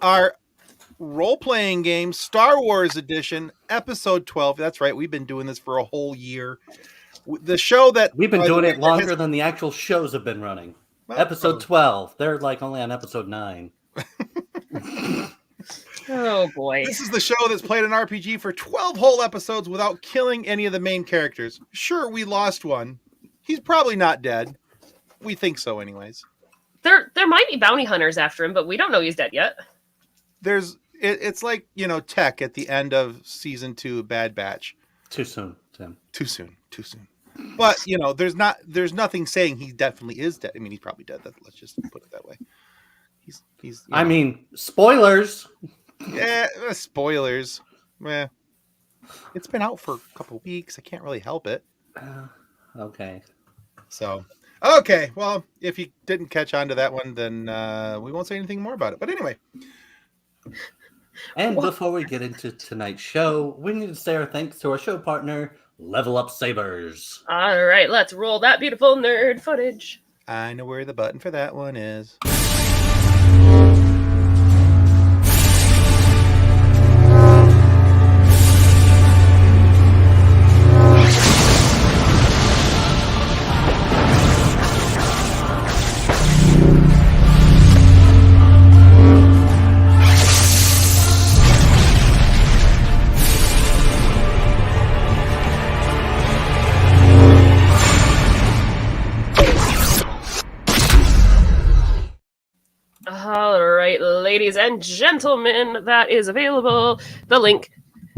our role-playing game, Star Wars Edition, Episode 12. That's right, we've been doing this for a whole year. The show that We've been by the doing way, it longer than the actual shows have been running. well, Episode 12. They're like only on episode 9. Oh boy. this is the show that's played an RPG for 12 whole episodes without killing any of the main characters. Sure, we lost one. He's probably not dead. We think so, anyways. There might be bounty hunters after him, but we don't know he's dead yet. It's like, Tech at the end of season 2 Bad Batch. Too soon, Tim. Too soon. But there's nothing saying he definitely is dead. I mean, he's probably dead. Let's just put it that way. He's. I mean, spoilers. Yeah, spoilers. Yeah, it's been out for a couple weeks. I can't really help it. Okay. So, okay. Well, if you didn't catch on to that one, then we won't say anything more about it. But anyway. And before we get into tonight's show, we need to say our thanks to our show partner, Level Up Sabers. All right, let's roll that beautiful nerd footage. I know where the button for that one is. All right, ladies and gentlemen, that is available. The link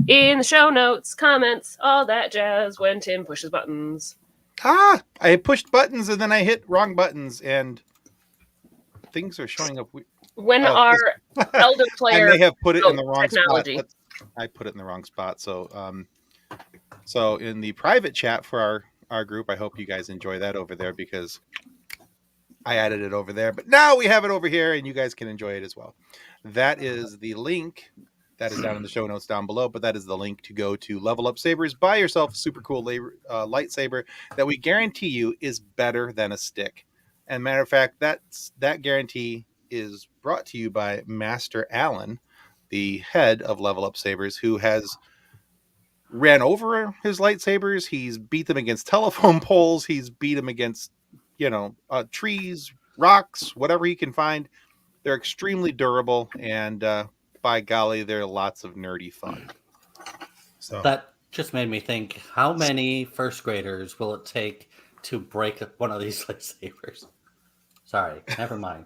in the show notes, comments, all that jazz when Tim pushes buttons. I pushed buttons and then I hit wrong buttons and things are showing up. When our elder player... and they have put it in the wrong technology. spot. I put it in the wrong spot. So in the private chat for our group, I hope you guys enjoy that over there because I added it over there. But now we have it over here and you guys can enjoy it as well. That is the link. That is down in the show notes down below, but that is the link to go to Level Up Sabers. Buy yourself a super cool lightsaber that we guarantee you is better than a stick. And matter of fact, that guarantee is brought to you by Master Allen, the head of Level Up Sabers, who has ran over his lightsabers. He's beat them against telephone poles. He's beat them against, trees, rocks, whatever he can find. They're extremely durable and, by golly, they're lots of nerdy fun. So that just made me think, how many first graders will it take to break one of these lightsabers? Sorry, never mind.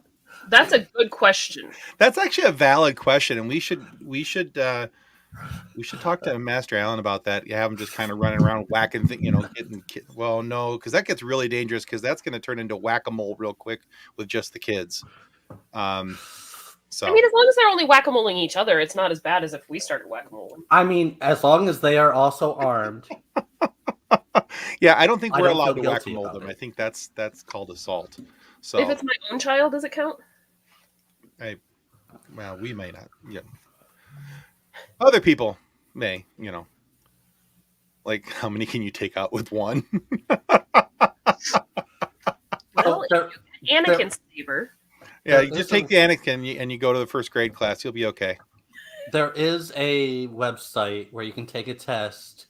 That's a good question. That's actually a valid question, and we should talk to Master Allen about that. You have him just kind of running around whacking, well, no, because that gets really dangerous because that's going to turn into whack-a-mole real quick with just the kids. So I mean, as long as they're only whack-a-moling each other, it's not as bad as if we started whack-a-moling. I mean, as long as they are also armed. Yeah, I don't think we're don't allowed feel to guilty whack-a-mole about them. it. I think that's called assault. So If it's my own child, does it count? well, we may not. Yeah, other people may. Like how many can you take out with one? Well, Anakin's saber. Yeah, you just take the Anakin and you go to the first grade class. You'll be okay. There is a website where you can take a test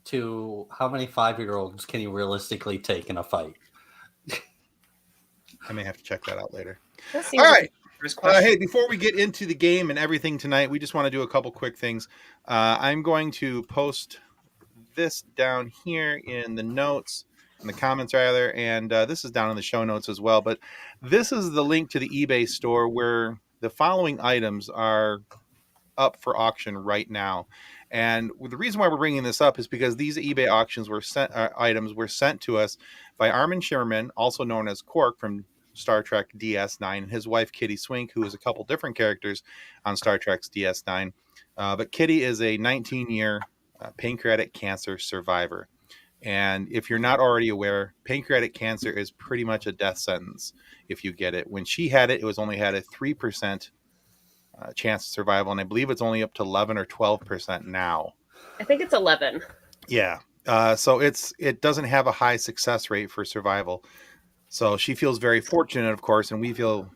to how many 5-year-olds can you realistically take in a fight. I may have to check that out later. All right. Hey, before we get into the game and everything tonight, we just want to do a couple quick things. I'm going to post this down here in the notes, in the comments rather, and this is down in the show notes as well. But this is the link to the eBay store where the following items are up for auction right now. And the reason why we're bringing this up is because these eBay auctions items were sent to us by Armin Shimmerman, also known as Quark from Star Trek DS9, and his wife Kitty Swink, who is a couple different characters on Star Trek's DS9. But Kitty is a 19-year pancreatic cancer survivor. And if you're not already aware, pancreatic cancer is pretty much a death sentence if you get it. When she had it, it was only had a 3% chance of survival, and I believe it's only up to 11 or 12% now. I think it's 11. Yeah. So it doesn't have a high success rate for survival. So she feels very fortunate, of course, and we feel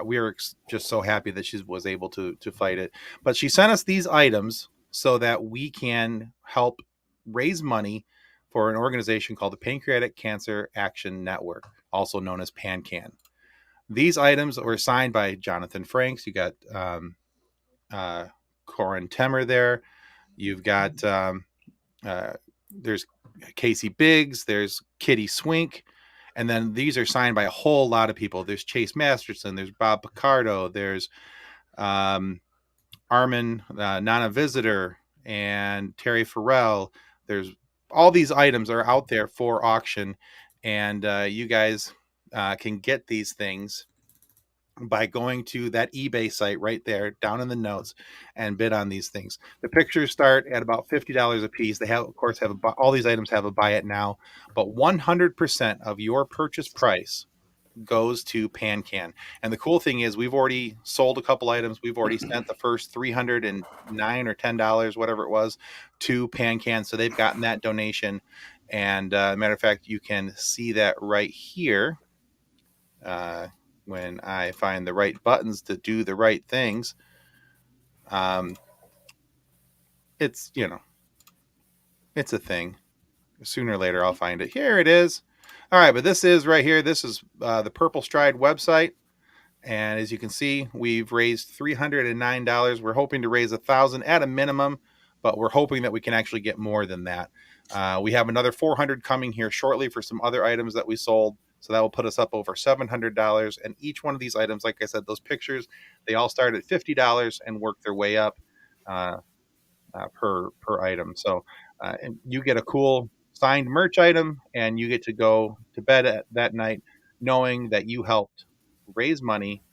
we are just so happy that she was able to fight it. But she sent us these items so that we can help raise money for an organization called the Pancreatic Cancer Action Network, also known as PanCan. These items were signed by Jonathan Franks. You got Corin Temer there. You've got there's Casey Biggs. There's Kitty Swink. And then these are signed by a whole lot of people. There's Chase Masterson. There's Bob Picardo. There's Armin Nana Visitor and Terry Farrell. There's all these items are out there for auction. And you guys can get these things by going to that eBay site right there down in the notes and bid on these things. The pictures start at about $50 a piece. They have, of course, all these items have a buy it now, but 100% of your purchase price goes to PanCan. And the cool thing is we've already sold a couple items. We've already sent the first $309 or $10, whatever it was, to PanCan. So they've gotten that donation. And matter of fact, you can see that right here. When I find the right buttons to do the right things, it's, it's a thing. Sooner or later, I'll find it. Here it is. All right, but this is right here. This is the Purple Stride website. And as you can see, we've raised $309. We're hoping to raise $1,000 at a minimum, but we're hoping that we can actually get more than that. We have another $400 coming here shortly for some other items that we sold. So that will put us up over $700. And each one of these items, like I said, those pictures, they all start at $50 and work their way up per item. So and you get a cool signed merch item, and you get to go to bed that night knowing that you helped raise money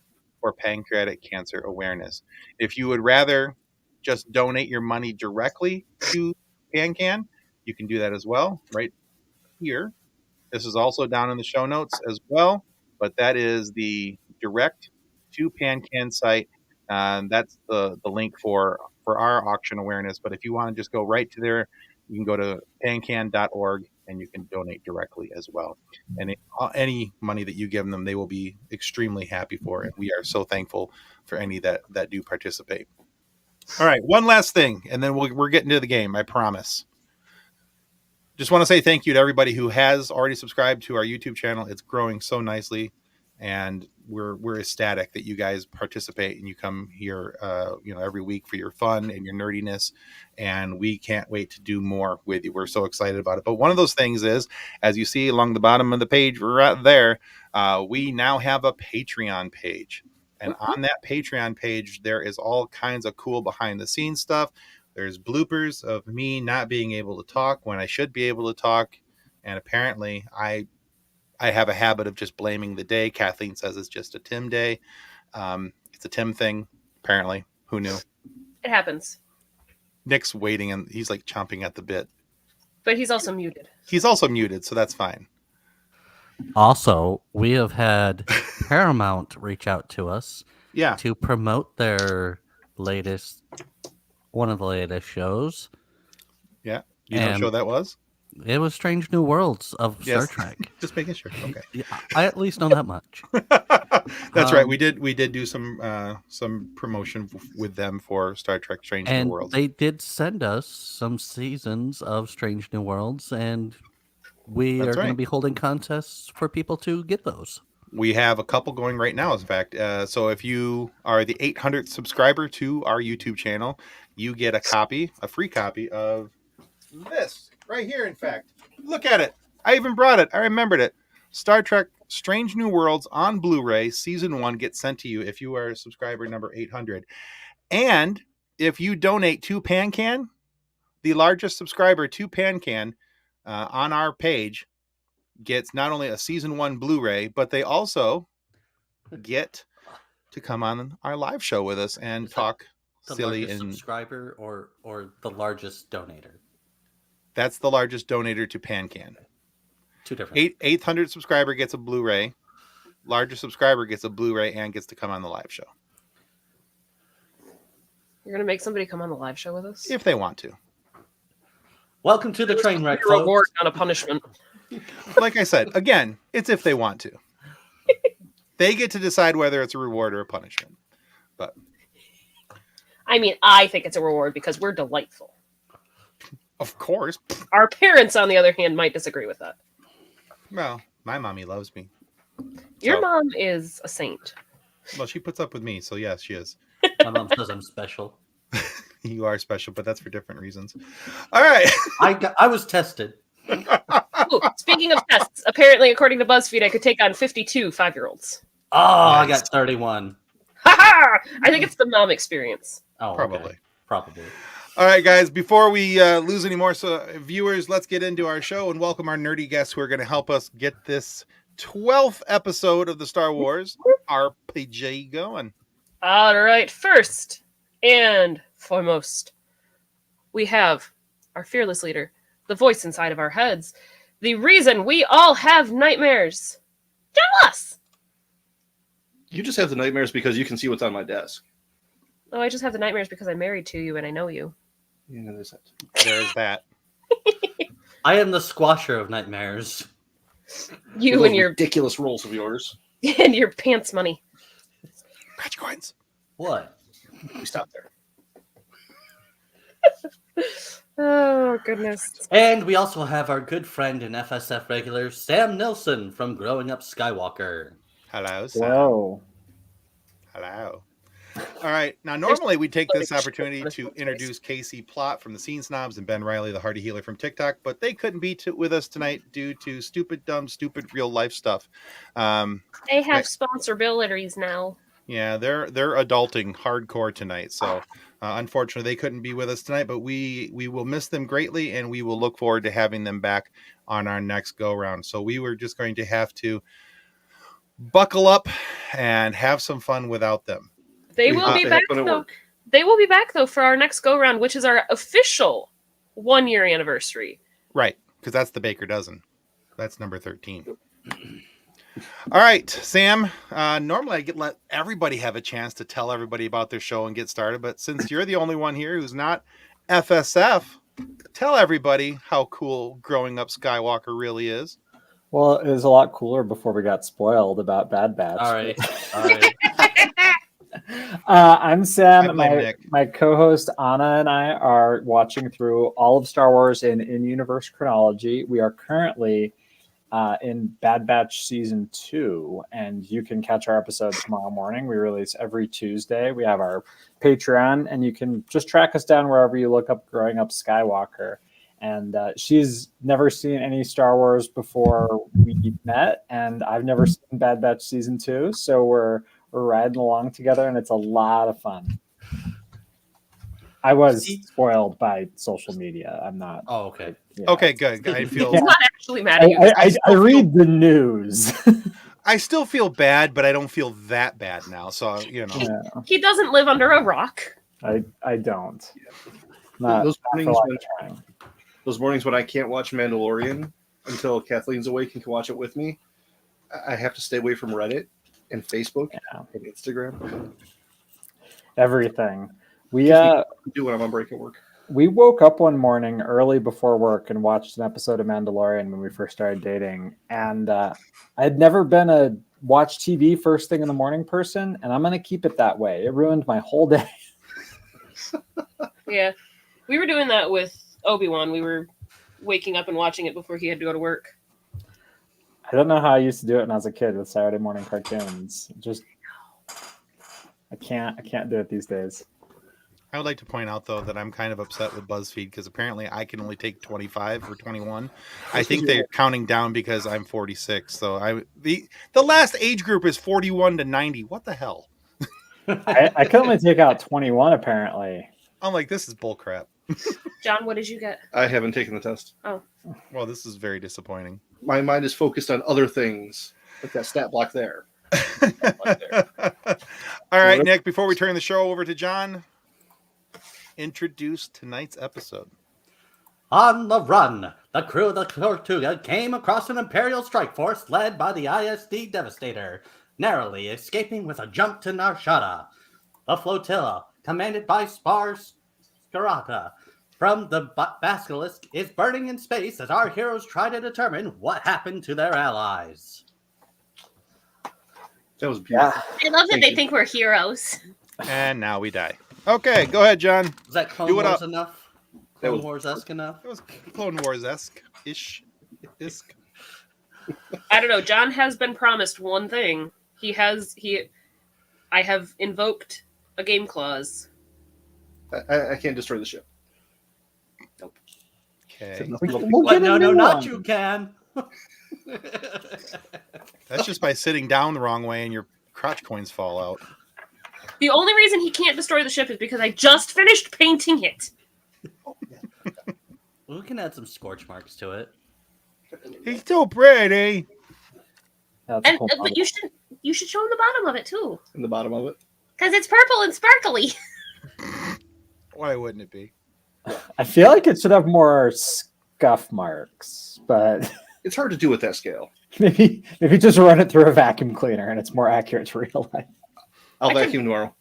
for pancreatic cancer awareness. If you would rather just donate your money directly to PanCan, you can do that as well right here. This is also down in the show notes as well, but that is the direct to PanCan site. That's the link for our auction awareness. But if you want to just go right to there, you can go to pancan.org and you can donate directly as well. And any money that you give them, they will be extremely happy for. And we are so thankful for any that do participate. All right, one last thing, and then we're getting to the game, I promise. Just want to say thank you to everybody who has already subscribed to our YouTube channel. It's growing so nicely, and we're ecstatic that you guys participate and you come here, every week for your fun and your nerdiness. And we can't wait to do more with you. We're so excited about it. But one of those things is, as you see along the bottom of the page right there, we now have a Patreon page. And on that Patreon page, there is all kinds of cool behind the scenes stuff. There's bloopers of me not being able to talk when I should be able to talk. And apparently I have a habit of just blaming the day. Kathleen says it's just a Tim day. It's a Tim thing, apparently. Who knew? It happens. Nick's waiting, and he's like chomping at the bit. But he's also muted. He's also muted, so that's fine. Also, we have had Paramount reach out to us to promote their one of the latest shows. Yeah. You know what show that was? It was Strange New Worlds of Star Trek. Just making sure. Okay. Yeah, I at least know that much. That's right. We did do some promotion with them for Star Trek Strange New Worlds. They did send us some seasons of Strange New Worlds, and we are going to be holding contests for people to get those. We have a couple going right now, in fact. So if you are the 800th subscriber to our YouTube channel, you get a free copy of this right here, in fact. Look at it. I even brought it. I remembered it. Star Trek Strange New Worlds on Blu-ray, Season 1 gets sent to you if you are subscriber number 800. And if you donate to PanCan, the largest subscriber to PanCan on our page gets not only a Season 1 Blu-ray, but they also get to come on our live show with us and talk silly and subscriber or the largest donator. That's the largest donator to PanCan. Two different. 800 subscriber gets a Blu-ray. Largest subscriber gets a Blu-ray and gets to come on the live show. You're going to make somebody come on the live show with us? If they want to. Welcome to the train wreck, folks. Reward, not a punishment. Like I said, again, it's if they want to. They get to decide whether it's a reward or a punishment. But I mean, I think it's a reward because we're delightful. of course. Our parents, on the other hand, might disagree with that. Well, my mommy loves me. Your So- mom is a saint. Well, she puts up with me, so yes, she is. My mom says I'm special. You are special, but that's for different reasons. All right. I was tested. Ooh, speaking of tests, apparently, according to BuzzFeed, I could take on 52 5-year-olds. Oh, I Nice. got 31. Ha ha! I think it's the mom experience. Oh, Probably. okay. Probably. All right, guys, before we lose any more viewers, let's get into our show and welcome our nerdy guests who are going to help us get this 12th episode of the Star Wars RPG going. All right, first and foremost, we have our fearless leader, the voice inside of our heads, the reason we all have nightmares. Tell us! You just have the nightmares because you can see what's on my desk. Oh, I just have the nightmares because I'm married to you and I know you. Yeah, there's that. There's that. I am the squasher of nightmares. You Those and your ridiculous rolls of yours. and your pants money. Patch coins. What? We stop there. Oh, goodness. And we also have our good friend and FSF regular, Sam Nilsson from Growing Up Skywalker. Hello, Sam. Whoa. Hello. All right. Now, normally we take this opportunity to introduce Casey Plott from the Scene Snobs and Ben Riley, the Hardy Healer from TikTok, but they couldn't be with us tonight due to stupid real life stuff. They have sponsorabilities now. Yeah, they're adulting hardcore tonight. So, unfortunately, they couldn't be with us tonight, but we will miss them greatly, and we will look forward to having them back on our next go round. So we were just going to have to buckle up and have some fun without them. They will be back though. They will be back though for our next go round, which is our official 1-year anniversary. Right, because that's the Baker dozen. That's number 13. All right, Sam. Normally I let everybody have a chance to tell everybody about their show and get started, but since you're the only one here who's not FSF, tell everybody how cool Growing Up Skywalker really is. Well, it was a lot cooler before we got spoiled about Bad Batch. All right. All right. I'm I Sam. blame Nick. My co-host Anna and I are watching through all of Star Wars in universe chronology. We are currently in Bad Batch season 2, and you can catch our episodes tomorrow morning. We release every Tuesday. We have our Patreon, and you can just track us down wherever you look up Growing Up Skywalker. And she's never seen any Star Wars before we met, and I've never seen Bad Batch season 2. So we're riding along together, and it's a lot of fun. I was spoiled by social media. I'm not. Oh, okay. Yeah. Okay, good. I feel He's not actually mad at you. I read the news. I still feel bad, but I don't feel that bad now. So you know, Yeah, He doesn't live under a rock. I don't. Not, Those not for mornings lack when- of trying. Those mornings when I can't watch Mandalorian until Kathleen's awake and can watch it with me, I have to stay away from Reddit and Facebook Yeah. and Instagram. Everything. We Do when I'm on break at work. we woke up one morning early before work and watched an episode of Mandalorian when we first started dating, and I had never been a watch TV first thing in the morning person, and I'm gonna keep it that way. It ruined my whole day. Yeah. We were doing that with Obi-Wan. We were waking up and watching it before he had to go to work. I don't know how I used to do it when I was a kid with Saturday morning cartoons. Just I can't do it these days. I would like to point out though that I'm kind of upset with BuzzFeed because apparently I can only take 25 or 21. I think they're counting down because I'm 46. So the last age group is 41 to 90. What the hell? I can only take out 21 apparently. I'm like, this is bullcrap. John, what did you get? I haven't taken the test. Well, this is very disappointing. My mind is focused on other things, like that stat block there. All right, Nick, before we turn the show over to John, introduce tonight's episode. On the run, the crew of the Tortuga came across an Imperial strike force led by the ISD Devastator, narrowly escaping with a jump to Nar Shadda. The flotilla, commanded by Spar Skirata from the Basilisk, is burning in space as our heroes try to determine what happened to their allies. That was beautiful. I love that Thank they you. think we're heroes. And now we die. Okay, go ahead, John. Was that Clone Do it Wars up. enough? That Clone was- Wars-esque enough? That was Clone Wars-esque. Isk. I don't know. John has been promised one thing. I have invoked a game clause. I can't destroy the ship. Okay. We'll But get a no, new not one. you can. That's just by sitting down the wrong way and your crotch coins fall out. The only reason he can't destroy the ship is because I just finished painting it. We can add some scorch marks to it. He's so pretty. That's And cool. but you should show him the bottom of it too, In the bottom of it. because it's purple and sparkly. Why wouldn't it be? I feel like it should have more scuff marks, but It's hard to do with that scale. maybe just run it through a vacuum cleaner and it's more accurate to real life. I'll I can- vacuum tomorrow.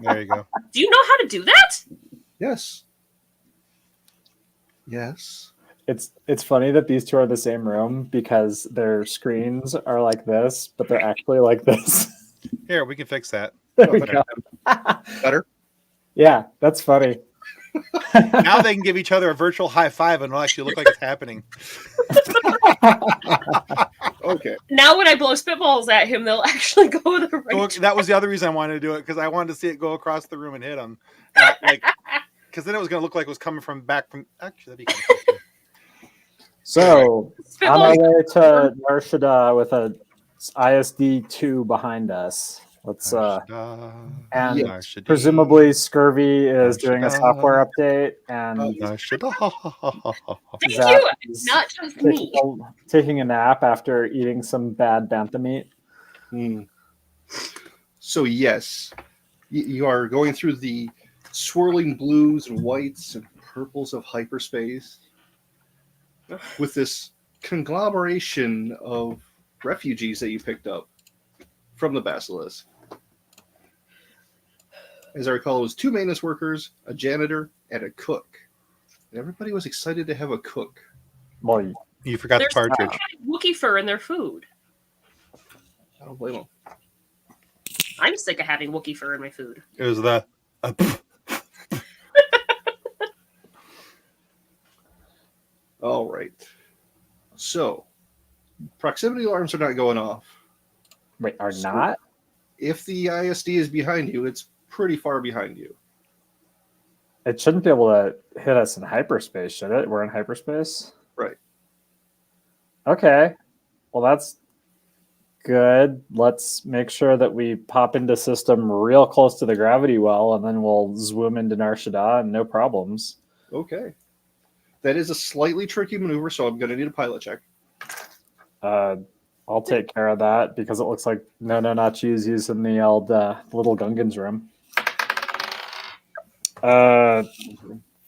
There you go. Do you know how to do that? Yes. Yes. It's funny that these two are in the same room because their screens are like this, but they're actually like this. Here, we can fix that. There we go. Better? Yeah, that's funny. Now they can give each other a virtual high five and it'll actually look like it's happening. Okay. Now when I blow spitballs at him, they'll actually go the right. Well, that was the other reason I wanted to do it, because I wanted to see it go across the room and hit him. Because then it was going to look like it was coming from back from. Actually, that'd be kind of cool. So on our Spitballs. way to Nar Shadda with a ISD 2 behind us. Let's and Yeah. presumably Scurvy is Nar doing a Shadda. software update and Thank Zap you. is Not just me. taking a nap after eating some bad bantha meat. Hmm. So yes, you are going through the swirling blues and whites and purples of hyperspace with this conglomeration of refugees that you picked up from the Basilisk. As I recall, it was 2 maintenance workers, a janitor, and a cook. And everybody was excited to have a cook. Well, You forgot the There's partridge. Wookiee fur in their food. I don't blame them. I'm sick of having Wookiee fur in my food. It was the. All right. So, proximity alarms are not going off. wait, are So- not? If the ISD is behind you, it's pretty far behind you. It shouldn't be able to hit us in hyperspace, should it? We're in hyperspace? Right. Okay. Well, that's good. Let's make sure that we pop into system real close to the gravity well, and then we'll zoom into Nar Shadda and no problems. Okay. That is a slightly tricky maneuver, so I'm going to need a pilot check. I'll take care of that because it looks like no Nachi's using the old little Gungan's room. Love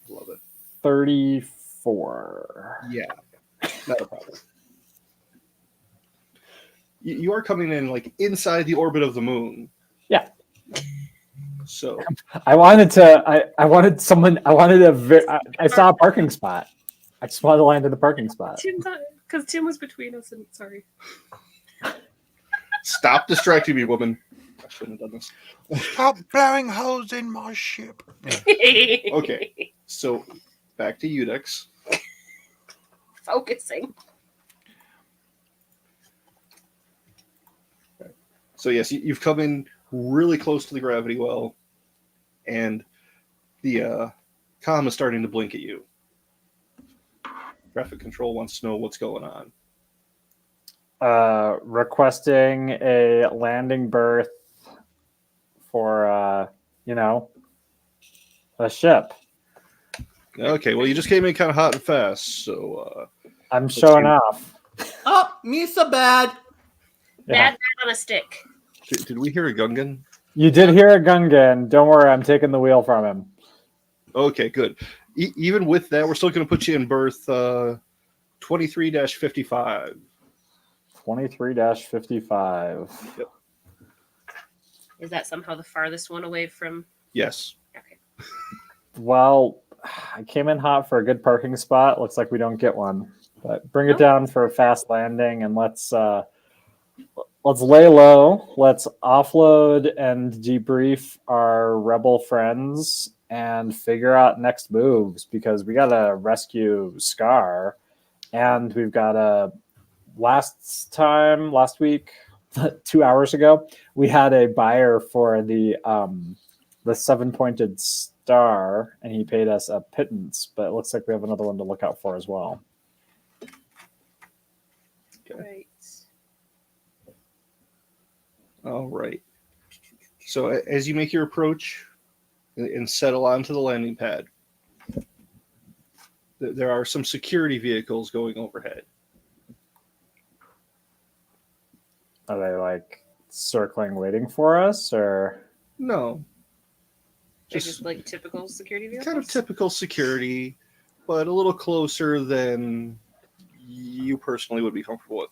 it. 34. Yeah. Not a problem. You are coming in like inside the orbit of the moon. Yeah. So I wanted I saw a parking spot. I just wanted to land in the parking spot. Because Tim was between us, and sorry. stop distracting me, woman. I shouldn't have done this. Stop blowing holes in my ship. Okay. So back to Udix. Focusing. So yes, you've come in really close to the gravity well, and the comm is starting to blink at you. Traffic control wants to know what's going on. Requesting a landing berth for a ship. Okay, well you just came in kind of hot and fast, so I'm showing see. off. Oh, Misa bad. Yeah. Bad man on a stick. did we hear a Gungan? You did hear a Gungan. Don't worry, I'm taking the wheel from him. Okay, good. Even with that, we're still going to put you in berth 23-55. 23-55. Is that somehow the farthest one away from? Yes. Okay. Well, I came in hot for a good parking spot. Looks like we don't get one. But bring it down for a fast landing, and let's lay low. Let's offload and debrief our rebel friends and figure out next moves because we gotta rescue Scar, and we've got a last week, 2 hours ago, we had a buyer for the 7-pointed star, and he paid us a pittance. But it looks like we have another one to look out for as well. Right. All right. So as you make your approach and settle onto the landing pad, there are some security vehicles going overhead. Are they like circling, waiting for us, or No, They're just like typical security vehicles. kind of typical security, but a little closer than you personally would be comfortable with.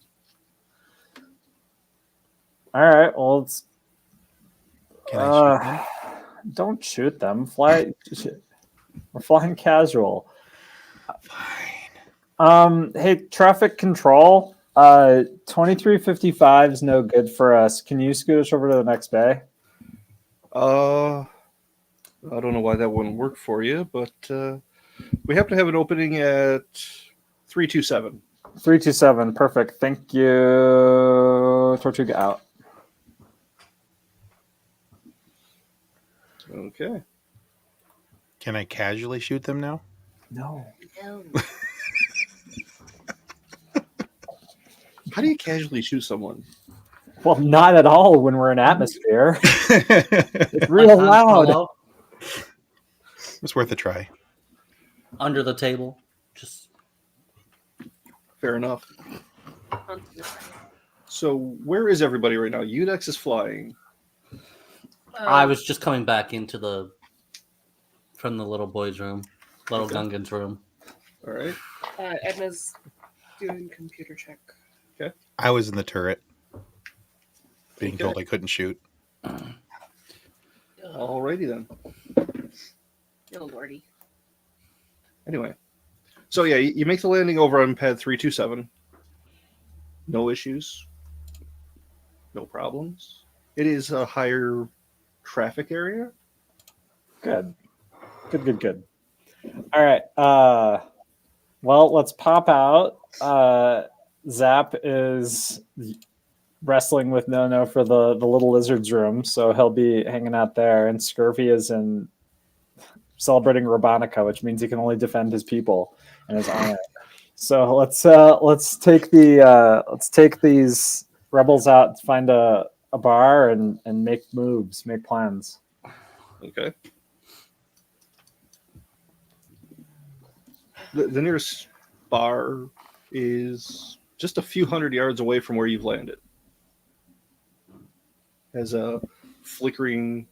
all right? Well, it's Can I shoot them? don't shoot them. Fly. We're flying casual. Fine. Hey, traffic control. 2355 is no good for us. Can you scoot us over to the next bay? I don't know why that wouldn't work for you, but we happen to have an opening at 327. 327. Perfect. Thank you. Tortuga out. Okay. Can I casually shoot them now? No. No. How do you casually shoot someone? Well, not at all when we're in atmosphere. It's real Like Han loud. Solo, It's worth a try. under the table. Just Fair enough. Onto the side. So where is everybody right now? Udex is flying. I was just coming back into from the little boy's room, little Okay. Gungan's room. All right. Edna's doing computer check. I was in the turret, being Okay. told I couldn't shoot. Alrighty then. Oh lordy. Anyway, so yeah, you make the landing over on pad 327. No issues. No problems. It is a higher traffic area. Good. Good. All right. Well, let's pop out. Zap is wrestling with No for the little lizard's room, so he'll be hanging out there. And Scurvy is in celebrating Robonica, which means he can only defend his people and his honor. So let's take these rebels out to find a bar and make moves, make plans. Okay. The nearest bar is just a few hundred yards away from where you've landed. Has a flickering,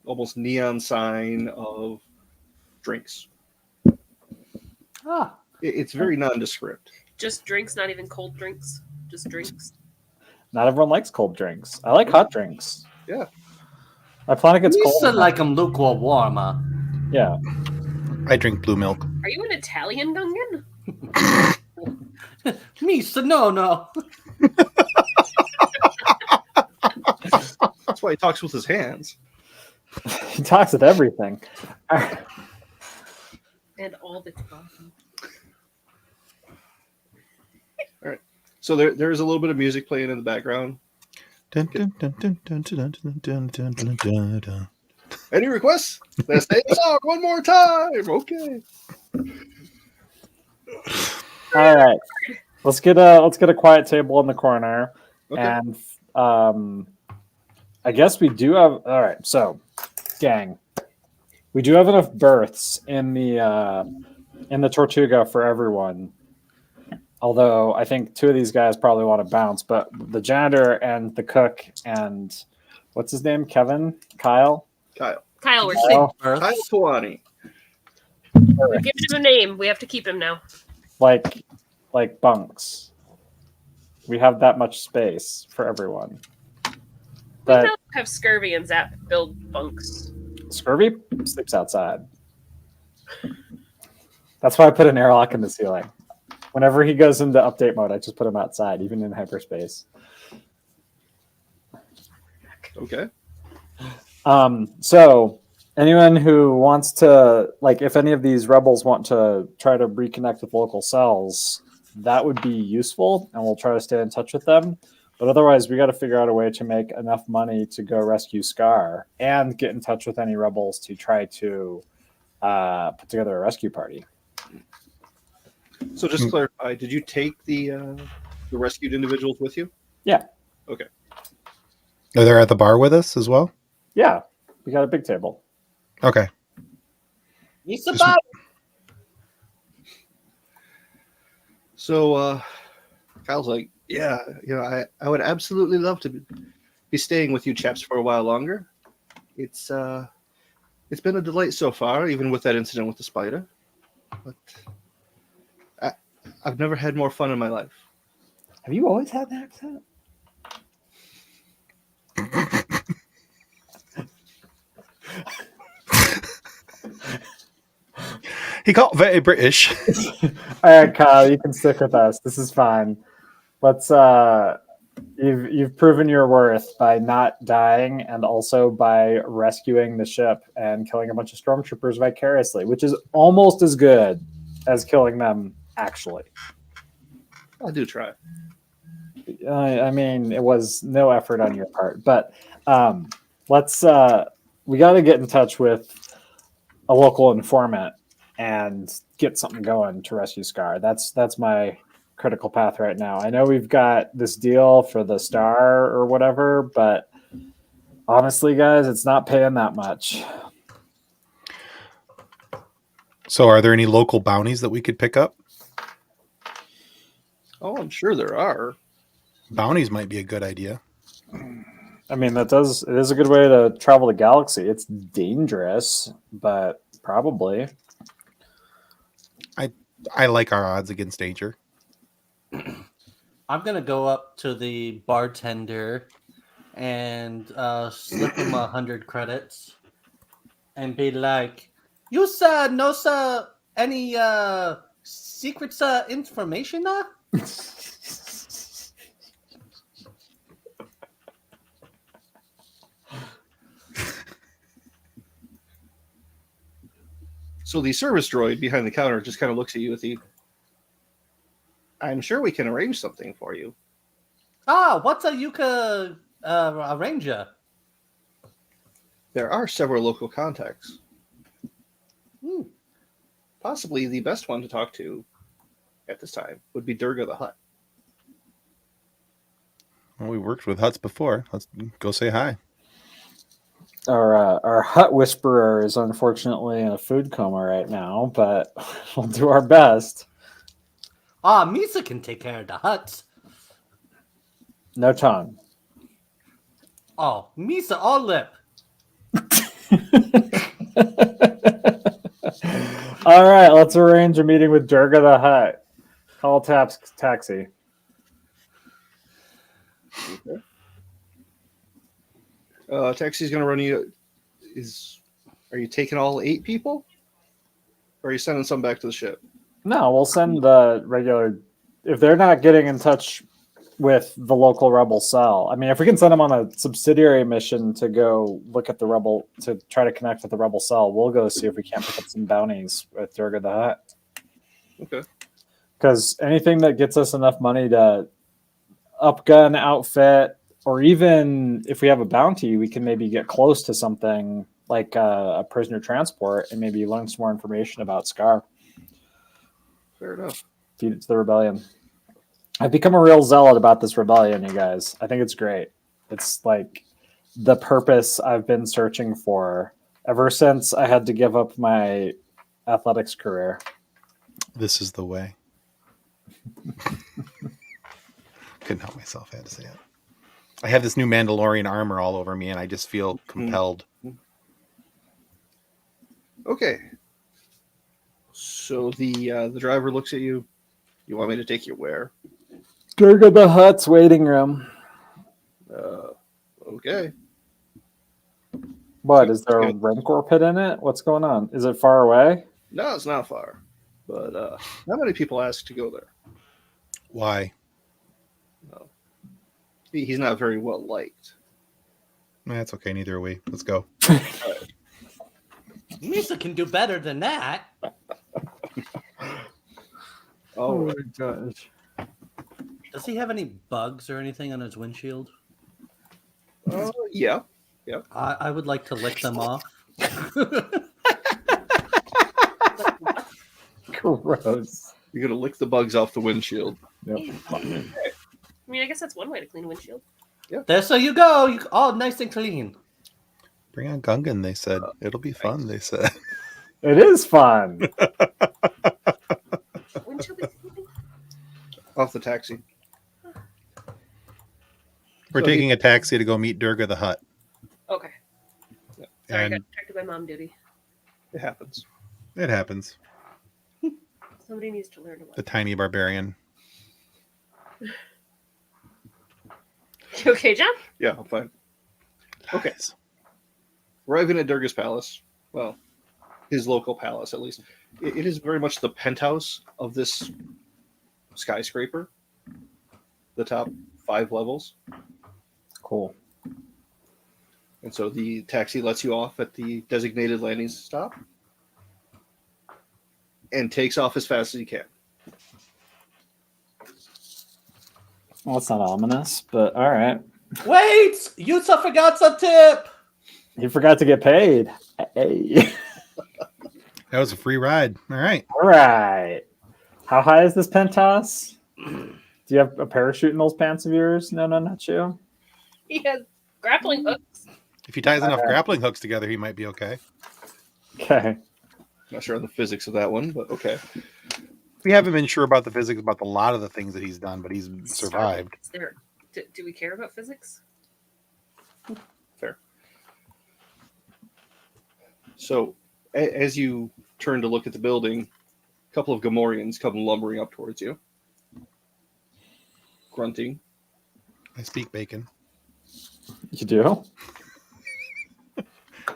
almost neon sign of drinks. Ah, It's very nondescript. Just drinks, not even cold drinks. Just drinks. not everyone likes cold drinks. I like hot drinks. Yeah. My planet gets You cold. said like them lukewarm. Yeah. I drink blue milk. Are you an Italian Gungan? Me, so no. That's why he talks with his hands. He talks with everything. And all the coffee. So there's a little bit of music playing in the background. Dun, dun, dun, dun, dun, dun, dun, dun, dun, dun, dun, dun. Any requests? Let's sing the song one more time. Okay. All right. Let's get a quiet table in the corner. Okay. And I guess we do have. All right, so gang, we do have enough berths in the Tortuga for everyone. Although I think two of these guys probably want to bounce, but the janitor and the cook and what's his name, Kyle, Kyle, we're Kyle? Kyle Tawani. giving him a name. We have to keep him now. like bunks. We have that much space for everyone. We But now have Scurvy and Zap build bunks. Scurvy sleeps outside. That's why I put an airlock in the ceiling. Whenever he goes into update mode, I just put him outside, even in hyperspace. Okay. So anyone who wants to, like, if any of these rebels want to try to reconnect with local cells, that would be useful, and we'll try to stay in touch with them. But otherwise, we got to figure out a way to make enough money to go rescue Scar and get in touch with any rebels to try to put together a rescue party. So just to clarify, did you take the rescued individuals with you? Yeah. Okay. Are they at the bar with us as well? Yeah, we got a big table. Okay. Misa bye. So Kyle's like, yeah, I would absolutely love to be staying with you chaps for a while longer. It's been a delight so far, even with that incident with the spider. But I've never had more fun in my life. Have you always had an accent? He got very British. All right, Kyle, you can stick with us. This is fine. Let's you've proven your worth by not dying and also by rescuing the ship and killing a bunch of stormtroopers vicariously, which is almost as good as killing them actually. I do try. I mean, it was no effort on your part, but let's we got to get in touch with a local informant and get something going to rescue Scar. That's my critical path right now. I know we've got this deal for the star or whatever, but honestly, guys, it's not paying that much. So are there any local bounties that we could pick up? Oh, I'm sure there are. Bounties might be a good idea. I mean, it is a good way to travel the galaxy. It's dangerous, but probably. I like our odds against danger. I'm gonna go up to the bartender and slip him 100 credits and be like, "You sir know sir any secret information?" So the service droid behind the counter just kind of looks at you with the, I'm sure we can arrange something for you. What's a Yuka arranger? There are several local contacts. Hmm. Possibly the best one to talk to at this time would be Durga the Hutt. Well, we worked with Huts before. Let's go say hi. Our hut whisperer is unfortunately in a food coma right now, but we'll do our best. Misa can take care of the huts. No tongue. Oh, Misa all lip. All right, let's arrange a meeting with Durga the Hutt. Call taxi. Okay. Taxi's going to run you. Are you taking all 8 people? Or are you sending some back to the ship? No, we'll send the regular. If they're not getting in touch with the local rebel cell, I mean, if we can send them on a subsidiary mission to go look at the rebel, to try to connect with the rebel cell, we'll go see if we can't pick up some bounties with Durga the Hutt. Okay. Because anything that gets us enough money to upgun, outfit, or even if we have a bounty, we can maybe get close to something like a prisoner transport and maybe learn some more information about Scar. Fair enough. Feed it to the rebellion. I've become a real zealot about this rebellion, you guys. I think it's great. It's like the purpose I've been searching for ever since I had to give up my athletics career. This is the way. Couldn't help myself. I had to say it. I have this new Mandalorian armor all over me, and I just feel compelled. Okay. So the driver looks at you. You want me to take you where? Durga the Hutt's waiting room. Okay. What, is there a Rancor pit in it? What's going on? Is it far away? No, it's not far. But not many people ask to go there. Why? No. He's not very well liked. That's okay. Neither are we. Let's go. Misa can do better than that. Oh, my gosh. Does he have any bugs or anything on his windshield? yeah. I would like to lick them off. Gross. You're gonna lick the bugs off the windshield. Yep. I mean, I guess that's one way to clean a windshield. There, so you go. You all nice and clean. Bring on Gungan, they said. It'll be fun, they said. It is fun. Windshield is cleaning? Off the taxi. We're So taking a taxi to go meet Durga the Hutt. Okay. Sorry, I And got distracted by mom duty. It happens. it happens. Somebody needs to learn to The love. tiny barbarian. You okay, John? Yeah, I'm fine. Okay. Lies. Arriving at Durga's palace, well, his local palace at least, it is very much the penthouse of this skyscraper, the top 5 levels. Cool. And so the taxi lets you off at the designated landing stop and takes off as fast as you can. Well, it's not ominous, but all right. Wait, Yuta forgot a tip. He forgot to get paid. Hey. That was a free ride. All right. All right. How high is this penthouse? Do you have a parachute in those pants of yours? No, not you. He has grappling hooks. If he ties enough grappling hooks together, he might be okay. Okay. Not sure on the physics of that one, but okay. We haven't been sure about the physics about a lot of the things that he's done, but he's survived. Is there? Do we care about physics? Fair. So, as you turn to look at the building, a couple of Gamorreans come lumbering up towards you, grunting. I speak bacon. You do?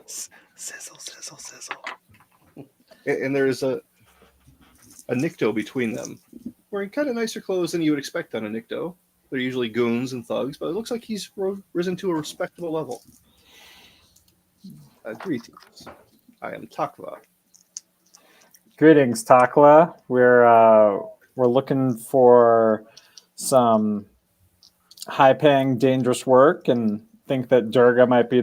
Sizzle, sizzle, sizzle. And there's a Nikto between them, wearing kind of nicer clothes than you would expect on a Nikto. They're usually goons and thugs, but it looks like he's risen to a respectable level. Greetings. I am Takva. Greetings, Takla. We're looking for some high-paying, dangerous work, and think that Durga might be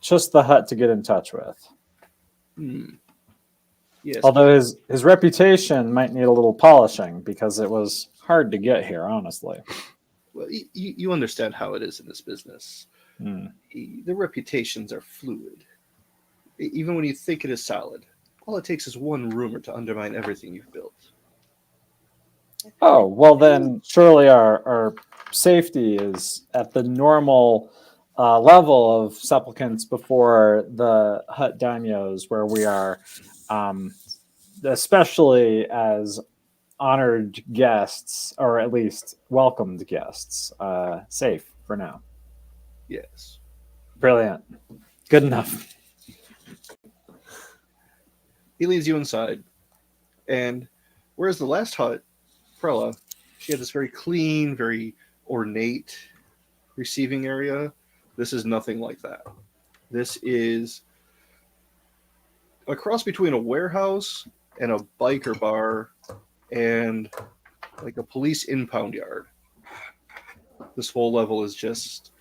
just the hut to get in touch with. Yes. Although his reputation might need a little polishing because it was hard to get here, honestly. Well, you understand how it is in this business. The reputations are fluid. Even when you think it is solid, all it takes is one rumor to undermine everything you've built. Oh, well then surely our safety is at the normal level of supplicants before the hut daimyos, where we are, especially as honored guests, or at least welcomed guests, safe for now. Yes. Brilliant. Good enough. He leads you inside, and whereas the last hut, Prella, she had this very clean, very ornate receiving area, this is nothing like that. This is a cross between a warehouse and a biker bar and like a police impound yard. This whole level is just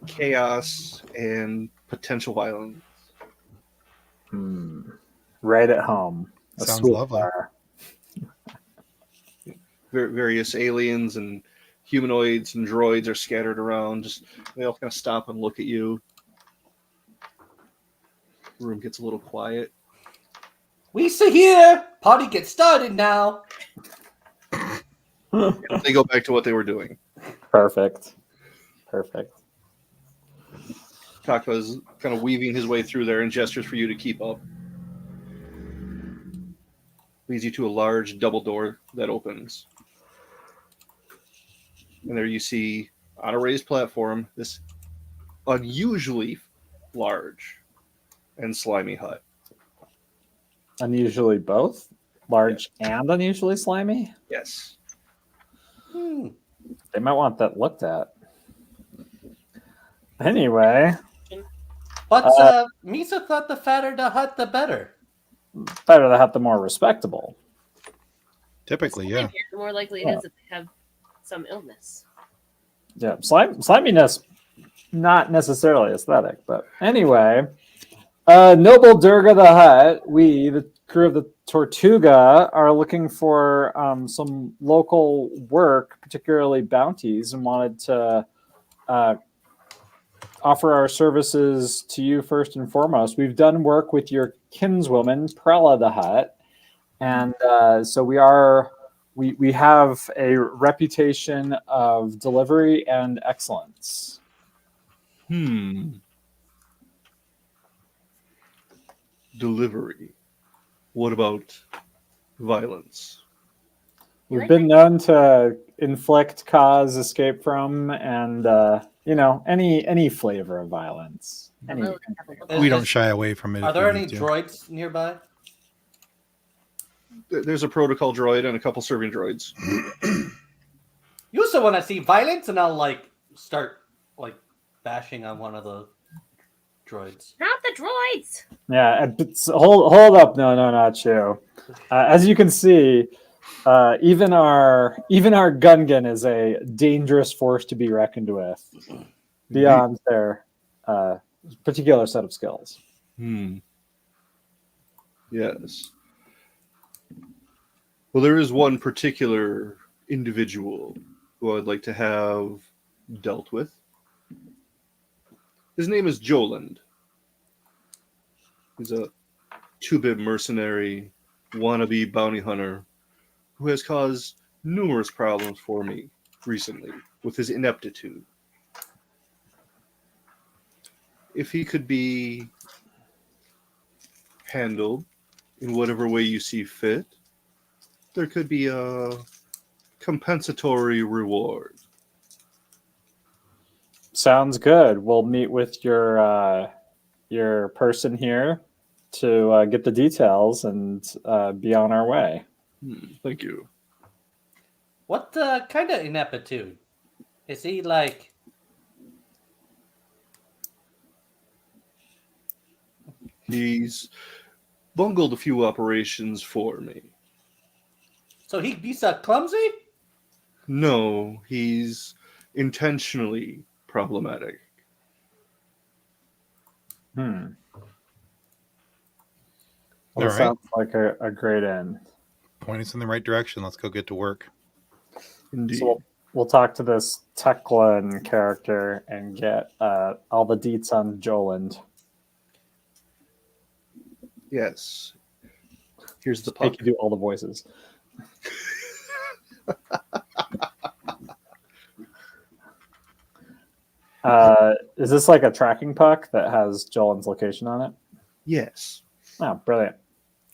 chaos and potential violence. Right at home. A Sounds sweet lovely. bar. Various aliens and humanoids and droids are scattered around. Just they all kind of stop and look at you. The room gets a little quiet. We sit here. Party gets started now. They go back to what they were doing. Perfect. Takva's kind of weaving his way through there and gestures for you to keep up. Leads you to a large double door that opens. And there you see, on a raised platform, this unusually large and slimy hut. Unusually both? Large and unusually slimy? Yes. They might want that looked at. Anyway, But Misa thought the fatter the hut, the better. better to have the more respectable. Typically, The yeah. here, the more likely it is that they have some illness. Yeah, sliminess, not necessarily aesthetic, but anyway. Noble Durga the Hutt, we, the crew of the Tortuga, are looking for some local work, particularly bounties, and wanted to offer our services to you first and foremost. We've done work with your kinswoman, Prella the Hutt, and so we have a reputation of delivery and excellence. Delivery. What about violence? We've been known to inflict, cause, escape from, and any flavor of violence. We don't shy away from it. Are if there we any need to. droids nearby? There's a protocol droid and a couple serving droids. You also want to see violence, and I'll start bashing on one of the droids. Not the droids. Yeah, hold up, no, not you. As you can see, even our Gungan is a dangerous force to be reckoned with, beyond their particular set of skills. Yes. Well, there is one particular individual who I'd like to have dealt with. His name is Joland. He's a two-bit mercenary, wannabe bounty hunter who has caused numerous problems for me recently with his ineptitude. If he could be handled in whatever way you see fit, there could be a compensatory reward. Sounds good. We'll meet with your person here to get the details and be on our way. Thank you. What kind of ineptitude? Is he like... He's bungled a few operations for me. So he's clumsy? No, he's intentionally problematic. Well, All it right. sounds like a great end. Point us in the right direction. Let's go get to work. Indeed. So we'll talk to this Teclan character and get all the deets on Joland. Yes. Here's the puck. Make you do all the voices. Is this like a tracking puck that has Joland's location on it? Yes. Oh, brilliant.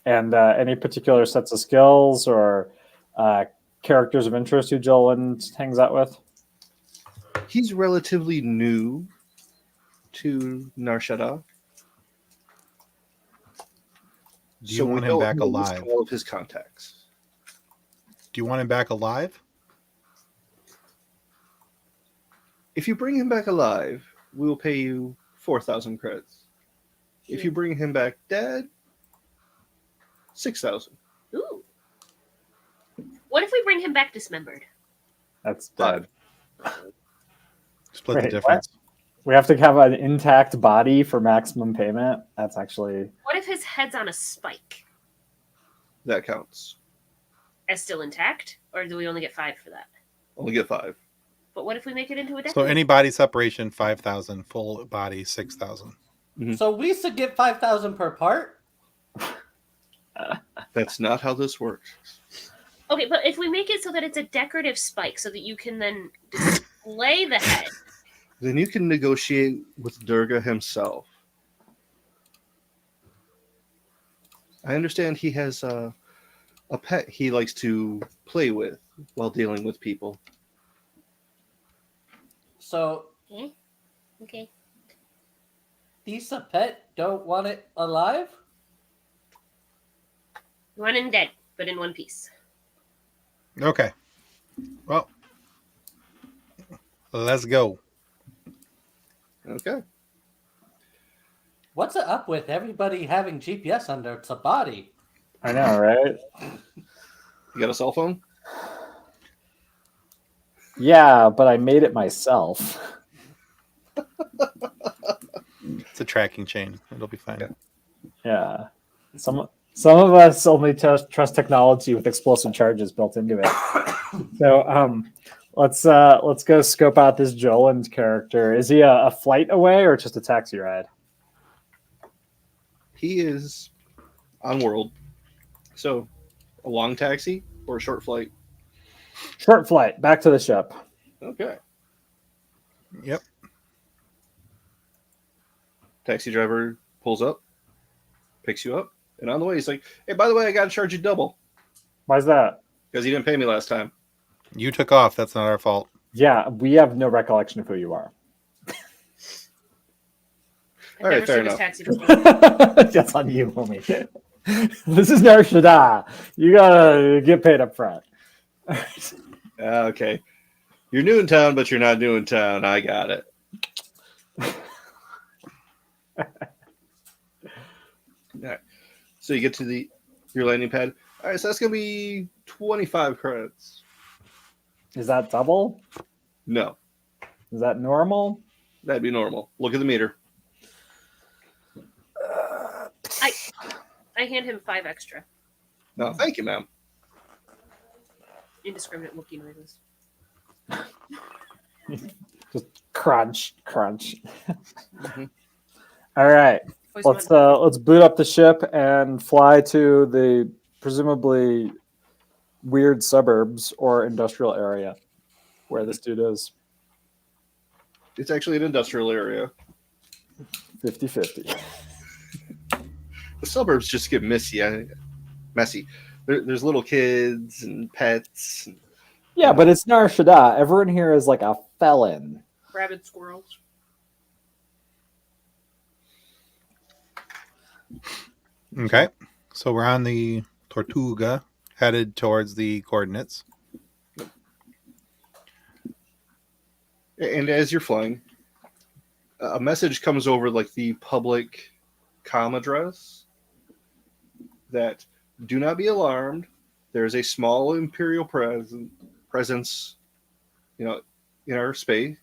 And any particular sets of skills or characters of interest who Joland hangs out with? He's relatively new to Nar Shadda. Do you want him back alive? All of his contacts. Do you want him back alive? If you bring him back alive, we will pay you 4,000 credits. If you bring him back dead, 6,000. Ooh. What if we bring him back dismembered? That's 5. Split the Wait, difference. we have to have an intact body for maximum payment. That's actually What if his head's on a spike? That counts. As still intact? Or do we only get 5 for that? Only get 5. But what if we make it into a death? So any body separation, 5,000. Full body, 6,000. So we should get 5,000 per part? That's not how this works. Okay, but if we make it so that it's a decorative spike so that you can then display the head. Then you can negotiate with Durga himself. I understand he has a pet he likes to play with while dealing with people. So Okay. these a pet don't want it alive? One and dead, but in one piece. Okay. Well, let's go. Okay. What's it up with everybody having GPS under its body? I know, right? You got a cell phone? Yeah, but I made it myself. It's a tracking chain. It'll be fine. Yeah. Yeah. Some of us only trust technology with explosive charges built into it. So let's go scope out this Joland character. Is he a flight away or just a taxi ride? He is on world. So, a long taxi or a short flight? Short flight, back to the ship. Okay. Yep. Taxi driver pulls up, picks you up, and on the way he's like, "Hey, by the way, I got to charge you double Why's that? because you didn't pay me last time." You took off. That's not our fault. Yeah, we have no recollection of who you are. I've All right, never fair seen this enough. taxi before. That's on you, homie. This is Nar Shadda. You gotta get paid up front. Okay. You're new in town, but you're not new in town. I got it. All right. So you get to your landing pad. All right, so that's gonna be 25 credits. Is that double? No, Is that normal? that'd be normal. Look at the meter. I hand him 5 extra. No, thank you, ma'am. Indiscriminate Wookiee noises. Just crunch. Mhm. All right. Voice Let's boot up the ship and fly to the presumably weird suburbs or industrial area where this dude is. It's actually an industrial area. 50-50. The suburbs just get messy. There's little kids and pets. Yeah, but it's Nar Shadda. Everyone here is like a felon. rabid squirrels. Okay. So we're on the Tortuga, headed towards the coordinates. And as you're flying, a message comes over like the public comm address that do not be alarmed. There's a small Imperial presence, in our space.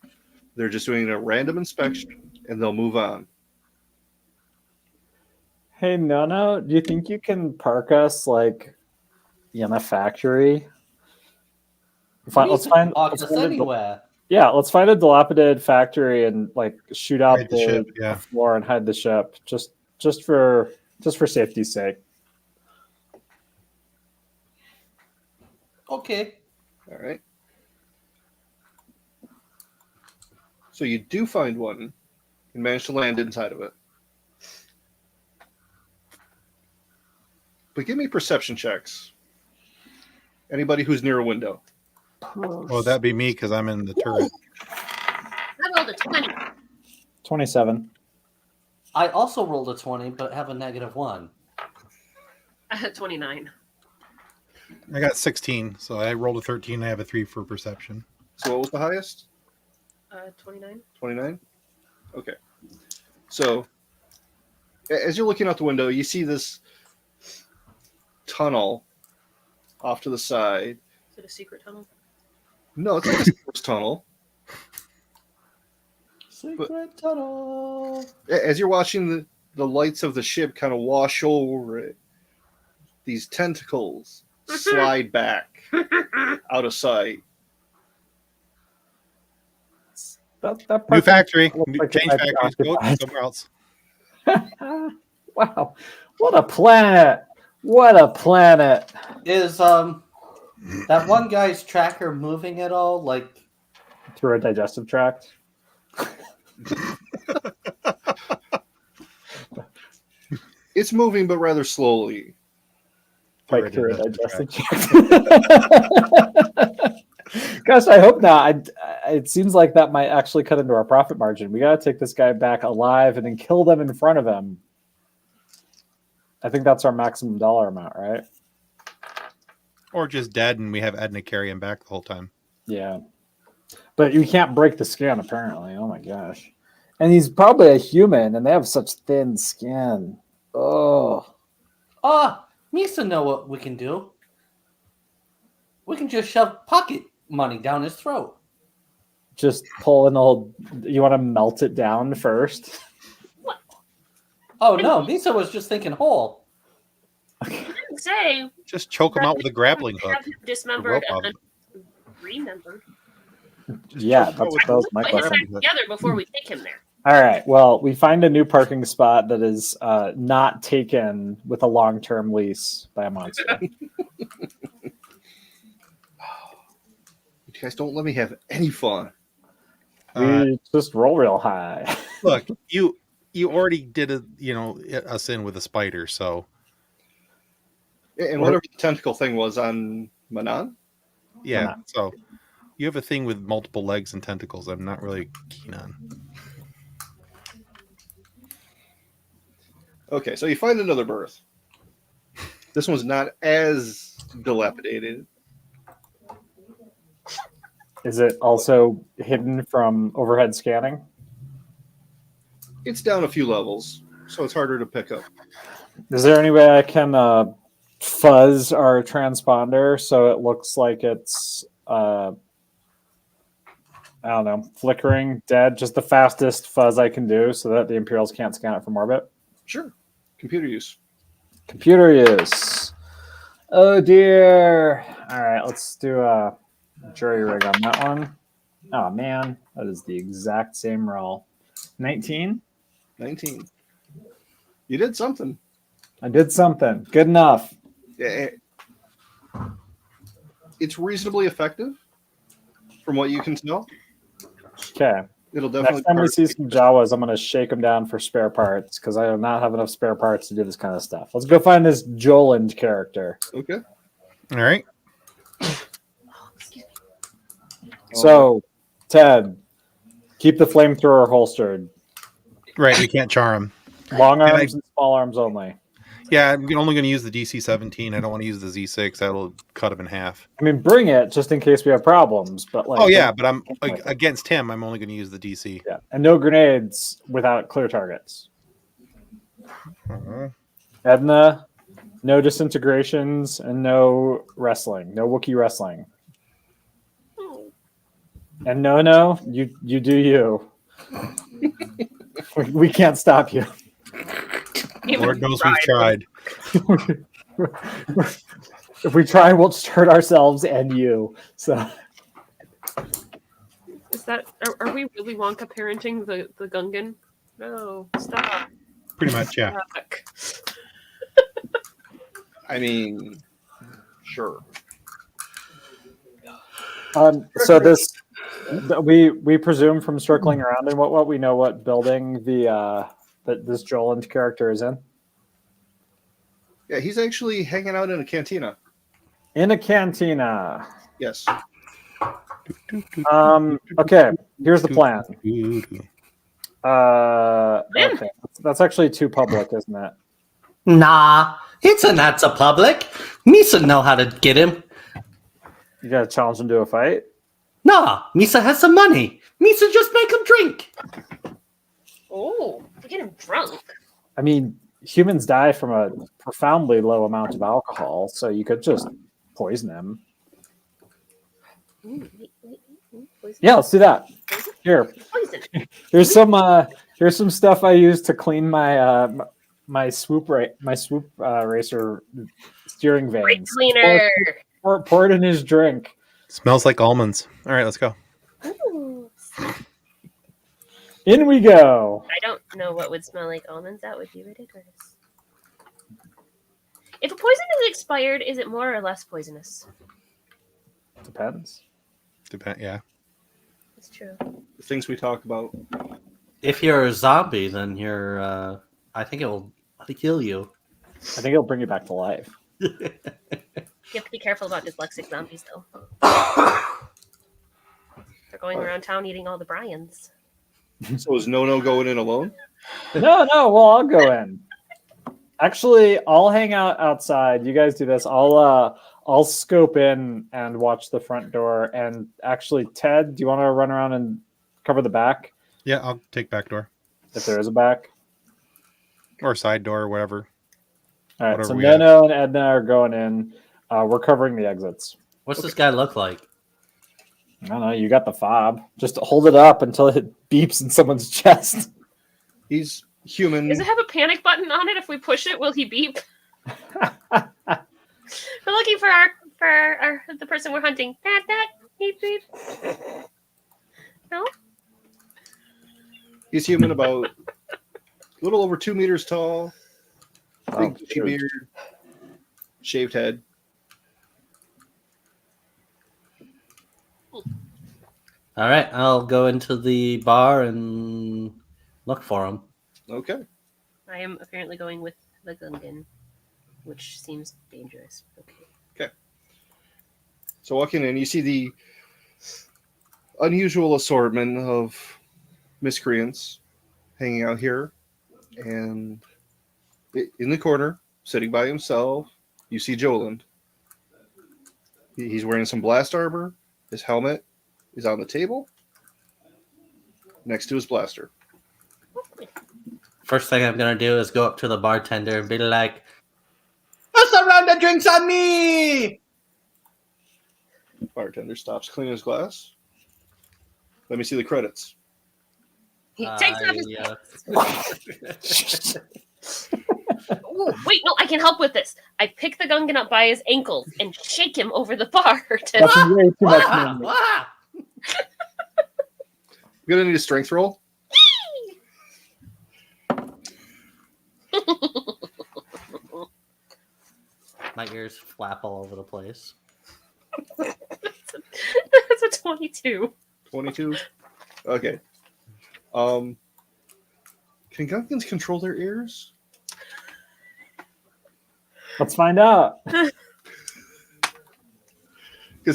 They're just doing a random inspection and they'll move on. Hey, Nono, do you think you can park us like in a factory? Let's find anywhere. let's find a dilapidated factory and like shoot out Hide the ship, yeah. the floor and hide the ship just for safety's sake. Okay. All right. So you do find one and manage to land inside of it. But give me perception checks. Anybody who's near a window. Well, that'd be me because I'm in the turret. I rolled a 20. 27. I also rolled a 20, but have a -1. I had 29. I got 16, so I rolled a 13. I have a 3 for perception. So what was the highest? 29. 29? Okay. So as you're looking out the window, you see this tunnel off to the side. Is it a secret tunnel? No, it's like a sports tunnel. Secret tunnel. As you're watching the lights of the ship kind of wash over it, these tentacles slide back out of sight. That New part factory. looks like Change it might be factories. Go occupied. somewhere else. Wow. What a planet. What a planet. Is that one guy's tracker moving at all? Like, Through a digestive tract. It's moving, but rather slowly. Like Right, through a digestive digestive tract. Gosh, I hope not. It seems like that might actually cut into our profit margin. We got to take this guy back alive and then kill them in front of him. I think that's our maximum dollar amount, right? Or just dead and we have Edna carry him back the whole time. Yeah. But you can't break the skin, apparently. Oh my gosh. And he's probably a human, and they have such thin skin. Oh, Misa know what we can do. We can just shove pocket money down his throat. just pull an old. You want to melt it down first? Oh no, Misa was just thinking whole. I didn't say Just choke him out with a grappling hook. have him dismembered rope and then remembered. Yeah, choke him out that's with that was my Put his question. back together before we take him there. All right. Well, we find a new parking spot that is not taken with a long-term lease by a monster. You guys don't let me have any fun. We just roll real high. Look, you already did us in with a spider, so And whatever the tentacle thing was on Manan, yeah. So you have a thing with multiple legs and tentacles. I'm not really keen on. okay, so you find another berth. This one's not as dilapidated. Is it also hidden from overhead scanning? It's down a few levels, so it's harder to pick up. Is there any way I can fuzz our transponder so it looks like it's I don't know, flickering, dead, just the fastest fuzz I can do so that the Imperials can't scan it from orbit? Sure. Computer use. Computer use. Oh dear. All right, let's do a jury rig on that one. Oh man, that is the exact same roll. 19? 19. You did something. I did something. Good enough. Yeah, it's reasonably effective from what you can tell. Okay. It'll definitely. Next time we see some Jawas, I'm going to shake them down for spare parts because I do not have enough spare parts to do this kind of stuff. Let's go find this Joland character. Okay. All right. So, Ted, keep the flamethrower holstered. Right. We can't char him. Long arms and small arms only. Yeah, I'm only going to use the DC-17. I don't want to use the Z6. That'll cut him in half. I mean, bring it just in case we have problems. But like, Oh yeah, but I'm against him. I'm only going to use the DC. Yeah, and no grenades without clear targets. Edna, no disintegrations and no wrestling, no Wookiee wrestling. And no, you do you. We can't stop you. Lord knows we've tried. If we try, we'll just hurt ourselves and you. So, Is that are we really Wonka parenting the Gungan? No, stop. Pretty much, yeah. Fuck. I mean, sure. so this we presume from circling around and what we know what building that this Joland character is in. Yeah, he's actually hanging out in a cantina. In a cantina. Yes. Okay, here's the plan. Okay, that's actually too public, isn't it? Nah, it's not so public. Misa know how to get him. You gotta challenge him to a fight. Nah, Misa has some money. Misa just make him drink. Oh, we get him drunk. I mean, humans die from a profoundly low amount of alcohol, so you could just poison him. Poison. Yeah, let's do that. Here, Poison. here's some stuff I use to clean my my swoop racer steering Brake vanes. cleaner. Pour it in his drink. Smells like almonds. All right, let's go. Ooh. In we go. I don't know what would smell like almonds. That would be ridiculous. If a poison is expired, is it more or less poisonous? Depends. Yeah. That's true. The things we talk about. If you're a zombie, then you're. I think it will kill you. I think it'll bring you back to life. You have to be careful about dyslexic zombies, though. They're going around town eating all the Bryans. So is No going in alone? No, well, I'll go in. Actually, I'll hang out outside. You guys do this. I'll scope in and watch the front door. And actually, Ted, do you want to run around and cover the back? Yeah, I'll take back door If there is a back. or side door or whatever. All right, Whatever so we have. Nono and Edna are going in. We're covering the exits. What's this guy look like? I don't know. You got the fob. Just hold it up until it beeps in someone's chest. He's human. Does it have a panic button on it? If we push it, will he beep? We're looking for the person we're hunting. That beep beep. No. He's human, about a little over 2 meters tall, big bushy dude. beard, shaved head. All right, I'll go into the bar and look for him. Okay. I am apparently going with the Gungan, which seems dangerous. Okay. So walking in, you see the unusual assortment of miscreants hanging out here, and in the corner, sitting by himself, you see Joland. He's wearing some blast armor. His helmet is on the table next to his blaster. First thing I'm gonna do is go up to the bartender and be like, "What's a round of drinks on me?" Bartender stops cleaning his glass. Let me see the credits. He takes off his. Ooh, wait, no, I can help with this. I pick the Gungan up by his ankles and shake him over the bar. To... That's way too much Wah, movement. wah. You're gonna need a strength roll. My ears flap all over the place. That's a 22. 22. Okay. Can Gungans control their ears? Let's find out. Because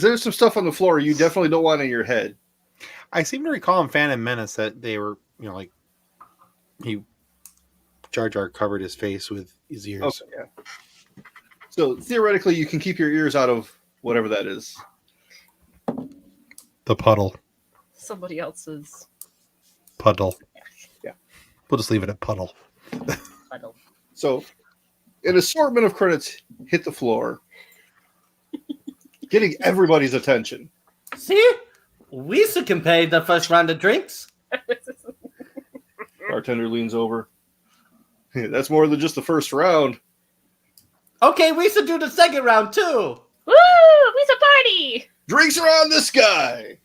there's some stuff on the floor you definitely don't want in your head. I seem to recall in Phantom Menace that they were, like Jar Jar covered his face with his ears. Okay, yeah. So theoretically, you can keep your ears out of whatever that is. The puddle. Somebody else's Puddle. Yeah. We'll just leave it at puddle. puddle. So an assortment of credits hit the floor, getting everybody's attention. See? Lisa can pay the first round of drinks. Bartender leans over. That's more than just the first round. Okay, we should do the second round too. Woo! It's a party! Drinks are on this guy!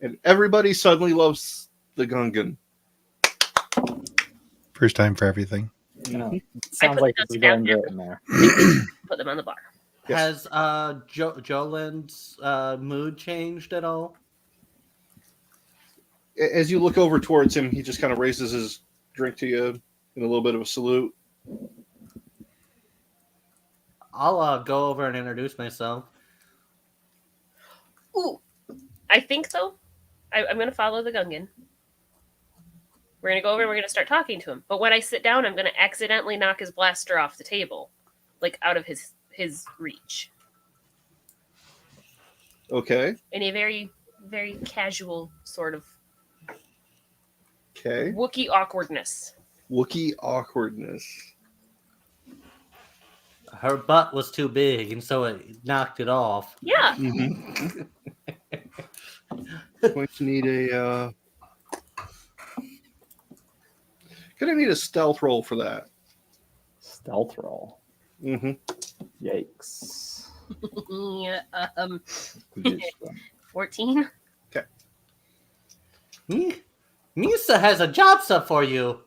And everybody suddenly loves the Gungan. First time for everything. You know, it I sounds put like the this is down going great in there. Put them on the bar. Yes. Has Jolin's mood changed at all? As you look over towards him, he just kind of raises his drink to you in a little bit of a salute. I'll go over and introduce myself. Ooh, I think so. I'm going to follow the Gungan. We're going to go over and we're going to start talking to him. But when I sit down, I'm going to accidentally knock his blaster off the table, like out of his reach. Okay. In a very, very casual sort of Okay. Wookiee awkwardness. Wookiee awkwardness. Her butt was too big, and so it knocked it off. Yeah. Mm-hmm. Going to need a. Gonna need a stealth roll for that. Stealth roll. Mm-hmm. Yikes. Yeah, 14. 14. Misa has a job set for you.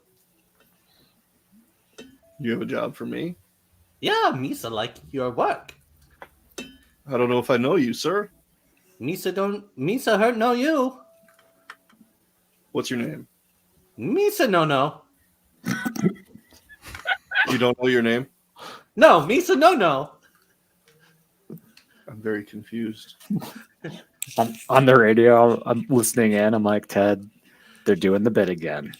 You have a job for me? Yeah, Misa like your work. I don't know if I know you, sir. Misa her know you. What's your name? Misa no. You don't know your name? No, Misa no. I'm very confused. On the radio, I'm listening in. I'm like, Ted, they're doing the bit again.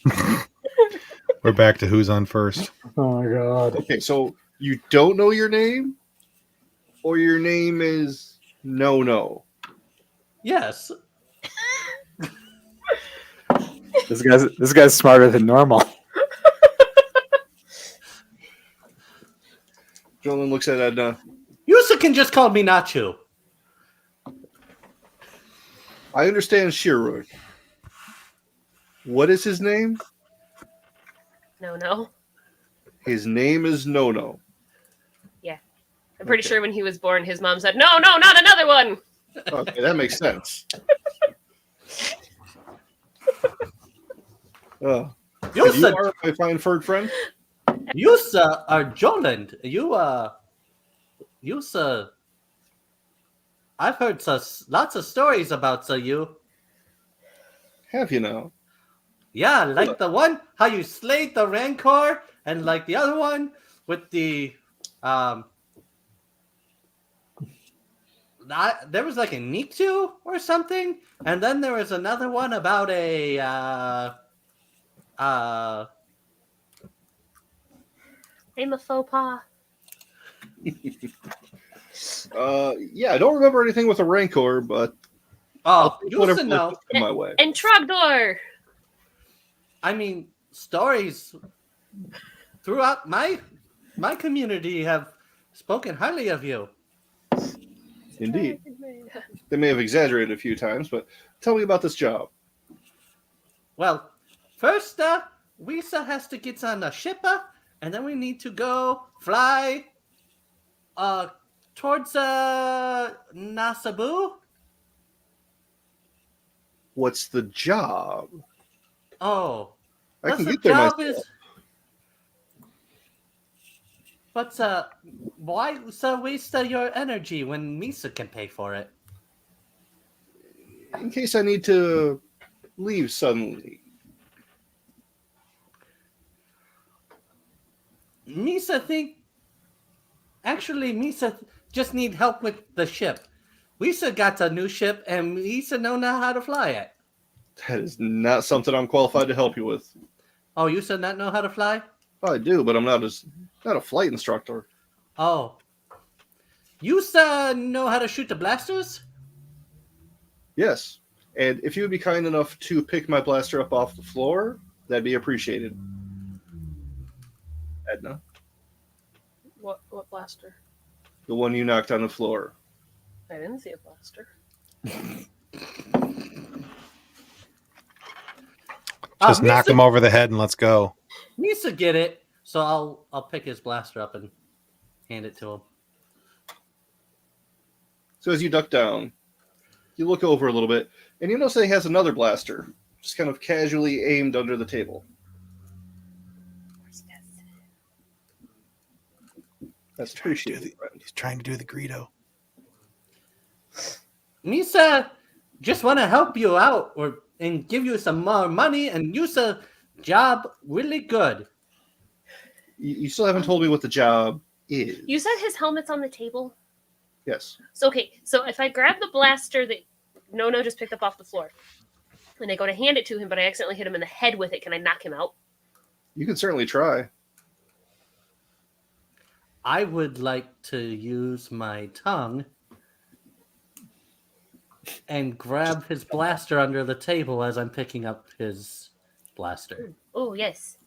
We're back to who's on first. Oh my god. Okay, so you don't know your name? Or your name is No. Yes. This guy's smarter than normal. Jolin looks at Edna. Yusa can just call me Nacho. I understand Shiruk. What is his name? No. His name is No. I'm pretty Okay. sure when he was born, his mom said, "No, not another one." Okay, that makes sense. You Yusa, are my fine furred friend. Yusa, Joland, Yusa. I've heard lots of stories about you. Have you now? Yeah, like the one how you slayed the Rancor, and like the other one with the there was like a Nikto or something, and then there was another one about a I'm a faux pas. Yeah, I don't remember anything with a Rancor, but I'll take whatever Yusa know. come my way. And Trogdor. I mean, stories throughout my community have spoken highly of you. Indeed. They may have exaggerated a few times, but tell me about this job. Well, first, Wisa has to get on a ship, and then we need to go fly towards Nasabu. What's the job? Oh, I what's can the get there job myself. is? But why so waste your energy when Misa can pay for it? In case I need to leave suddenly. Misa just need help with the ship. Misa got a new ship, and Misa know now how to fly it. That is not something I'm qualified to help you with. Oh, you said not know how to fly? I do, but I'm not a flight instructor. Oh. You know how to shoot the blasters? Yes. And if you would be kind enough to pick my blaster up off the floor, that'd be appreciated. Edna, What blaster? the one you knocked on the floor. I didn't see a blaster. Just knock him over the head and let's go. Misa get it, so I'll pick his blaster up and hand it to him. So as you duck down, you look over a little bit, and you notice that he has another blaster, just kind of casually aimed under the table. That's appreciated. He's trying to do the Greedo. Misa just want to help you out and give you some more money and use a job really good. You still haven't told me what the job is. You said his helmet's on the table? Yes. So if I grab the blaster that No just picked up off the floor, and I go to hand it to him, but I accidentally hit him in the head with it, can I knock him out? You can certainly try. I would like to use my tongue and grab his blaster under the table as I'm picking up his blaster. Oh, yes.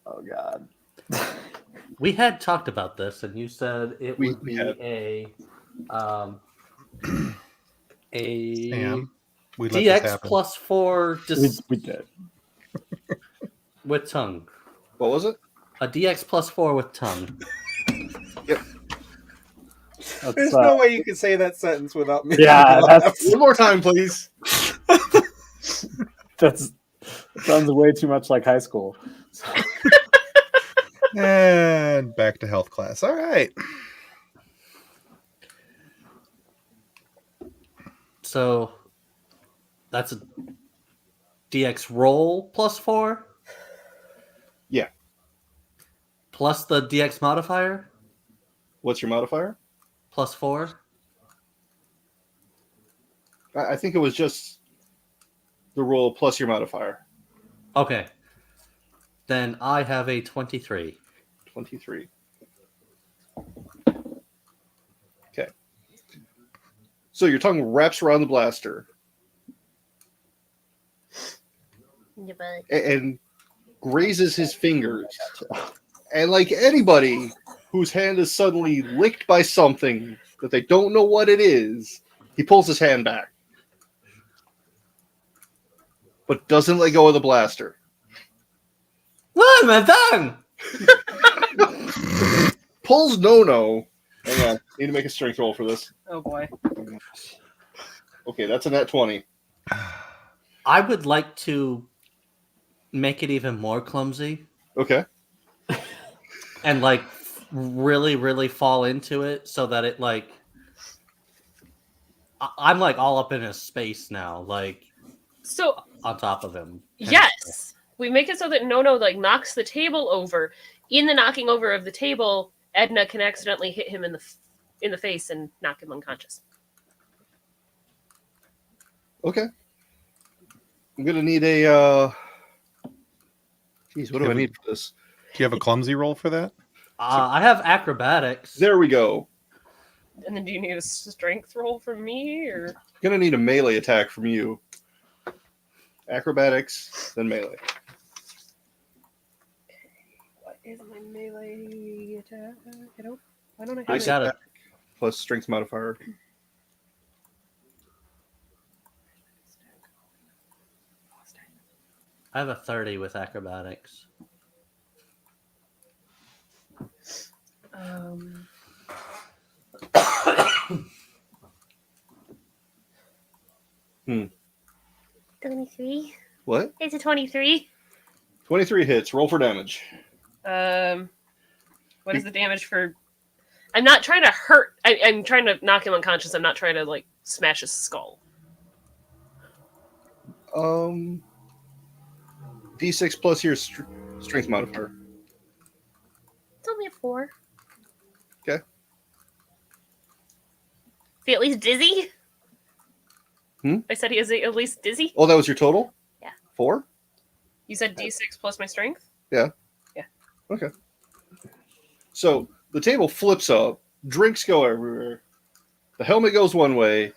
Oh God. We had talked about this, and you said it We would be had. a Sam, we let this DX happen. plus 4 We did. with tongue. What was it? A DX plus 4 with tongue. That's, There's no way you can say that sentence without me. Yeah, that's One more time, please. that sounds way too much like high school. And back to health class. All right. So that's a DX roll plus 4? Yeah. Plus the DX modifier? What's your modifier? Plus 4? I think it was just the roll plus your modifier. Okay. Then I have a 23. 23. Okay. So your tongue wraps around the blaster. and grazes his fingers. And like anybody whose hand is suddenly licked by something that they don't know what it is, he pulls his hand back. But doesn't let go of the blaster. What, my thumb? Pulls No. Hang on. Need to make a strength roll for this. Oh boy. Okay, that's a nat 20. I would like to make it even more clumsy Okay. and like really, really fall into it so that it like I'm like all up in his space now, like So on top of him. yes, we make it so that Nono like knocks the table over. In the knocking over of the table, Edna can accidentally hit him in the face and knock him unconscious. Okay. I'm gonna need a. Jeez, what do I need for this? Do you have a clumsy roll for that? I have acrobatics. There we go. And then do you need a strength roll from me, or Gonna need a melee attack from you. Acrobatics, then melee. what is my melee attack? Why don't I I have got it. Plus strength modifier. I have a 30 with acrobatics. Um, 23. What? It's a 23. 23 hits. Roll for damage. What is the damage for? I'm not trying to hurt. I'm trying to knock him unconscious. I'm not trying to like smash his skull. D6 plus your strength modifier. It's only a 4. Okay. Is he at least dizzy? I said he is at least dizzy. Oh, that was your total? Yeah. 4? You said D6 plus my strength. Okay. So the table flips up, drinks go everywhere, the helmet goes one way.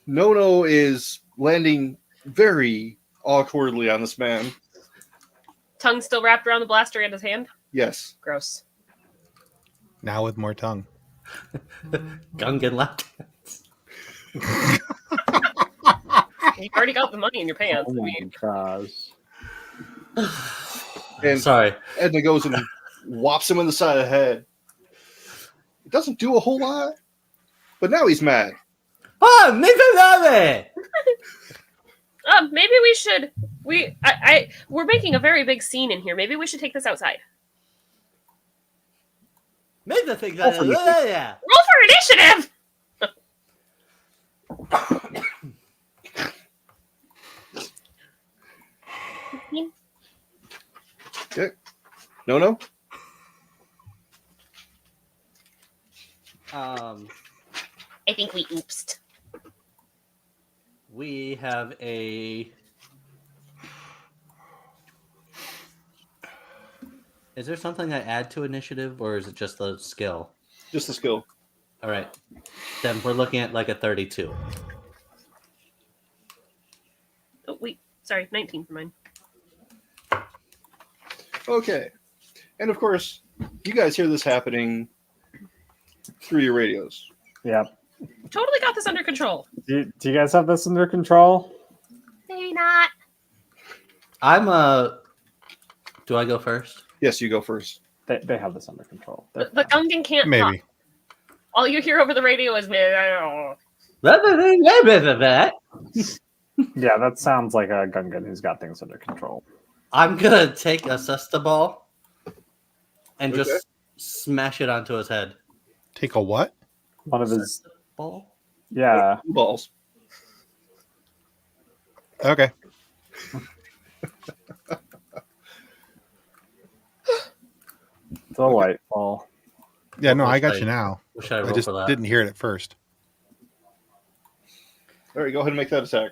Nono is landing very awkwardly on this man. Tongue still wrapped around the blaster and his hand. Yes. Gross. Now with more tongue. Gungan left. You already got the money in your pants. Oh I my mean, gosh. And Sorry. Edna goes and whops him in the side of the head. It doesn't do a whole lot, but now he's mad. Oh, mi favore! maybe we should. We're making a very big scene in here. Maybe we should take this outside. Mi favore! Roll for initiative. Okay. No. I think we oopsed. We have a. Is there something I add to initiative, or is it just the skill? Just the skill. All right. Then we're looking at like a 32. Oh wait, sorry, 19 for mine. Okay. And of course, you guys hear this happening through your radios. Yep. Totally got this under control. Do you guys have this under control? Maybe not. I'm Do I go first? Yes, you go first. They have this under control. The Gungan can't Maybe. talk. All you hear over the radio is Yeah, that sounds like a Gungan who's got things under control. I'm gonna take a cesta ball and Okay. just smash it onto his head. Take a what? One of his, Ball? yeah. Balls. Okay. Delightful. Yeah, no, I got What you now. should I I roll just for that? didn't hear it at first. All right, go ahead and make that attack.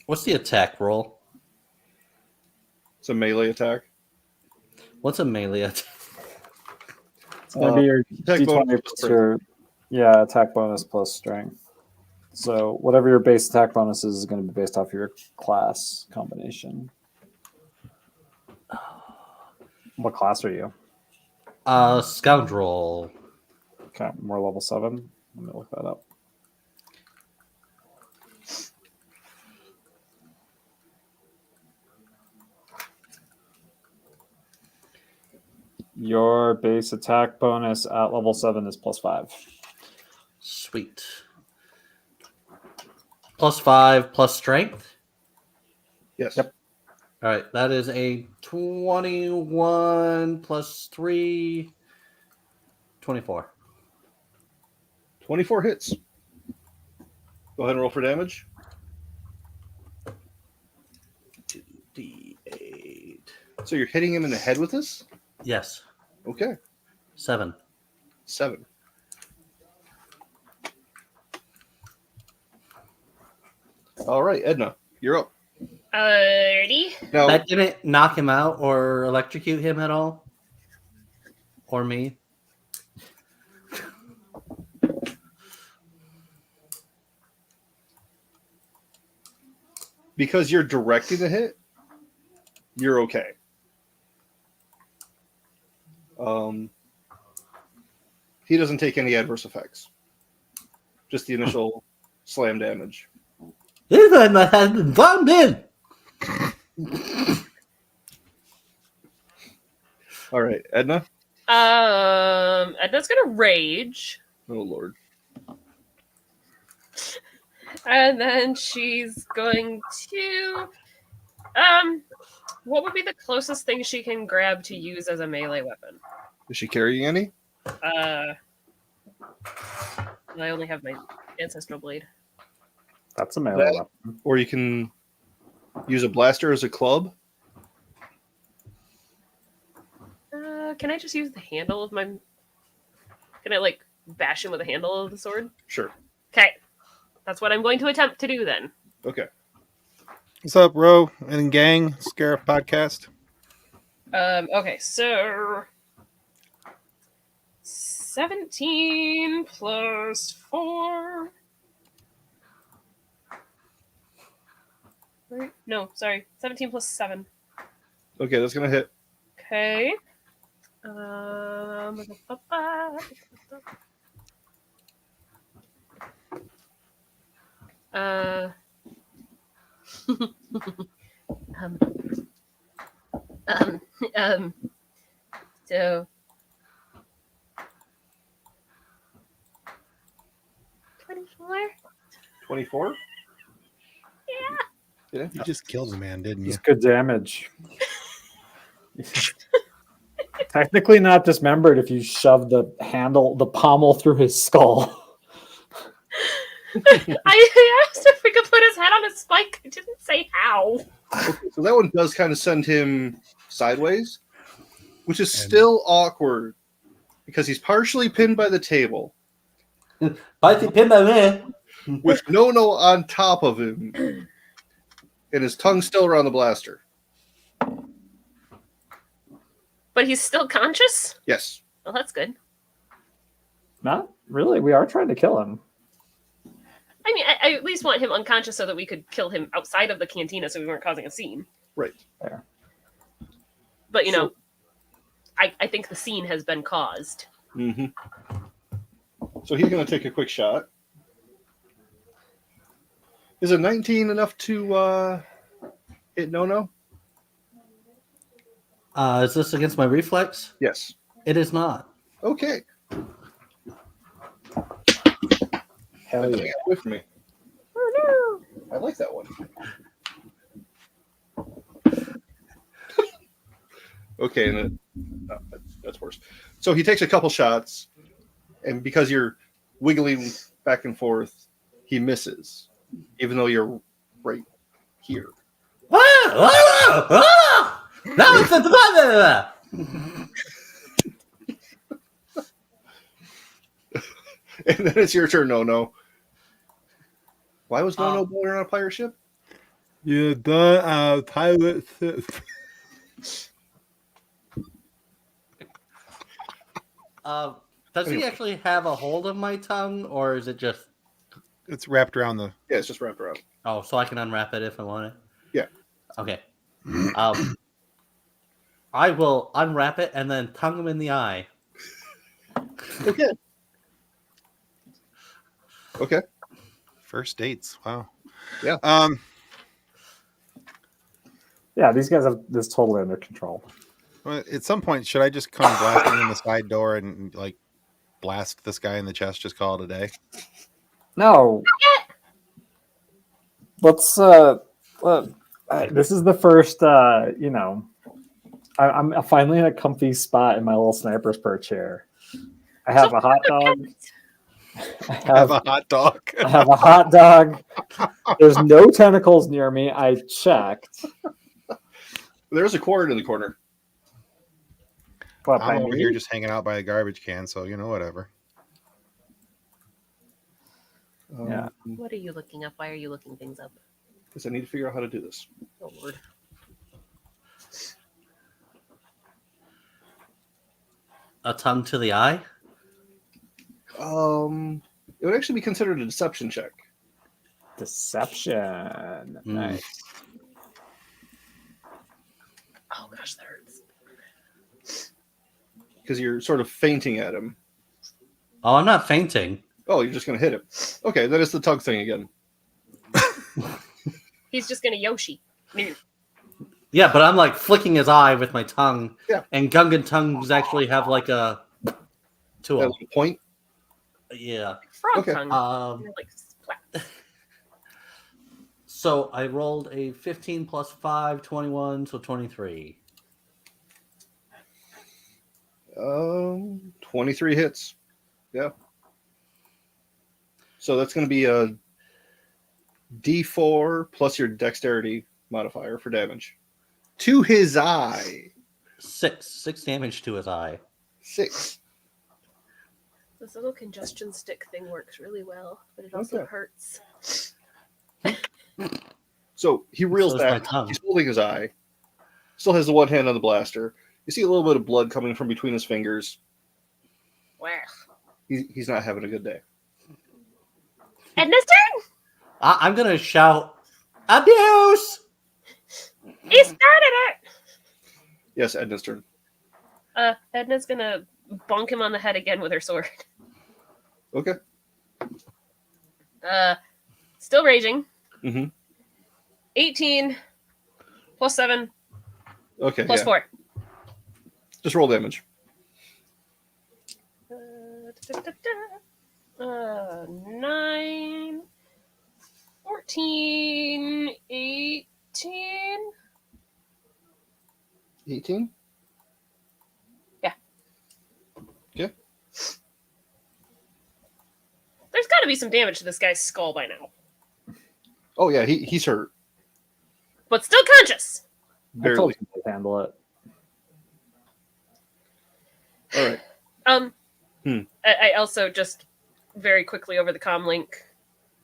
What's the attack roll? It's a melee attack. What's a melee attack? It's going to be your attack D20 bonus plus your Yeah, attack bonus plus strength. So whatever your base attack bonus is going to be based off your class combination. What class are you? Scoundrel. Okay, more level 7. Let me look that up. Your base attack bonus at level 7 is plus 5. Sweet. +5 plus strength. Yes. Yep. All right, that is a 21 plus 3, 24. 24 hits. Go ahead and roll for damage. 2d8. So you're hitting him in the head with this? Yes, Okay. 7. 7. All right, Edna, you're up. Alrighty. Now, That didn't knock him out or electrocute him at all? Or me? because you're directing the hit, you're okay. He doesn't take any adverse effects. Just the initial slam damage. This one must have been bombed in. All right, Edna. Edna's gonna rage, Oh Lord. and then she's going to what would be the closest thing she can grab to use as a melee weapon? Is she carrying any? I only have my ancestral blade. That's a melee That- weapon. Or you can use a blaster as a club. Can I just use the handle of my? Can I like bash him with the handle of the sword? Sure. Okay, that's what I'm going to attempt to do then. Okay. What's up, Ro and gang? Scarif podcast. Okay, so 17 plus 4. Right? No, sorry. 17 plus 7. Okay, that's gonna hit. Okay. Uh, um, um, um, so 24? 24? Yeah. Yeah. You just killed the man, didn't you? It's good damage. Technically not dismembered if you shove the pommel through his skull. I asked if we could put his head on a spike. I didn't say how. Okay, so that one does kind of send him sideways, which is still awkward because he's partially pinned by the table Biting pin by man. with no on top of him, and his tongue still around the blaster. But he's still conscious? Yes. Well, that's good. Not really. We are trying to kill him. I mean, I at least want him unconscious so that we could kill him outside of the cantina so we weren't causing a scene. Right. There. But, you know, I think the scene has been caused. Mm-hmm. So he's going to take a quick shot. Is a 19 enough to hit no? Is this against my reflex? Yes. It is not. Okay. Hell yeah. Get away from me. Oh, I like that one. Okay, and then, that's worse. So he takes a couple shots, and because you're wiggling back and forth, he misses, even though you're right here. Now it's at the And then it's your turn, no. Why was no born on a pirate ship? You done pilot. Does he actually have a hold of my tongue, or is it just... It's wrapped around the. Yeah, it's just wrapped around. Oh, so I can unwrap it if I want it? Yeah. Okay. I will unwrap it and then tongue him in the eye. Okay. Okay. First dates. Wow. Yeah. Yeah, these guys have this totally under control. Well, at some point, should I just come blasting in the side door and like blast this guy in the chest? Just call it a day. No. Let's. This is the first. I'm finally in a comfy spot in my little sniper's perch here. I have a hot dog. I Have a hot dog. I have a hot dog. There's no tentacles near me. I checked. There's a cord in the corner. What, I'm by over me? here just hanging out by a garbage can, so whatever. Yeah. What are you looking up? Why are you looking things up? Because I need to figure out how to do this. Oh, Lord. A tongue to the eye? It would actually be considered a deception check. Deception. Nice. Oh, gosh, that hurts. Because you're sort of fainting at him. Oh, I'm not fainting. Oh, you're just going to hit him. Okay, that is the tug thing again. He's just going to Yoshi. Yeah, but I'm like flicking his eye with my tongue. Yeah. And Gungan tongues actually have like a... to That them. was the point. Yeah. Frog Okay. tongue. Like, splat. So I rolled a 15 plus 5, 21, so 23. 23 hits. Yeah. So that's going to be a D4 plus your dexterity modifier for damage. To his eye. 6 damage to his eye. 6. This little congestion stick thing works really well, but it also Okay. hurts. So he reels So is my back. tongue. He's holding his eye. Still has the one hand on the blaster. You see a little bit of blood coming from between his fingers. Where? He's not having a good day. Edna's turn! I'm going to shout, abuse! He started it! Yes, Edna's turn. Edna's gonna bonk him on the head again with her sword. Okay. Still raging. Mm-hmm. 18 plus 7 Okay. plus yeah. 4. Just roll damage. 9, 14, 18. 18? Yeah. Okay. There's got to be some damage to this guy's skull by now. Oh, yeah, he's hurt. But still conscious. I Barely. told you to handle it. All right. I also just very quickly over the comm link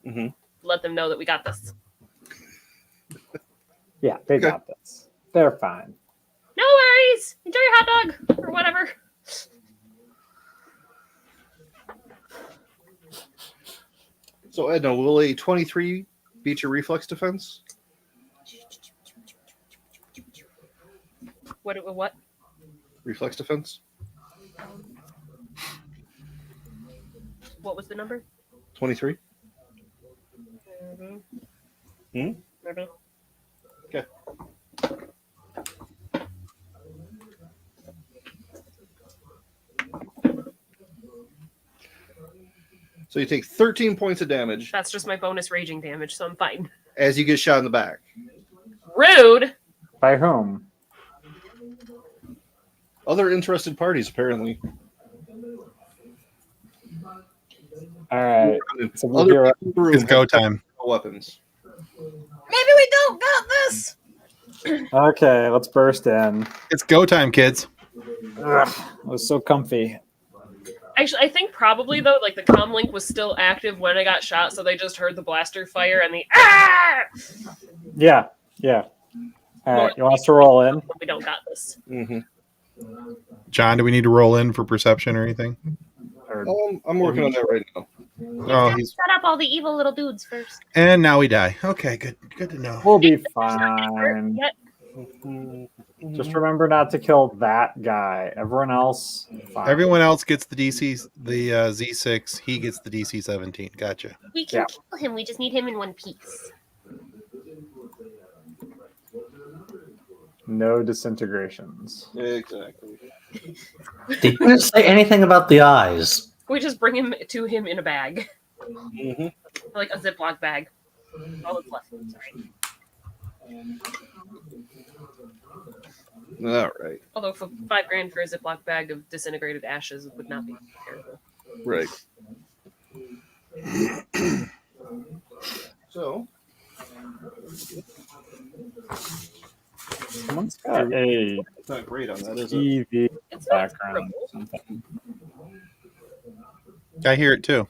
Mm-hmm. let them know that we got this. Yeah, they Okay. got this. They're fine. No worries. Enjoy your hot dog or whatever. So, Edna, will a 23 beat your reflex defense? What? Reflex defense? What was the number? 23? Mm-hmm. Hmm? Maybe. Okay. So you take 13 points of damage That's just my bonus raging damage, so I'm fine. as you get shot in the back. Rude. By whom? Other interested parties, apparently. All right. So we Other hear people in the room It's go have time. weapons. Maybe we don't got this. Okay, let's burst in. It's go time, kids. Ugh, it was so comfy. Actually, I think probably though, like the comm link was still active when I got shot, so they just heard the blaster fire and the ah. Yeah. All right, you want us to roll in? We don't got this. Mm-hmm. John, do we need to roll in for perception or anything? sword. I'm working on that right now. Oh, He's got to set up all the evil little dudes first. and now we die. Okay, good to know. We'll be fine. Yet. Just remember not to kill that guy. Everyone else, fine. Everyone else gets the Z6. He gets the DC 17. Gotcha. We can kill him. We just need him in one piece. No disintegrations. Exactly. Did you say anything about the eyes? We just bring him to him in a bag, Mm-hmm. like a Ziploc bag. All that's left. Sorry. All right. Although for $5,000 for a Ziploc bag of disintegrated ashes would not be terrible. Right. So, Someone's got a it's not great on that, is it? TV It's not background. terrible. Something. I hear it too.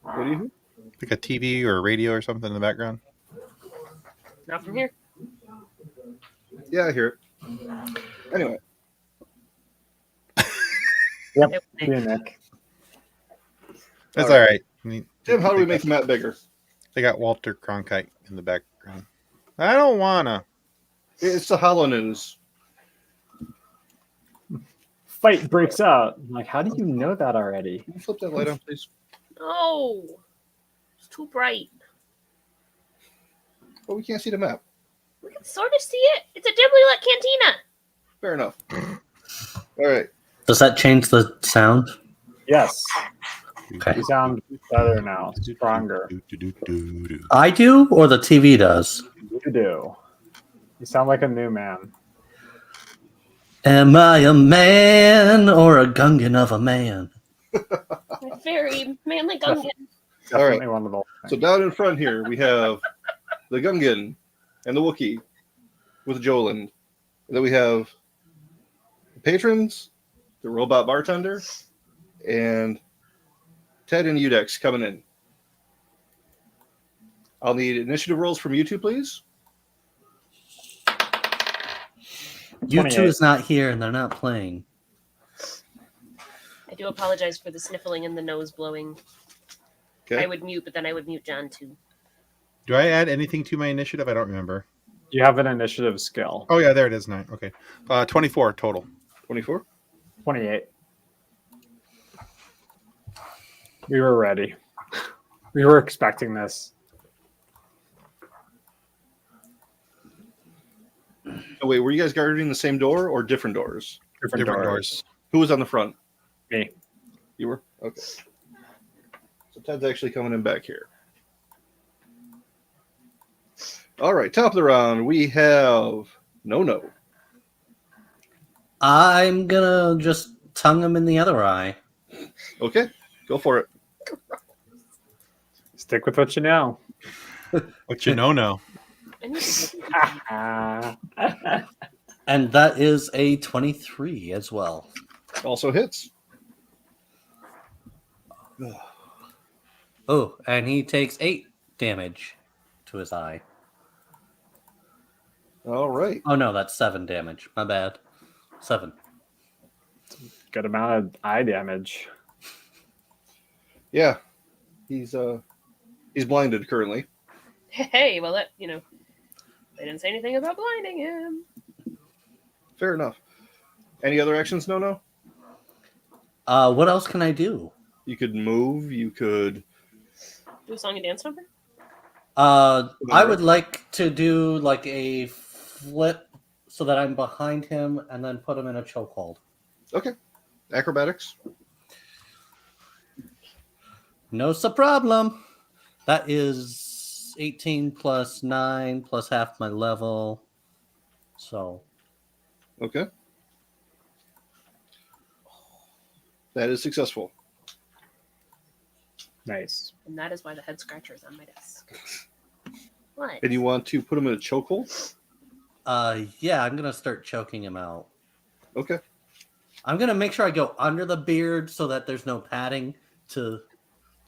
What do you? Like a TV or a radio or something in the background. Not from here. Yeah, I hear it. Anyway, Yep. It- Yeah, Nick. That's All all right. I mean, Tim, how do we make the map bigger? they got Walter Cronkite in the background. I don't wanna. It's the Hollow News. Fight breaks out. I'm like, how do you know that already? Can you flip that light on, please? No, it's too bright. Oh, we can't see the map. We can sort of see it. It's a dimly lit cantina. Fair enough. All right. Does that change the sound? Yes. Okay. You sound better now. Stronger. I do, or the TV does? You do. You sound like a new man. Am I a man or a gungan of a man? Very manly gungan. Definitely one of those. So down in front here, we have the Gungan and the Wookiee with Joland. And then we have the patrons, the robot bartender, and Ted and Udex coming in. I'll need initiative rolls from you two, please. You 28. two is not here and they're not playing. I do apologize for the sniffling and the nose blowing. Okay. I would mute, but then I would mute John too. Do I add anything to my initiative? I don't remember. You have an initiative skill. Oh yeah, there it is. 9. Okay, 24 total. 24. 28. We were ready. We were expecting this. Oh, wait, were you guys guarding the same door or different doors? Different doors. Who was on the front? Me. You were? Okay. So Ted's actually coming in back here. All right, top of the round, we have No. I'm gonna just tongue him in the other eye. Okay, go for it. Stick with what you know. What you know? And that is a 23 as well. Also hits. Oh, and he takes 8 damage to his eye. All right. Oh no, that's 7 damage. My bad. 7. Good amount of eye damage. Yeah, he's blinded currently. Hey, well, that, they didn't say anything about blinding him. Fair enough. Any other actions? No. What else can I do? You could move. You could. Do a song and dance number? I would like to do like a flip so that I'm behind him and then put him in a chokehold. Okay. Acrobatics. No problem. That is 18 plus 9 plus half my level. So. Okay. That is successful. Nice. And that is why the head scratcher is on my desk. What? And you want to put him in a chokehold? Yeah, I'm gonna start choking him out. Okay. I'm gonna make sure I go under the beard so that there's no padding to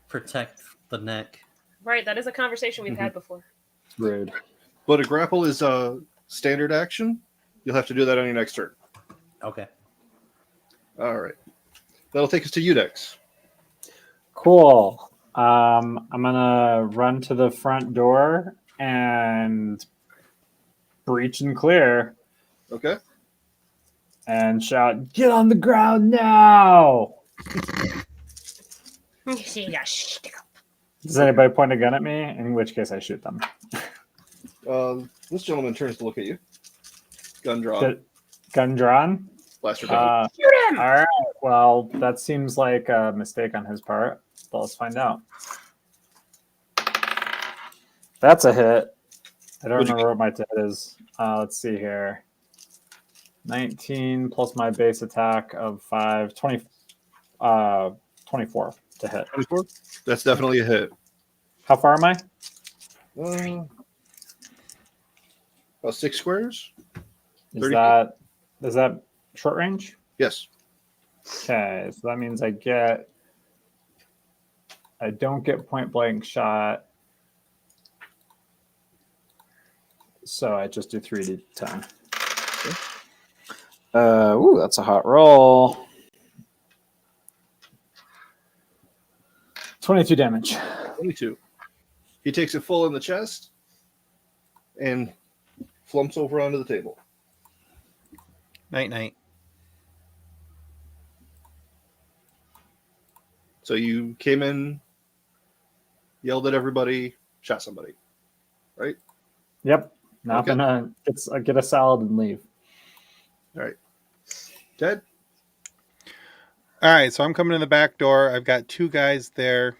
protect the neck. Right, that is a conversation we've had before. Rude. But a grapple is a standard action. You'll have to do that on your next turn. Okay. All right. That'll take us to Udex. Cool. I'm gonna run to the front door and breach and clear Okay. and shout, "Get on the ground now!" Does anybody point a gun at me? In which case, I shoot them. This gentleman turns to look at you. Gun drawn. Get, gun drawn. Blaster down. Shoot him! All right. Well, that seems like a mistake on his part. But let's find out. That's a hit. I don't What'd you remember what my hit is. Let's see here. 19 plus my base attack of 5, 20, 24 to hit. 24? That's definitely a hit. How far am I? About 6 squares? Is 30 that short range? Yes. Okay, so that means I don't get point blank shot. So I just do 3d10. Ooh, that's a hot roll. 22 damage. 22. He takes it full in the chest and flumps over onto the table. Night. So you came in, yelled at everybody, shot somebody, right? Yep. Now Okay. I'm gonna get a salad and leave. All right. Ted? All right, so I'm coming in the back door. I've got 2 guys there.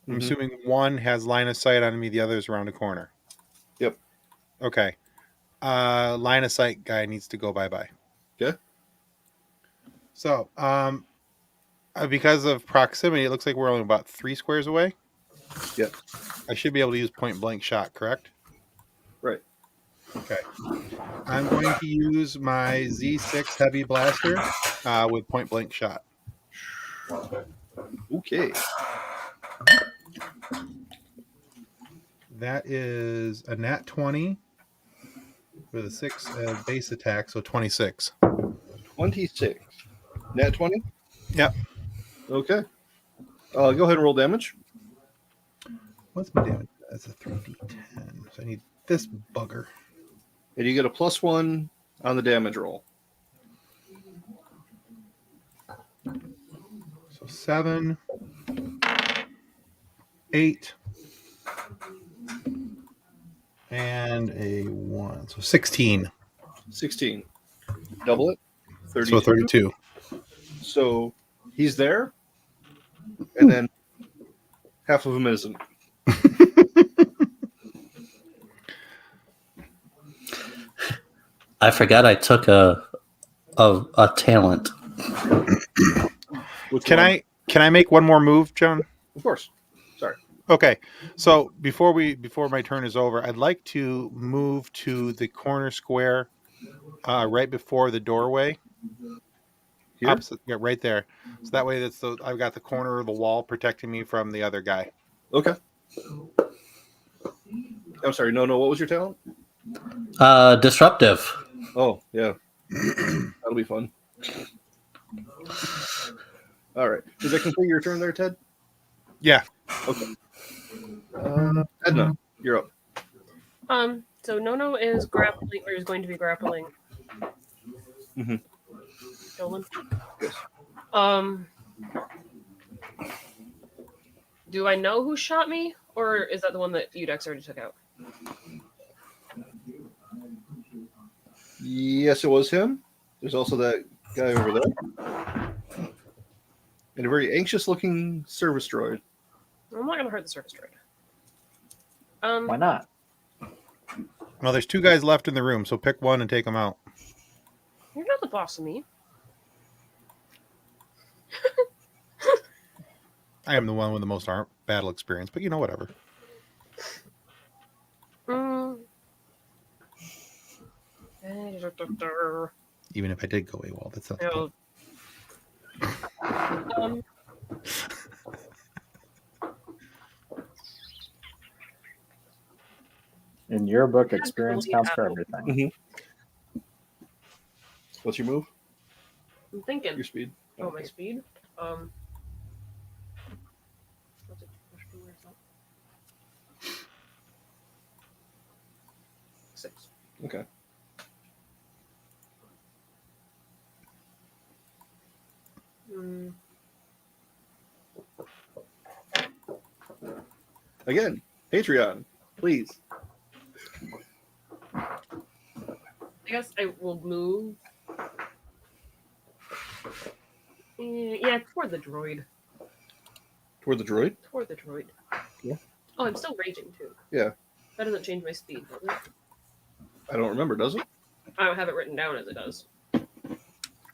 I'm Mhm. assuming one has line of sight on me, the other is around the corner. Yep. Okay. Line of sight guy needs to go bye-bye. Okay. So, because of proximity, it looks like we're only about 3 squares away. Yep. I should be able to use point blank shot, correct? Right. Okay. I'm going to use my Z6 heavy blaster with point blank shot. Okay. That is a nat 20 with a 6 base attack, so 26. 26. Nat 20? Yep. Okay. Go ahead and roll damage. What's my damage? That's a 3d10. So I need this bugger. And you get a +1 on the damage roll. So 7, 8, and a 1. So 16. 16. Double it. 32. So 32. So he's there, and then half of him isn't. I took a talent. Which Can one? I make one more move, John? Of course. Sorry. Okay. So before my turn is over, I'd like to move to the corner square right before the doorway. Here? Opposite, yeah, right there. So that way I've got the corner of the wall protecting me from the other guy. Okay. I'm sorry. No. What was your talent? Disruptive. Oh, yeah. That'll be fun. All right. Does that complete your turn there, Ted? Yeah. Okay. Edna, you're up. So Nono is grappling, or is going to be grappling. Mhm. Dolan. Yes. Do I know who shot me, or is that the one that Udex already took out? Yes, it was him. There's also that guy over there. And a very anxious-looking service droid. I'm not gonna hurt the surface droid. Why not? Well, there's 2 guys left in the room, so pick one and take them out. You're not the boss of me. I am the one with the most battle experience, but whatever. Even if I did go AWOL, that's not the point. In your book, experience counts for everything. What's your move? I'm thinking. Your speed? Oh, my speed? What's it? Where's that? 6. Okay. Again, Patreon, please. I guess I will move. Yeah, toward the droid. Toward the droid? Toward the droid. Yeah. Oh, I'm still raging too. Yeah. That doesn't change my speed, does it? I don't remember, does it? I don't have it written down as it does. I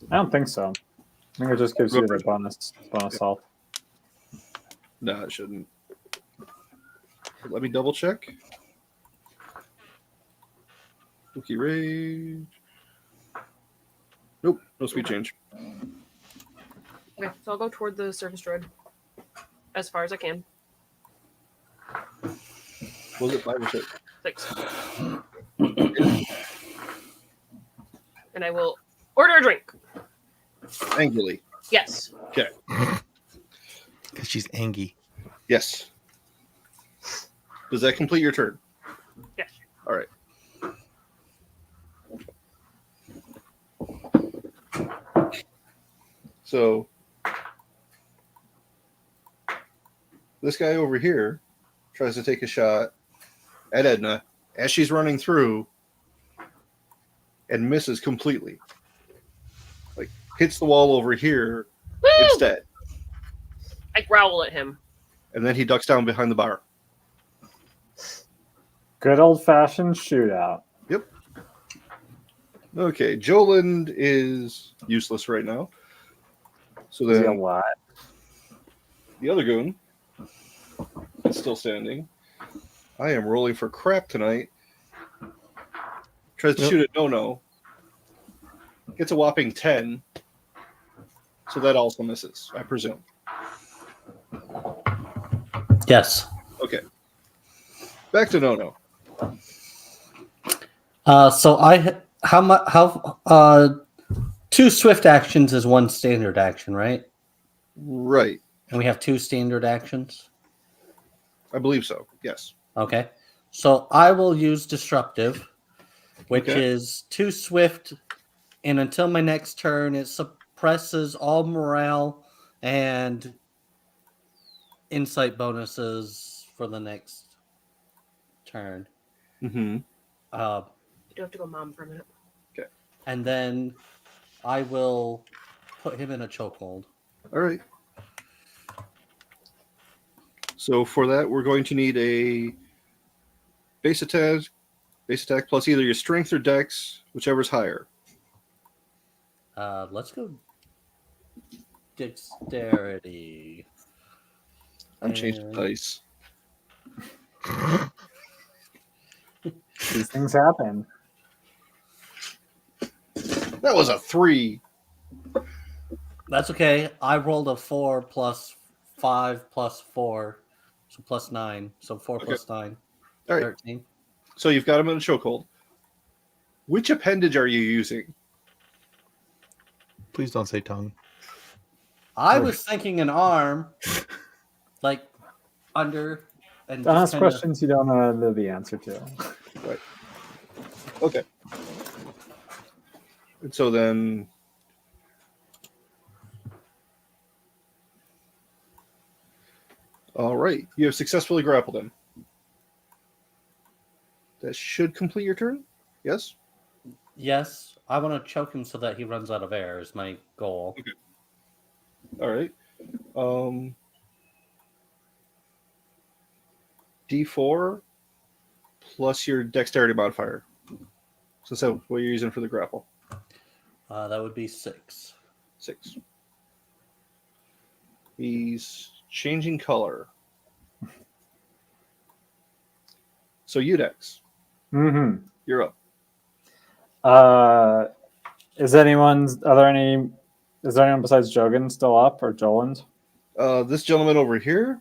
don't think so. I think it just gives you the bonus health. No, it shouldn't. Let me double check. Wookie rage. Nope, no speed change. Okay, so I'll go toward the surface droid as far as I can. Was it 5 or 6? 6. And I will order a drink. Angrily. Yes. Okay. Because she's angry. Yes. Does that complete your turn? Yes. All right. So this guy over here tries to take a shot at Edna as she's running through and misses completely. Like hits the wall over here Woo! instead. I growl at him. And then he ducks down behind the bar. Good old fashioned shootout. Yep. Okay, Joland is useless right now. So Is he then alive? the other goon is still standing. I am rolling for crap tonight. Tries to shoot at No. Gets a whopping 10. So that also misses, I presume. Yes. Okay. Back to No. So how 2 swift actions is 1 standard action, right? Right. And we have 2 standard actions. I believe so. Yes. Okay. So I will use disruptive, which Okay. is 2 swift, and until my next turn, it suppresses all morale and insight bonuses for the next turn. Mm-hmm. You do have to go mom for a minute. Okay. And then I will put him in a chokehold. All right. So for that, we're going to need a base attack plus either your strength or dex, whichever's higher. Let's go dexterity. I'm changing dice. These things happen. That was a 3. That's okay. I rolled a 4 plus 5 plus 4, so plus 9. So 4 Okay. plus 9, All right. 13. So you've got him in a chokehold. Which appendage are you using? Please don't say tongue. I was thinking an arm, like under, and Don't just ask kinda- questions you don't know the answer to. Right. Okay. And so then... All right. You have successfully grappled him. That should complete your turn? Yes? Yes, I want to choke him so that he runs out of air. Is my goal. Okay. All right. D4 plus your dexterity modifier. So that's what you're using for the grapple. That would be 6. 6. He's changing color. So Udex, Mm-hmm. you're up. Is there anyone besides Jogan still up or Joland? This gentleman over here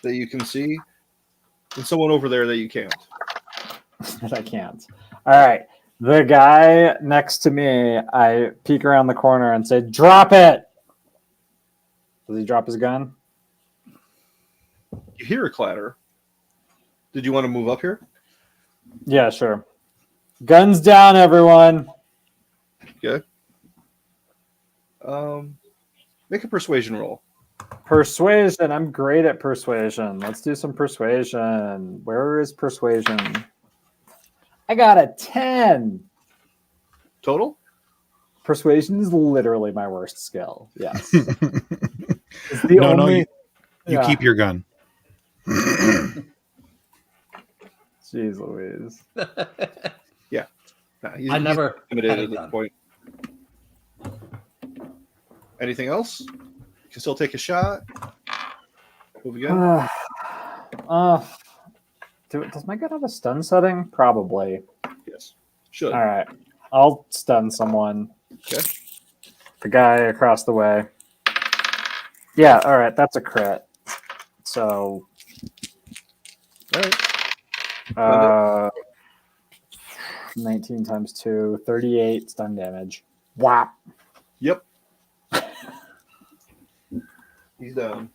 that you can see, and someone over there that you can't. That I can't. All right. The guy next to me, I peek around the corner and say, "Drop it!" Does he drop his gun? You hear a clatter. Did you want to move up here? Yeah, sure. Guns down, everyone. Okay. Make a persuasion roll. Persuasion. I'm great at persuasion. Let's do some persuasion. Where is persuasion? I got a 10. Total? Persuasion is literally my worst skill. Yes. It's the No, only. you keep your gun. Jeez Louise. Nah, I never he's intimidated had a at this gun. point. Anything else? You can still take a shot. Move again. Does my gun have a stun setting? Probably. Yes. Should. All right. I'll stun someone. Okay. The guy across the way. Yeah, all right. That's a crit. So, All right. 19 times 2, 38 stun damage. Whap. Yep. He's down.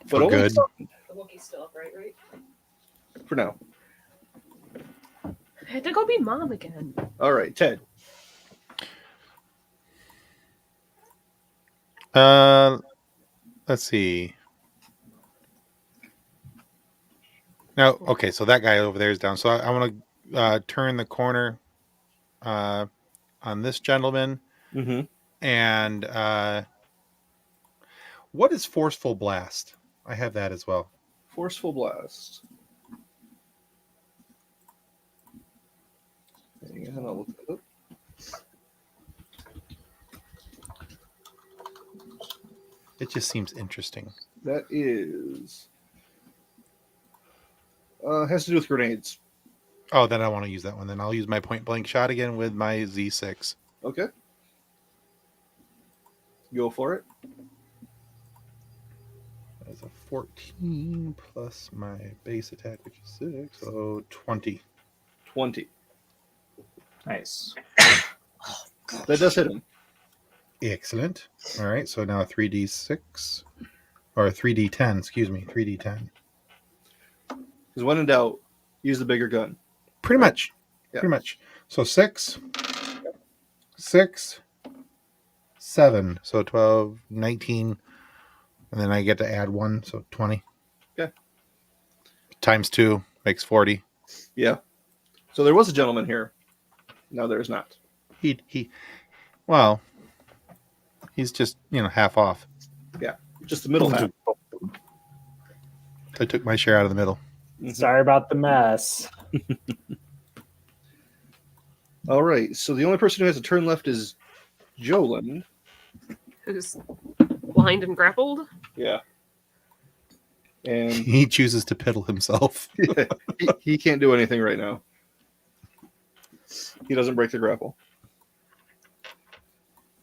For only good. some The Wookiee's still upright, right? For now. I had to go be mom again. All right, Ted. Let's see. Now, okay, so that guy over there is down. So I want to turn the corner on this gentleman. Mm-hmm. And what is forceful blast? I have that as well. Forceful blast. Hang on, I'll look it up. It just seems interesting. That is has to do with grenades. Oh, then I want to use that one. Then I'll use my point blank shot again with my Z6. Okay. Go for it. That's a 14 plus my base attack, which is 6, so 20. 20. Nice. That does hit him. Excellent. All right, so now 3d6 or 3d10, excuse me, 3d10. Because when in doubt, use the bigger gun. Pretty much. Yeah. Pretty much. So 6, 6, 7, so 12, 19, and then I get to add 1, so 20. Okay. Times 2 makes 40. Yeah. So there was a gentleman here. No, there is not. Well, he's just, half off. Just the middle half. I took my share out of the middle. Mhm. Sorry about the mess. All right. So the only person who has a turn left is Jolin. Who's blind and grappled? Yeah. And He chooses to piddle himself. he can't do anything right now. He doesn't break the grapple.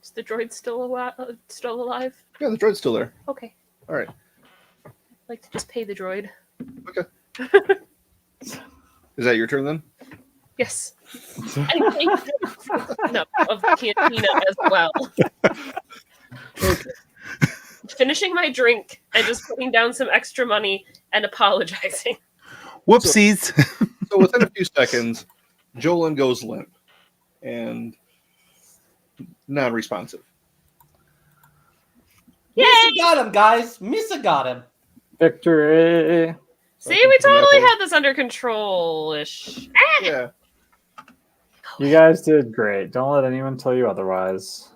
Is the droid still alive? Yeah, the droid's still there. Okay. All right. I'd like to just pay the droid. Is that your turn then? Yes. And pay no, of Cantina as well. Okay. Finishing my drink and just putting down some extra money and apologizing. Whoopsies. So within a few seconds, Jolin goes limp and non-responsive. Yay! Misa got him, guys. Misa got him. Victory. See, we totally had this under control-ish. Yeah. You guys did great. Don't let anyone tell you otherwise.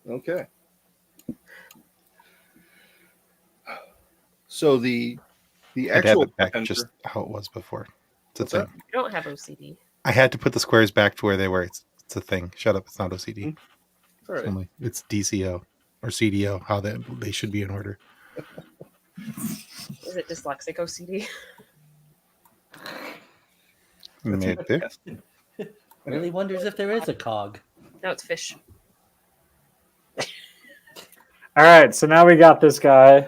Okay. So the I'd have actual it back enter- just how it was before. It's a What's that? thing. I don't have OCD. I had to put the squares back to where they were. It's a thing. Shut up. It's not OCD. All right. It's DCO or CDO, how they should be in order. Is it dyslexic OCD? Maybe. Really wonders if there is a cog. No, it's fish. All right, so now we got this guy.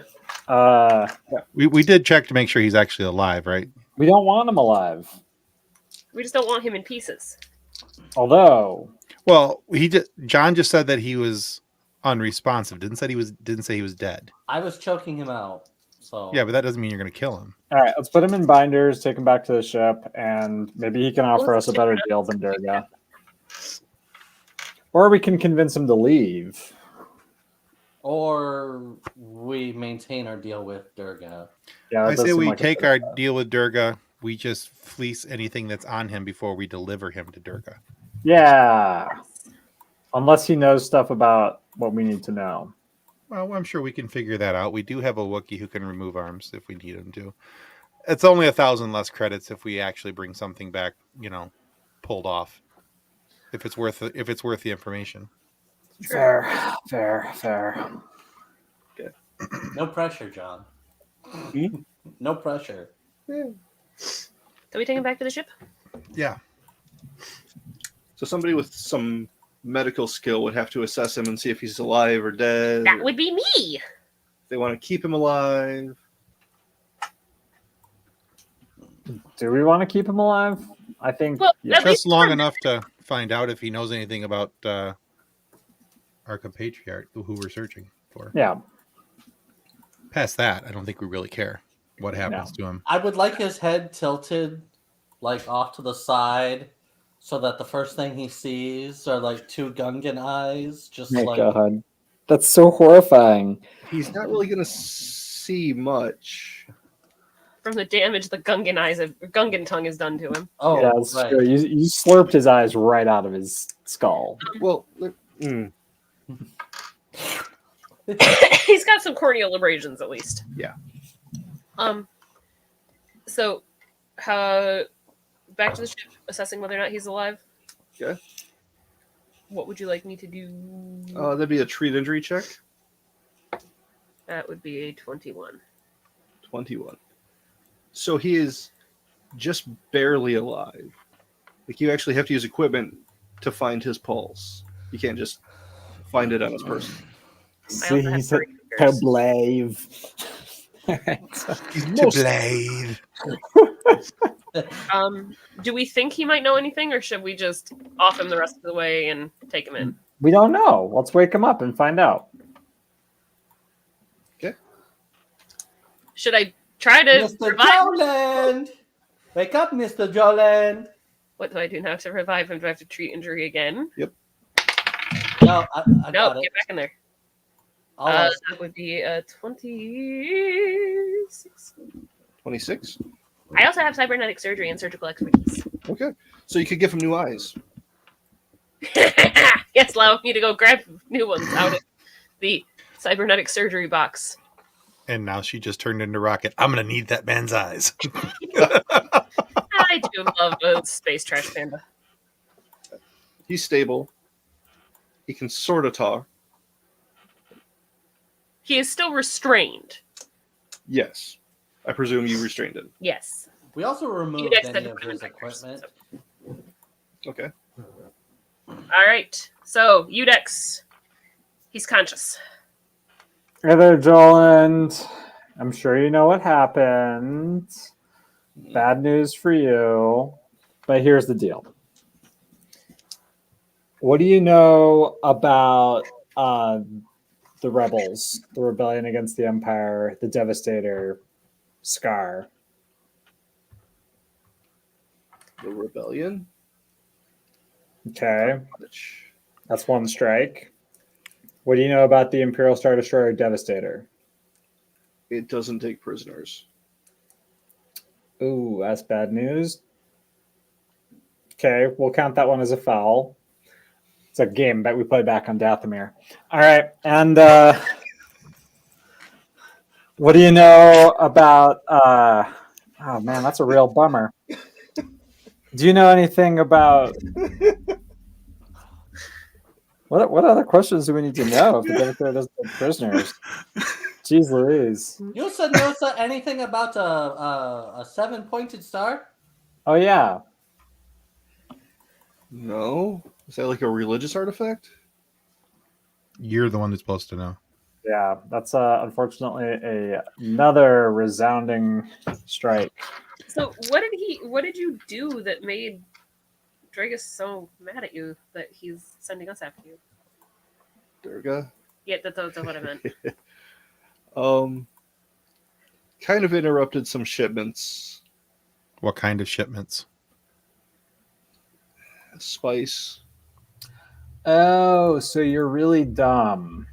We did check to make sure he's actually alive, right? We don't want him alive. We just don't want him in pieces. Although, Well, John just said that he was unresponsive. Didn't say he was dead. I was choking him out. So Yeah, but that doesn't mean you're going to kill him. all right, let's put him in binders, take him back to the ship, and maybe he can offer us a better deal than Durga. Or we can convince him to leave. or we maintain our deal with Durga. Yeah, I that does say seem we like a take better our deal with Durga. We just fleece anything that's on him before we deliver him to Durga. Yeah. Unless he knows stuff about what we need to know. Well, I'm sure we can figure that out. We do have a Wookiee who can remove arms if we need him to. It's only 1,000 less credits if we actually bring something back, pulled off. If it's worth the information. Fair. No pressure, John. No pressure. Can we take him back to the ship? Yeah. So somebody with some medical skill would have to assess him and see if he's alive or dead. That would be me. They want to keep him alive. Do we want to keep him alive? I think Well, yeah. at least Just long for- enough to find out if he knows anything about our compatriot who we're searching for. Yeah. Past that, I don't think we really care what happens to him. I would like his head tilted, like off to the side, so that the first thing he sees are like two Gungan eyes, just My like God. That's so horrifying. He's not really going to see much. from the damage the Gungan tongue has done to him. oh, Yeah, that's right. true. You slurped his eyes right out of his skull. Well, He's got some corneal abrasions, at least. Yeah. So, back to the ship, assessing whether or not he's alive. Okay. What would you like me to do? that'd be a treat injury check. That would be a 21. 21. So he is just barely alive. Like you actually have to use equipment to find his pulse. You can't just find it on his person. I also have He's a 3 fingers. blave. To blade. Do we think he might know anything, or should we just off him the rest of the way and take him in? We don't know. Let's wake him up and find out. Should I try to Mr. revive? Joland! Wake up, Mr. Joland! What do I do now to revive him? Do I have to treat injury again? No, I No, got it. get back in there. I'll That would be a 26. 26. I also have cybernetic surgery and surgical expertise. Okay. So you could give him new eyes. Yes, allow me to go grab new ones out of the cybernetic surgery box. And now she just turned into Rocket. I'm going to need that man's eyes. I do love a space trash panda. He's stable. He can sort of talk. He is still restrained. Yes. I presume you restrained him. Yes. we also removed You'd any extend of it his by fingers, equipment. Okay. All right. So, Udex. He's conscious. Hey there, Joland. I'm sure you know what happened. Bad news for you. But here's the deal. What do you know about the rebels, the rebellion against the Empire, the Devastator, Scar? The rebellion. Okay, that's one strike. What do you know about the Imperial Star Destroyer Devastator? It doesn't take prisoners. Ooh, that's bad news. Okay, we'll count that one as a foul. It's a game that we play back on Dathomir. All right, and what do you know about? Oh man, that's a real bummer. Do you know anything about? What other questions do we need to know if the Devastator doesn't take prisoners? Jeez Louise. You said no said anything about a 7-pointed star? Oh yeah. No. Is that like a religious artifact? You're the one that's supposed to know. Yeah, that's unfortunately another resounding strike. So, what did you do that made Drake is so mad at you that he's sending us after you. Durga. Yeah, that's what I meant. Kind of interrupted some shipments. What kind of shipments? Spice. Oh, so you're really dumb.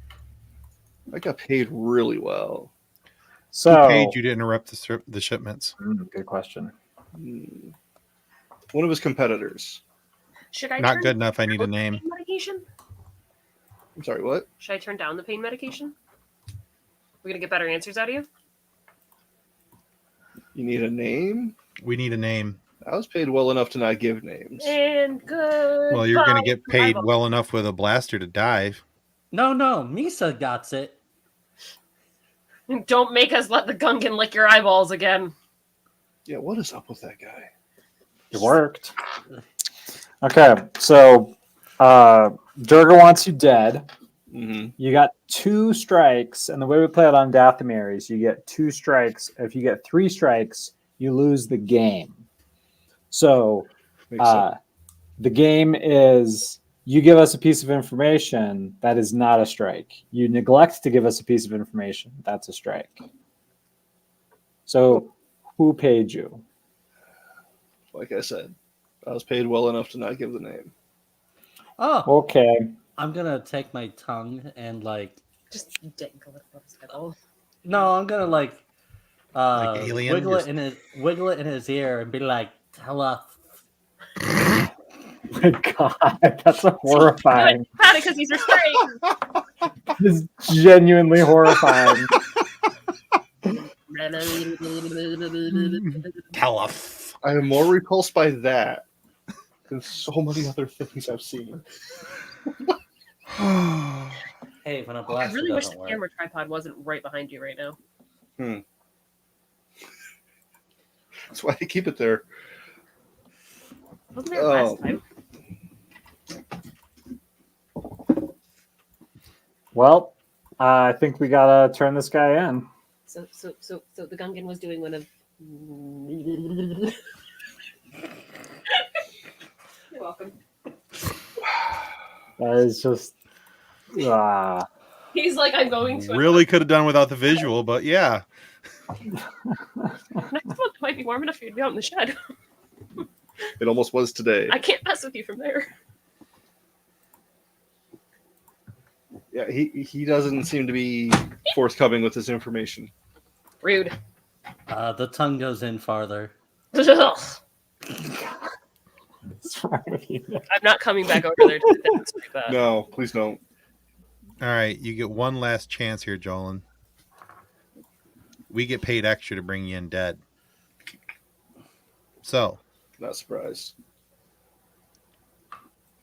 I got paid really well. So Who paid you to interrupt the shipments? Good question. One of his competitors. Should I Not turn good enough. I need a down the name. pain medication? I'm sorry, what? Should I turn down the pain medication? We're gonna get better answers out of you. You need a name? We need a name. I was paid well enough to not give names. And good. Well, you're going to get paid well enough with a blaster to dive. No, Misa got it. Don't make us let the Gungan lick your eyeballs again. Yeah, what is up with that guy? It worked. Okay, so Durga wants you dead. Mm-hmm. You got 2 strikes, and the way we play it on Dathomir is you get 2 strikes. If you get 3 strikes, you lose the game. So the game is you give us a piece of information, that is not a strike. You neglect to give us a piece of information, that's a strike. So who paid you? Like I said, I was paid well enough to not give the name. Oh, Okay. I'm gonna take my tongue and Just dangle it above his head. Oh, no, I'm gonna Like alien, wiggle just- it in his ear and be like, tell us. My God, that's horrifying. pat it because he's restrained. That is genuinely horrifying. Tell us. I am more repulsed by that than so many other things I've seen. Hey, when a I blaster really wish doesn't the work. camera tripod wasn't right behind you right now. That's why I keep it there. Wasn't there last time? Well, I think we gotta turn this guy in. So the Gungan was doing one of. You're welcome. That is just. He's like, I'm going to. Really could have done without the visual, but yeah. Next month it might be warm enough for you to be out in the shed. It almost was today. I can't mess with you from there. Yeah, he doesn't seem to be forthcoming with this information. Rude. The tongue goes in farther. What's wrong with you? I'm not coming back over there to demonstrate that. No, please don't. All right, you get one last chance here, Jolin. We get paid extra to bring you in dead. So, Not surprised.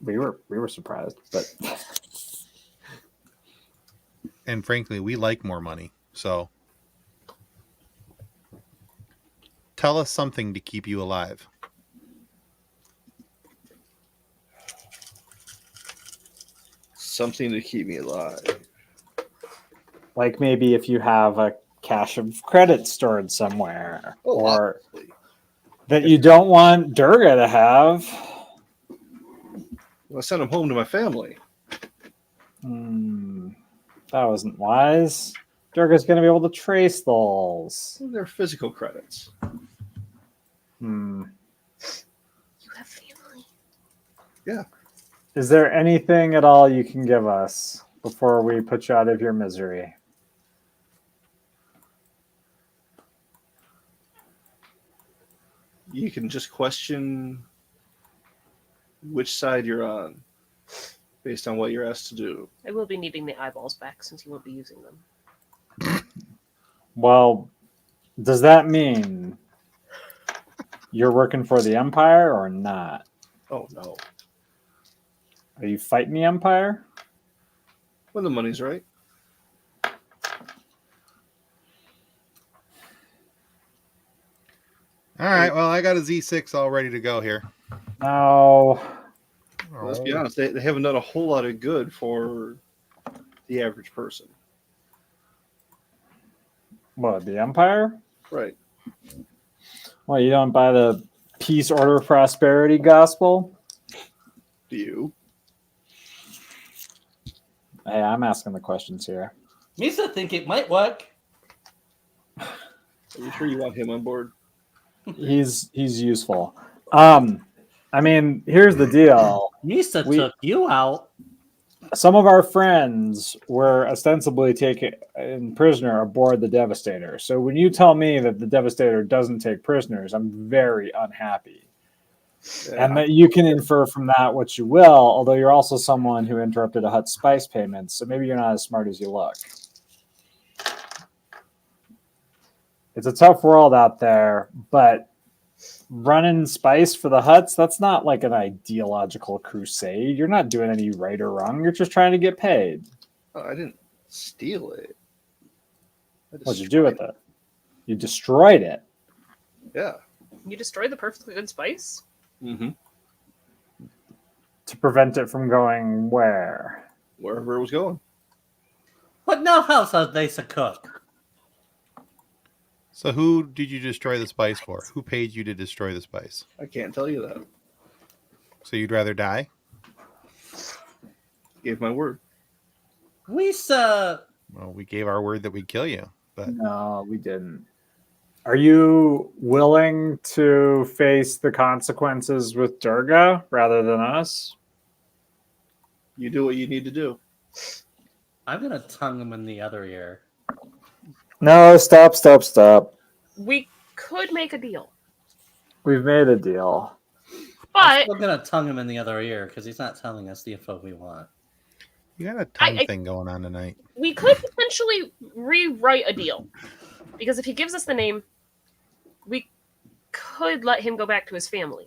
We were surprised, but and frankly, we like more money. So, tell us something to keep you alive. Something to keep me alive. like maybe if you have a cache of credit stored somewhere, Oh, or obviously. that you don't want Durga to have. I sent him home to my family. That wasn't wise. Durga's going to be able to trace those. They're physical credits. You have family. Yeah. Is there anything at all you can give us before we put you out of your misery? You can just question which side you're on based on what you're asked to do. I will be needing the eyeballs back since you won't be using them. Well, does that mean you're working for the Empire or not? Oh, no. Are you fighting the Empire? When the money's right. All right, well, I got a Z6 all ready to go here. No. Let's be honest, they haven't done a whole lot of good for the average person. What, the Empire? Right. Well, you don't buy the peace, order, prosperity gospel? Do you? Hey, I'm asking the questions here. Misa think it might work. Are you sure you want him on board? He's useful. I mean, here's the deal. Misa We- took you out. Some of our friends were ostensibly taken prisoner aboard the Devastator. So when you tell me that the Devastator doesn't take prisoners, I'm very unhappy. And that you can infer from that what you will, although you're also someone who interrupted a Hut spice payment, so maybe you're not as smart as you look. It's a tough world out there, but running spice for the Huts, that's not like an ideological crusade. You're not doing any right or wrong. You're just trying to get paid. Oh, I didn't steal it. What'd you do with it? You destroyed it. Yeah. You destroyed the perfectly good spice? Mm-hmm. To prevent it from going where? Wherever it was going. But no house has they to cook. So who did you destroy the spice for? Who paid you to destroy the spice? I can't tell you that. So you'd rather die? Gave my word. Misa. Well, we gave our word that we'd kill you, but No, we didn't. Are you willing to face the consequences with Durga rather than us? You do what you need to do. I'm gonna tongue him in the other ear. No, stop. We could make a deal. We've made a deal. I'm But still gonna tongue him in the other ear because he's not telling us the info we want. you got a tongue I- thing going on tonight. we could potentially rewrite a deal. Because if he gives us the name, we could let him go back to his family.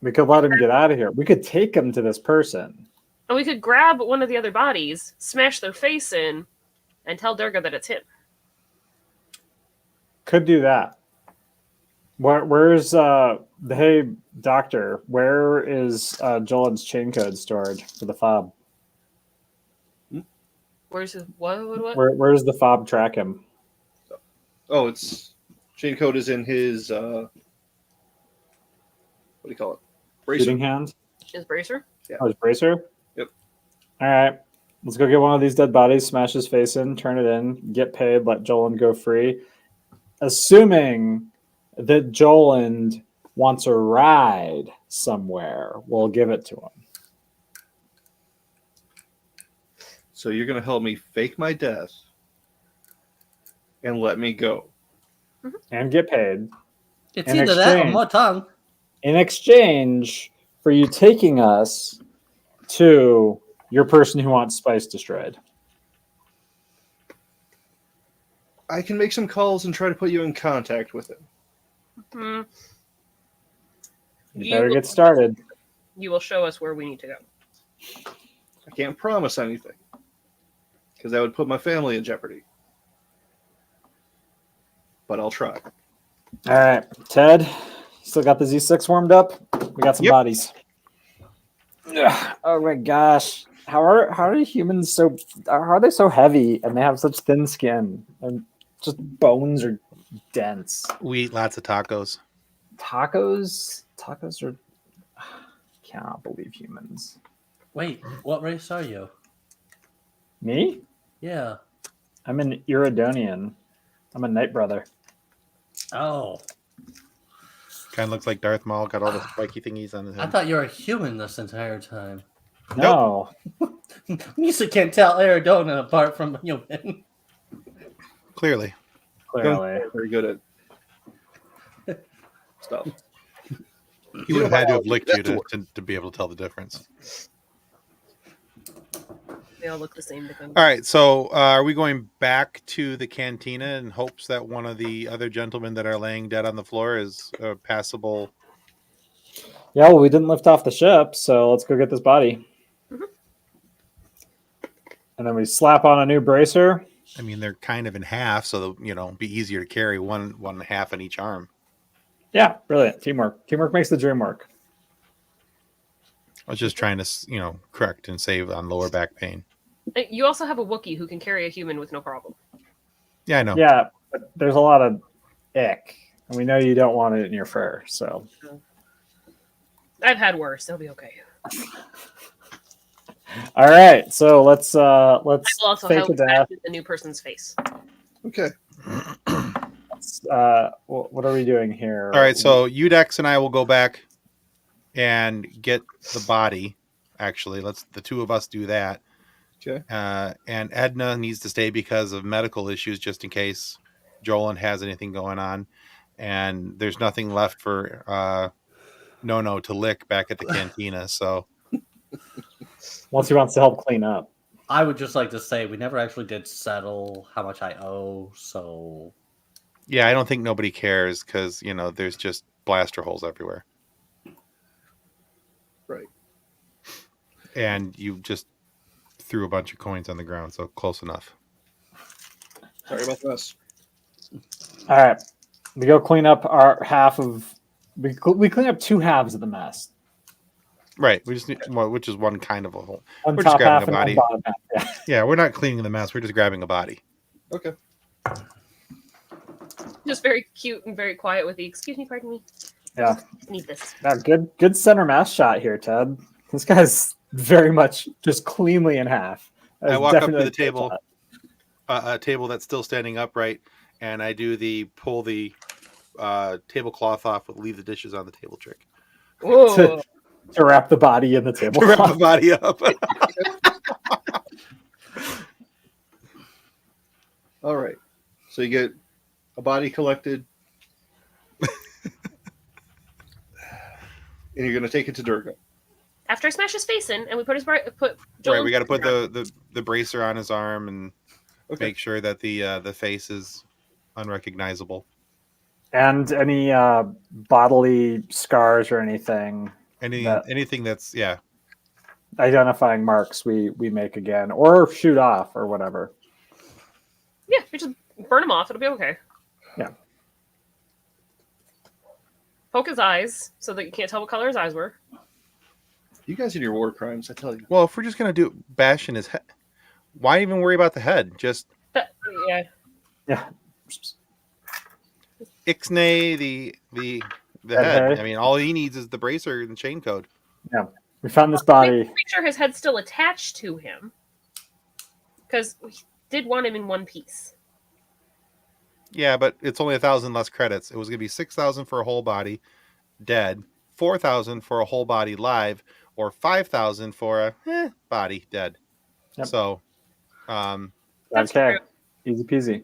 We could let him get out of here. We could take him to this person. And we could grab one of the other bodies, smash their face in, and tell Durga that it's him. Could do that. Where's hey doctor? Where is Jolin's chain code stored for the fob? Where's his what? Where's the fob track him? Oh, it's chain code is in his what do you call it? Bracer. Shooting hand? His bracer? Oh, his bracer? Yep. All right. Let's go get one of these dead bodies, smash his face in, turn it in, get paid, let Jolin go free. Assuming that Jolin wants a ride somewhere, we'll give it to him. So you're gonna help me fake my death and let me go. And get paid. It's In either that or exchange- more tongue. In exchange for you taking us to your person who wants spice destroyed. I can make some calls and try to put you in contact with him. Hmm. You better get started. You will show us where we need to go. I can't promise anything because that would put my family in jeopardy. But I'll try. All right, Ted, still got the Z6 warmed up? We got some Yep. bodies. Ugh, oh my gosh. How are humans so how are they so heavy and they have such thin skin and just bones are dense? We eat lots of tacos. Tacos are cannot believe humans. Wait, what race are you? Me? Yeah. I'm an Iridonian. I'm a Night Brother. Oh, Kind of looks like Darth Maul, got all the spiky thingies on his I head. thought you were a human this entire time. No. Misa can't tell Arizona apart from a human. Clearly. Clearly. Very good at stuff. He would have had to have licked you That's to be able to tell the difference. They all look the same to them. All right, so are we going back to the cantina in hopes that one of the other gentlemen that are laying dead on the floor is a passable? Yeah, well, we didn't lift off the ship, so let's go get this body. Mhm. And then we slap on a new bracer. I mean, they're kind of in half, so it'd be easier to carry one half in each arm. Yeah, brilliant. Teamwork. Teamwork makes the dream work. I was just trying to, correct and save on lower back pain. You also have a Wookiee who can carry a human with no problem. Yeah, I know. Yeah, but there's a lot of ick. And we know you don't want it in your fur, so. I've had worse. It'll be okay. All right, so let's I will also fake help a death. back in the new person's face. Okay. What are we doing here? All right, so Udex and I will go back and get the body. Actually, let's the two of us do that. Okay. And Edna needs to stay because of medical issues, just in case Jolan has anything going on. And there's nothing left for No to lick back at the cantina. So once he wants to help clean up. I would just like to say we never actually did settle how much I owe, so yeah, I don't think nobody cares because there's just blaster holes everywhere. Right. And you just threw a bunch of coins on the ground, so close enough. Sorry about this. All right, we go clean up our half of. We clean up two halves of the mess. Right. We just need which is one kind of a hole. One We're just top grabbing half a and body. one bottom half. Yeah. Yeah, we're not cleaning the mess. We're just grabbing a body. Okay. Just very cute and very quiet with the excuse me, pardon me. Yeah. I need this. Yeah, good center mass shot here, Ted. This guy's very much just cleanly in half. I That's walk up to definitely the a good table, shot. a table that's still standing upright, and I do the pull the tablecloth off, but leave the dishes on the table trick Whoa. To wrap the body in the table. to wrap the body up. All right. So you get a body collected, and you're going to take it to Durga. After I smash his face in and we put Right, Joel we got to put the bracer on his arm and Okay. make sure that the face is unrecognizable. And any bodily scars or anything, Anything that's identifying marks we make again, or shoot off or whatever. Yeah, we just burn him off. It'll be okay. Yeah. Poke his eyes so that you can't tell what color his eyes were. You guys and your war crimes, I tell you. Well, if we're just gonna do bash in his head, why even worry about the head? Just Yeah. Yeah. ixnay the That head. head. I mean, all he needs is the bracer and chain code. We found this body. Make sure his head's still attached to him. Because we did want him in one piece. Yeah, but it's only 1,000 less credits. It was gonna be 6,000 for a whole body, dead. 4,000 for a whole body live, or 5,000 for a body dead. Yep. So, That's Okay. true. Easy peasy.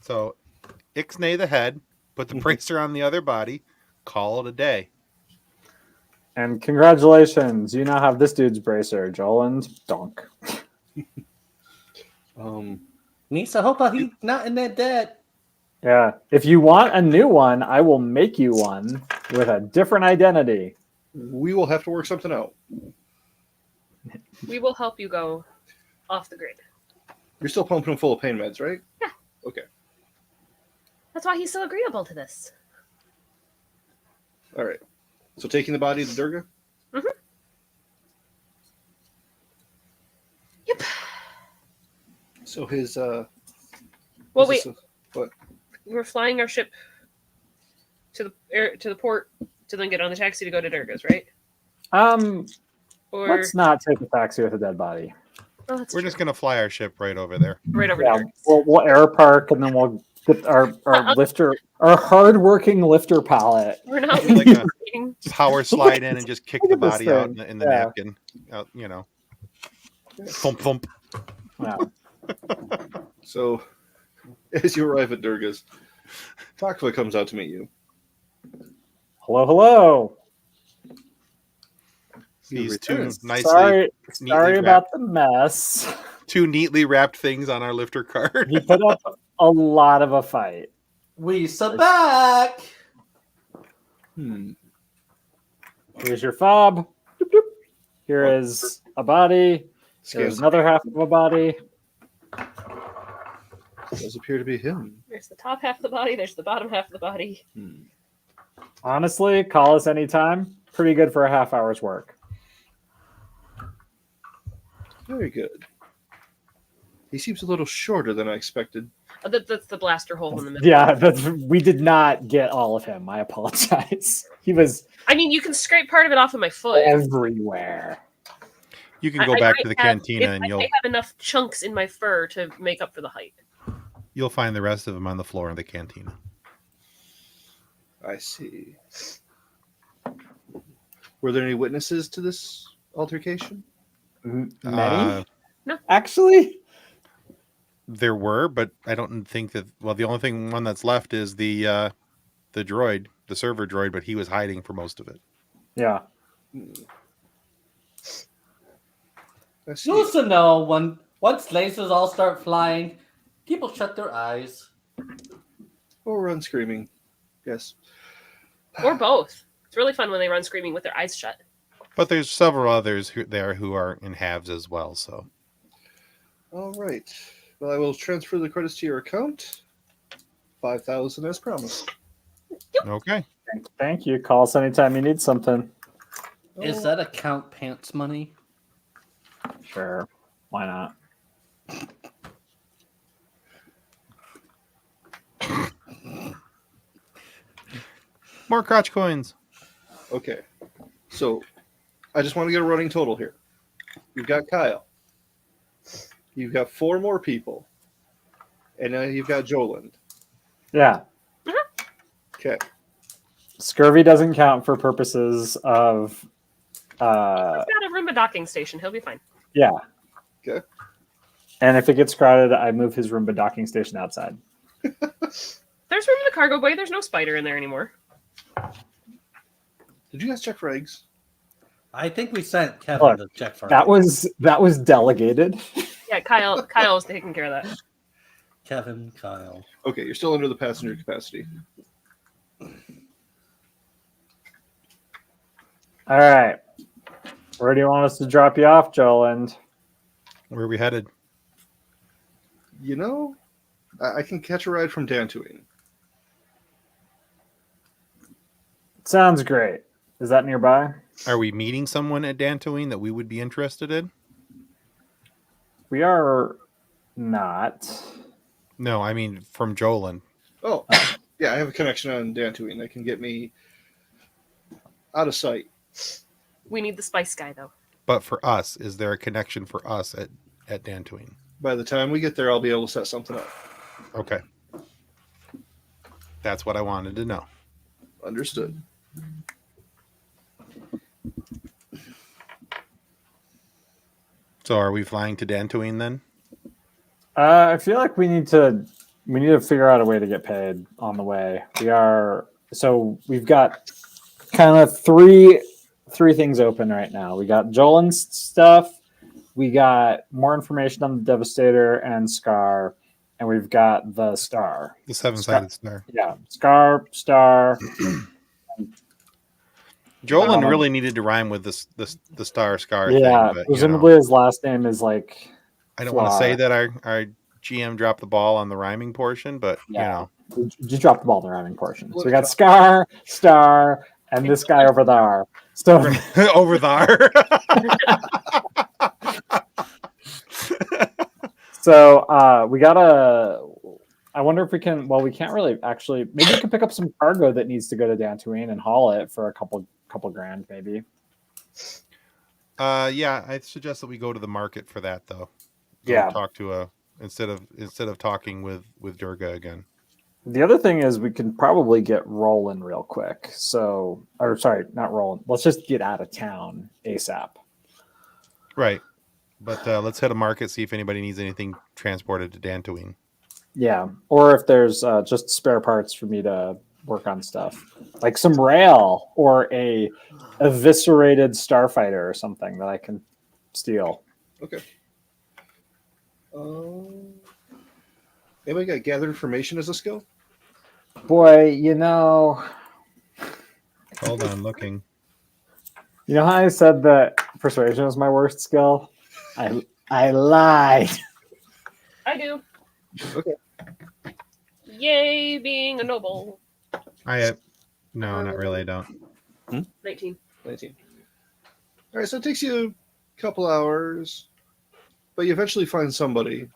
so ixnay the head, put the bracer on the other body, call it a day. And congratulations, you now have this dude's bracer, Joland Donk. Nisa, hope he's not in that debt. Yeah. If you want a new one, I will make you one with a different identity. We will have to work something out. We will help you go off the grid. You're still pumping him full of pain meds, right? Yeah. Okay. That's why he's so agreeable to this. All right. So taking the body to Durga? Mm-hmm. Yep. So his Well, what's wait. what? We're flying our ship to the port to then get on the taxi to go to Durga's, right? Or Let's not take a taxi with a dead body. oh, that's We're true. just gonna fly our ship right over there. right over Yeah, Durga's. we'll air park and then we'll get our lifter, our hardworking lifter pallet. We're not Like a leaving. power slide in and just kick the Look at this body out thing. in the Yeah. napkin. Thump thump. Yeah. So as you arrive at Durga's, Takva comes out to meet you. Hello, hello. These two returns. nicely, Sorry neatly about the mess. two neatly wrapped things on our lifter card. He put up a lot of a fight. We back. Here's your fob. Doop, doop. Here is a body. Here's Scans another half of a body. does appear to be him. There's the top half of the body. There's the bottom half of the body. Honestly, call us anytime. Pretty good for a half hour's work. Very good. He seems a little shorter than I expected. That's the blaster hole in the middle. Yeah, we did not get all of him. I apologize. He was I mean, you can scrape part of it off of my foot. everywhere. You can go back to the cantina and I may have enough chunks in my fur to make up for the height. you'll find the rest of them on the floor in the cantina. I see. Were there any witnesses to this altercation? Many? No. Actually? There were, but I don't think that. Well, the only one that's left is the droid, the server droid, but he was hiding for most of it. Yeah. I see. Used to know once lasers all start flying, people shut their eyes. Or run screaming. Yes. Or both. It's really fun when they run screaming with their eyes shut. But there's several others who are in halves as well. So All right. Well, I will transfer the credits to your account. 5,000 as promised. okay. Thank you. Call us anytime you need something. Is that account pants money? Sure. Why not? More crotch coins. Okay. So, I just want to get a running total here. You've got Kyle. You've got 4 more people. And now you've got Joland. Yeah. Okay. Scurvy doesn't count for purposes of He's got a Roomba docking station. He'll be fine. yeah. Okay. And if it gets crowded, I move his Roomba docking station outside. There's room in the cargo bay. There's no spider in there anymore. Did you guys check for eggs? I think we sent Kevin Look, to check for That it. was delegated. Yeah, Kyle was taking care of that. Kevin, Kyle. Okay, you're still under the passenger capacity. All right. Where do you want us to drop you off, Joland? Where are we headed? You know, I can catch a ride from Dantooine. Sounds great. Is that nearby? Are we meeting someone at Dantooine that we would be interested in? We are not. No, I mean from Jolan. Oh, yeah, I have a connection on Dantooine that can get me out of sight. We need the spice guy, though. But for us, is there a connection for us at Dantooine? By the time we get there, I'll be able to set something up. Okay. That's what I wanted to know. Understood. So are we flying to Dantooine then? I feel like we need to figure out a way to get paid on the way. We've got kind of three things open right now. We got Jolan's stuff, we got more information on the Devastator and Scar, and we've got the Star. The 7-sided star. Yeah, Star. Jolan really needed to rhyme with the star scar Yeah, thing. But, presumably his last name is like. I don't want to say that our GM dropped the ball on the rhyming portion, but Yeah. We just dropped the ball in the rhyming portion. So we got Scar, Star, and this guy over there. So over there. So we gotta. I wonder if we can. Well, we can't really actually. Maybe we can pick up some cargo that needs to go to Dantooine and haul it for a couple grand, maybe. Yeah, I suggest that we go to the market for that, though. Yeah. Talk to instead of talking with Durga again. The other thing is we can probably get rolling real quick. So, or sorry, not rolling. Let's just get out of town ASAP. Right. But let's hit a market, see if anybody needs anything transported to Dantooine. Yeah, or if there's just spare parts for me to work on stuff, like some rail or a eviscerated starfighter or something that I can steal. Okay. Anybody got gather information as a skill? Boy, Hold on, looking. you know how I said that persuasion is my worst skill? I lied. I do. Okay. Yay, being a noble. No, not really. I don't. 19. 19. All right, so it takes you a couple hours, but you eventually find somebody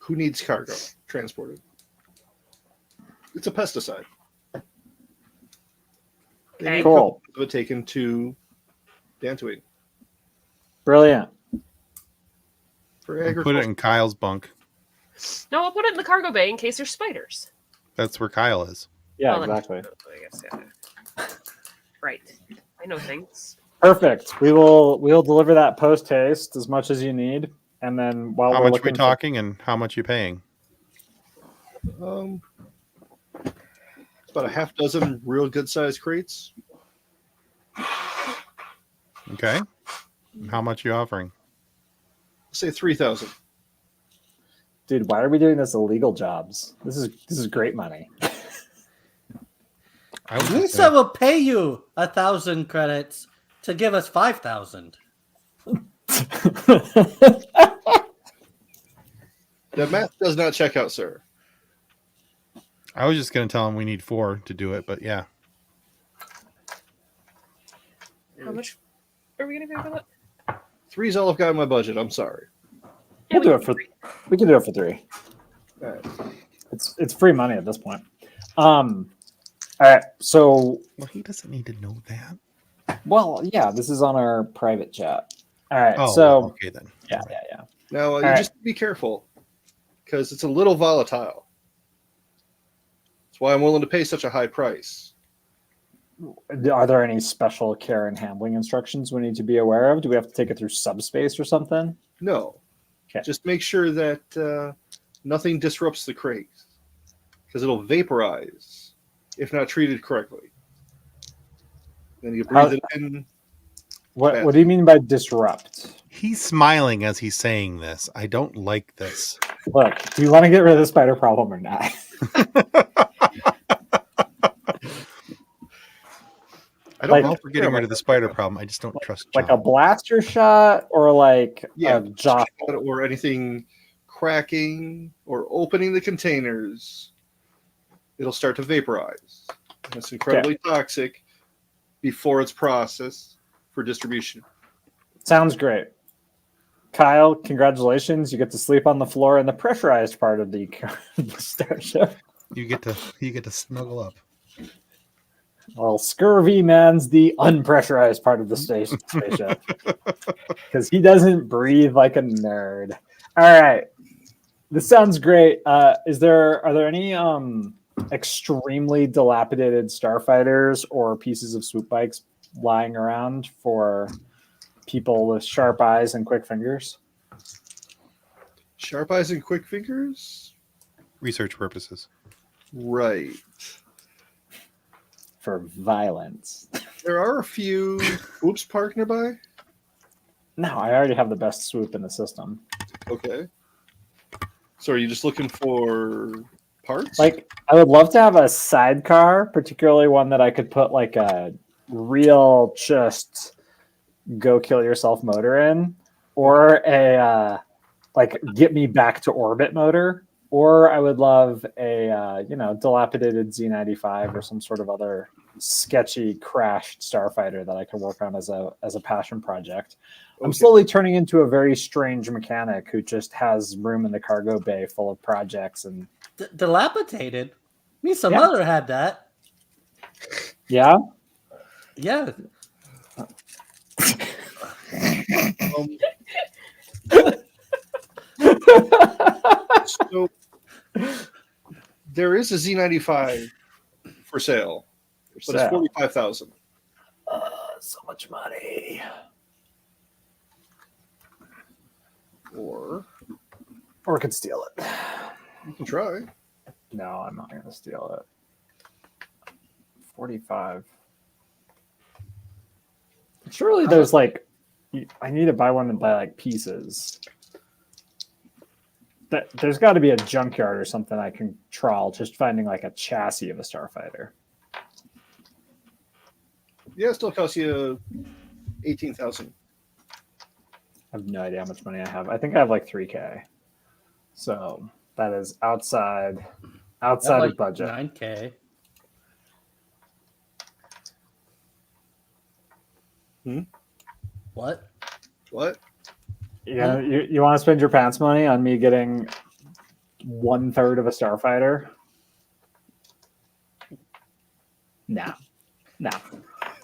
who needs cargo transported. It's a pesticide. They Okay. need Cool. of it taken to Dantooine Brilliant. for Put it agriculture. in Kyle's bunk. No, I'll put it in the cargo bay in case there's spiders. That's where Kyle is. Yeah, Well, exactly. I guess, yeah. Right. I know things. Perfect. We'll deliver that post haste as much as you need, and then while How we're much we looking talking and how much you paying? It's about a half dozen real good sized crates. Okay. And how much you offering? Say 3,000. dude, why are we doing this illegal jobs? This is great money. I would just Lisa say, will pay you 1,000 credits to give us 5,000. The math does not check out, sir. I was just going to tell him we need 4 to do it, but yeah. How much are we going to pay for that? 3's all I've got in my budget. I'm sorry. Yeah, We'll do it for we can do it for 3. All right. It's free money at this point. All right, so Well, he doesn't need to know that. well, yeah, this is on our private chat. All right, Oh, so well, okay then. yeah. Now, you right. just be careful because it's a little volatile. That's why I'm willing to pay such a high price. Are there any special care and handling instructions we need to be aware of? Do we have to take it through subspace or something? No. Okay. Just make sure that nothing disrupts the crate because it'll vaporize if not treated correctly. Then you breathe it in. What do you mean by disrupt? He's smiling as he's saying this. I don't like this. Look, do you want to get rid of the spider problem or not? I don't Like- know Well, we're getting rid of the spider problem. I just don't trust Like a John. blaster shot or like Yeah, a jaw? or anything cracking or opening the containers. It'll start to vaporize. And it's incredibly toxic before it's processed for distribution. Sounds great. Kyle, congratulations. You get to sleep on the floor in the pressurized part of the starship. You get to snuggle up. Well, Scurvy Man's the unpressurized part of the spaceship because he doesn't breathe like a nerd. All right, this sounds great. Are there any extremely dilapidated starfighters or pieces of swoop bikes lying around for people with sharp eyes and quick fingers? Sharp eyes and quick fingers? Research purposes. Right. For violence. There are a few oops parked nearby. No, I already have the best swoop in the system. Okay. So are you just looking for parts? Like, I would love to have a sidecar, particularly one that I could put like a real just go kill yourself motor in, or a like get me back to orbit motor, or I would love a dilapidated Z95 or some sort of other sketchy crashed starfighter that I could work on as a passion project. I'm Okay. slowly turning into a very strange mechanic who just has room in the cargo bay full of projects and Dilapidated? Misa's Yeah. mother had that. yeah. Yeah. So there is a Z95 for sale, but it's 45,000. So much money. Or Or could steal it. you can try. No, I'm not going to steal it. 45. Surely there's like, I need to buy one and buy like pieces. There's got to be a junkyard or something I can trawl, just finding like a chassis of a starfighter. Yeah, it still costs you 18,000. I have no idea how much money I have. I think I have like 3K. So that is outside of budget. 9K. What? What? Yeah, you want to spend your pants money on me getting 1/3 of a starfighter. No.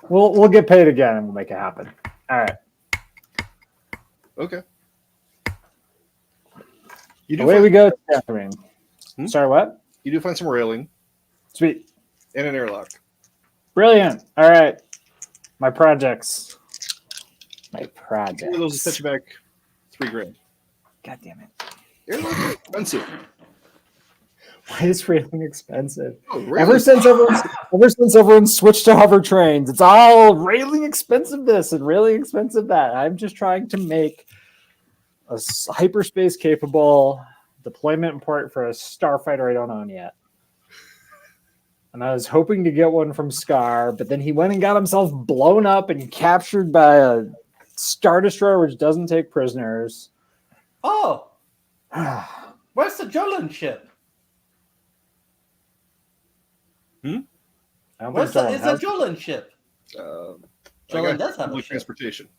We'll get paid again and we'll make it happen. All right. Okay. You do Away find, we go. Catherine. Sorry, what? You do find some railing Sweet. and an airlock. Brilliant. All right. My projects. Those will set you back $3,000. God damn it. Airlocks are expensive. Why is railing expensive? Oh, really? Ever since everyone switched to hover trains, it's all railing expensive this and railing expensive that. I'm just trying to make a hyperspace capable deployment port for a starfighter I don't own yet. And I was hoping to get one from Scar, but then he went and got himself blown up and captured by a Star Destroyer which doesn't take prisoners. Oh, where's the Jolin ship? I don't Where's think the, Jolin is a has- Jolin ship? Jolin does have a public ship. transportation.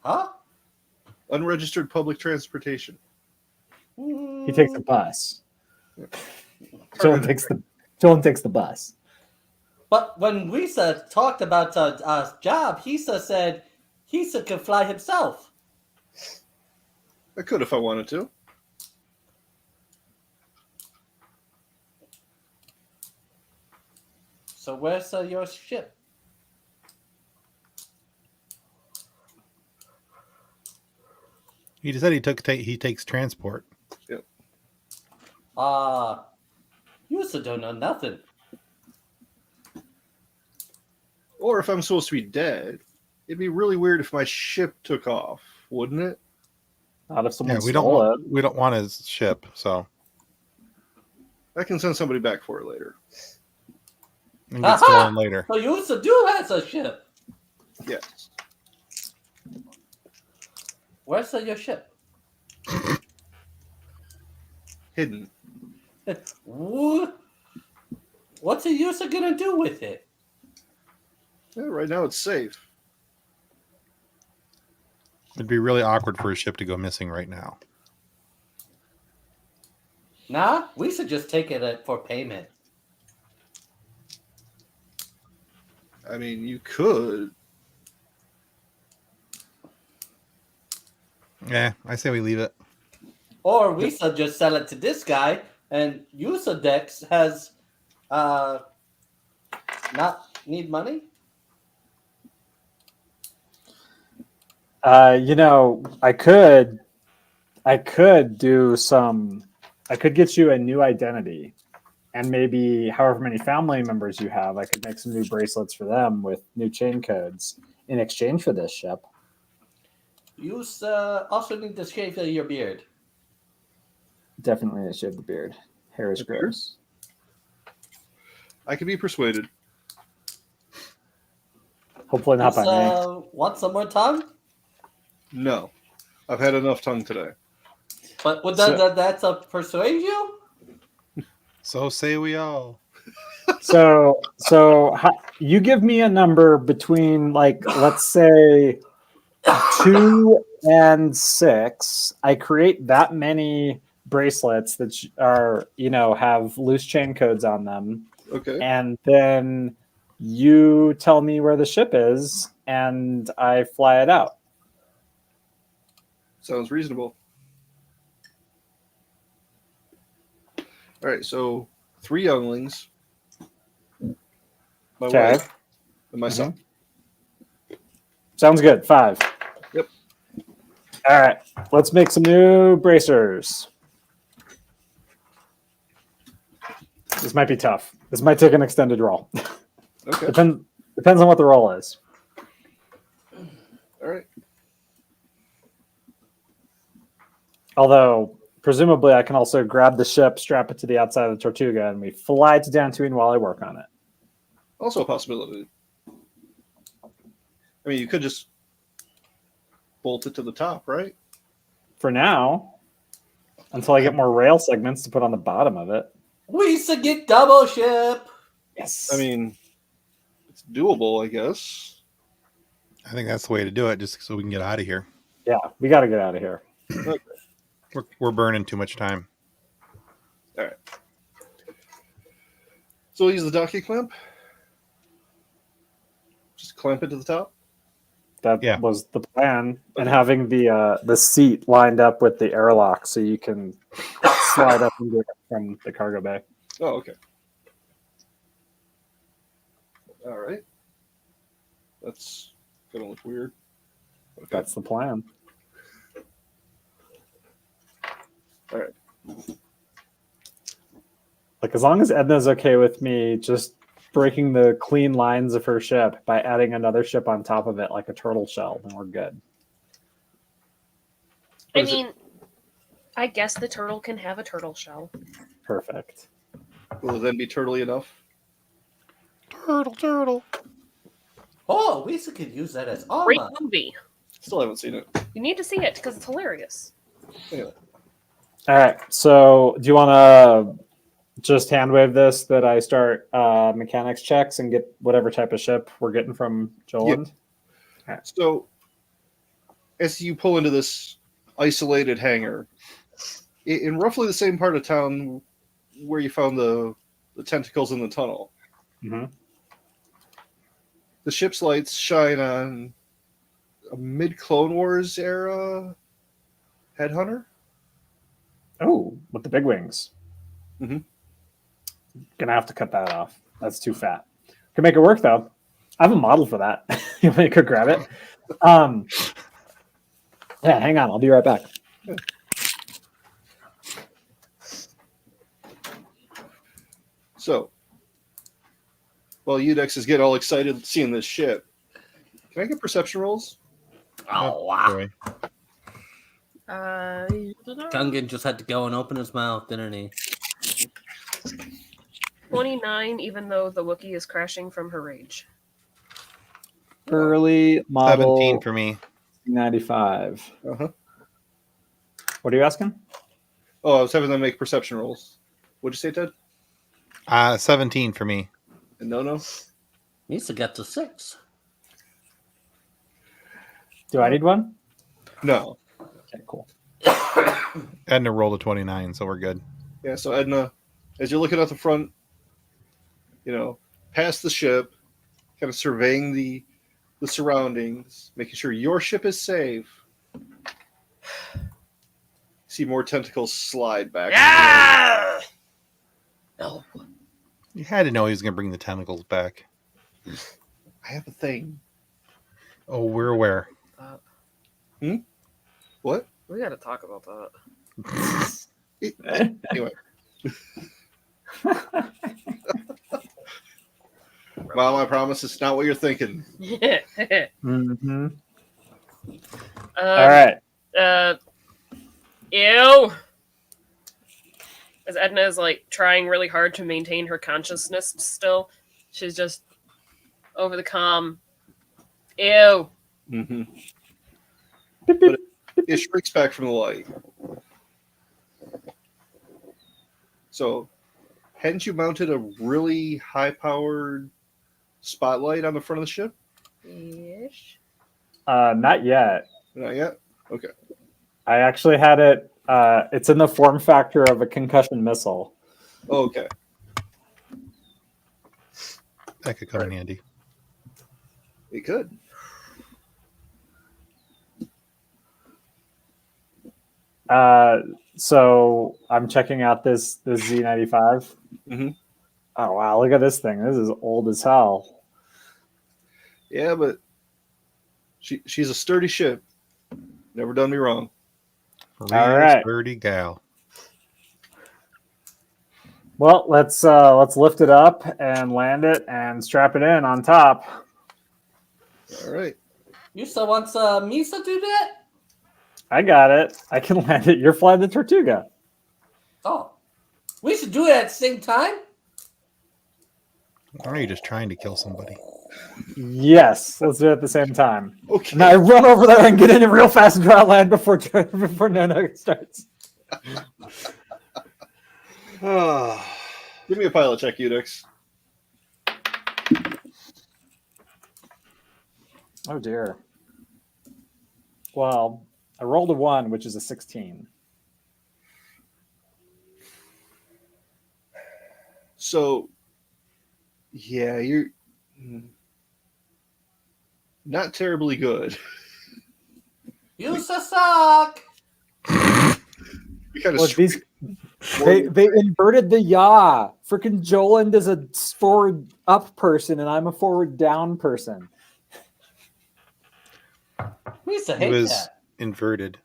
Huh? Unregistered public transportation. He takes a bus. Yeah. Jolin takes the bus. But when Risa talked about job, Hisa said Hisa could fly himself. I could if I wanted to. So where's your ship? He just said he takes transport. You also don't know nothing. Or if I'm supposed to be dead, it'd be really weird if my ship took off, wouldn't it? Not if someone Yeah, stole it. we don't want his ship, so I can send somebody back for it later. and get stolen later. So you also do has a ship. Yes. Where's your ship? Hidden. What's the user gonna do with it? Yeah, right now it's safe. It'd be really awkward for a ship to go missing right now. Nah, we should just take it for payment. I mean, you could. Yeah, I say we leave it. Or we should just sell it to this guy, and user Dex has not need money. I could get you a new identity, and maybe however many family members you have, I could make some new bracelets for them with new chain codes in exchange for this ship. You also need to shave your beard. Definitely, I shave the beard. Hair is gross. I can be persuaded. Hopefully not by me. Want some more tongue? No. I've had enough tongue today. But would that's persuade you? So say we all. So you give me a number between, like, let's say 2 and 6. I create that many bracelets that are, have loose chain codes on them. Okay. And then you tell me where the ship is and I fly it out. Sounds reasonable. All right, so 3 younglings, my wife, and my son. Sounds good. 5. Yep. All right, let's make some new bracers. This might be tough. This might take an extended roll. Okay. Depends on what the roll is. All right. Although, presumably, I can also grab the ship, strap it to the outside of the Tortuga, and we fly to Dantooine while I work on it. Also a possibility. I mean, you could just bolt it to the top, right? For now, until I get more rail segments to put on the bottom of it. We should get double ship. Yes. I mean, it's doable, I guess. I think that's the way to do it, just so we can get out of here. Yeah, we got to get out of here. Okay. We're burning too much time. All right. So we'll use the donkey clamp. Just clamp it to the top. That Yeah. was the plan, and Okay. having the seat lined up with the airlock so you can slide up into it from the cargo bay. Oh, okay. All right. That's gonna look weird. Okay. That's the plan. All right. Like, as long as Edna's okay with me just breaking the clean lines of her ship by adding another ship on top of it, like a turtle shell, then we're good. I What is it? mean, I guess the turtle can have a turtle shell. Perfect. Will it then be turtly enough? Turtle. Oh, we could use that as Great armor. movie. Still haven't seen it. You need to see it because it's hilarious. Anyway. All right. So, do you want to just hand wave this that I start mechanics checks and get whatever type of ship we're getting from Joland? So, as you pull into this isolated hangar, in roughly the same part of town where you found the tentacles in the tunnel, Mm-hmm. the ship's lights shine on a mid-Clone Wars era headhunter. Oh, with the big wings. Mm-hmm. Gonna have to cut that off. That's too fat. Can make it work though. I have a model for that. You want me to grab it? Yeah, hang on. I'll be right back. So, while Udex is getting all excited seeing this ship, can I get perception rolls? Oh, wow. Boy. Gungan just had to go and open his mouth, didn't he? 29, even though the Wookiee is crashing from her rage. Early model 17 for me. 95. Uh-huh. What are you asking? Oh, I was having them make perception rolls. What'd you say, Ted? 17 for me. And no? Misa got to 6. Do I need one? No. Okay, cool. Edna rolled a 29, so we're good. Yeah, so Edna, as you're looking out the front, past the ship, kind of surveying the surroundings, making sure your ship is safe. See more tentacles slide back. Yeah! No. You had to know he was going to bring the tentacles back. I have a thing. Oh, we're aware. What? We gotta talk about that. Anyway. Mom, I promise it's not what you're thinking. Mm-hmm. All right. Ew. As Edna is like trying really hard to maintain her consciousness still, she's just over the comm. Ew. Mm-hmm. But it shrinks back from the light. So, hadn't you mounted a really high-powered spotlight on the front of the ship? Ish. Not yet. Not yet? Okay. I actually had it. It's in the form factor of a concussion missile. Oh, okay. That could come in handy. It could. So I'm checking out this Z95. Mm-hmm. Oh wow, look at this thing. This is old as hell. Yeah, but she's a sturdy ship. Never done me wrong. Real right. sturdy gal. Well, let's lift it up and land it and strap it in on top. All right. You still wants Misa do that? I got it. I can land it. You're flying the Tortuga. Oh. We should do it at the same time? Or are you just trying to kill somebody? Yes, let's do it at the same time. Okay. And I run over there and get in it real fast and try to land before no starts. Give me a pilot check, Udix. Oh dear. Well, I rolled a 1, which is a 16. So, yeah, you're not terribly good. You suck. You kind of Look, they inverted the yaw. Freaking Joland is a forward up person, and I'm a forward down person. We used to It hate was that. inverted.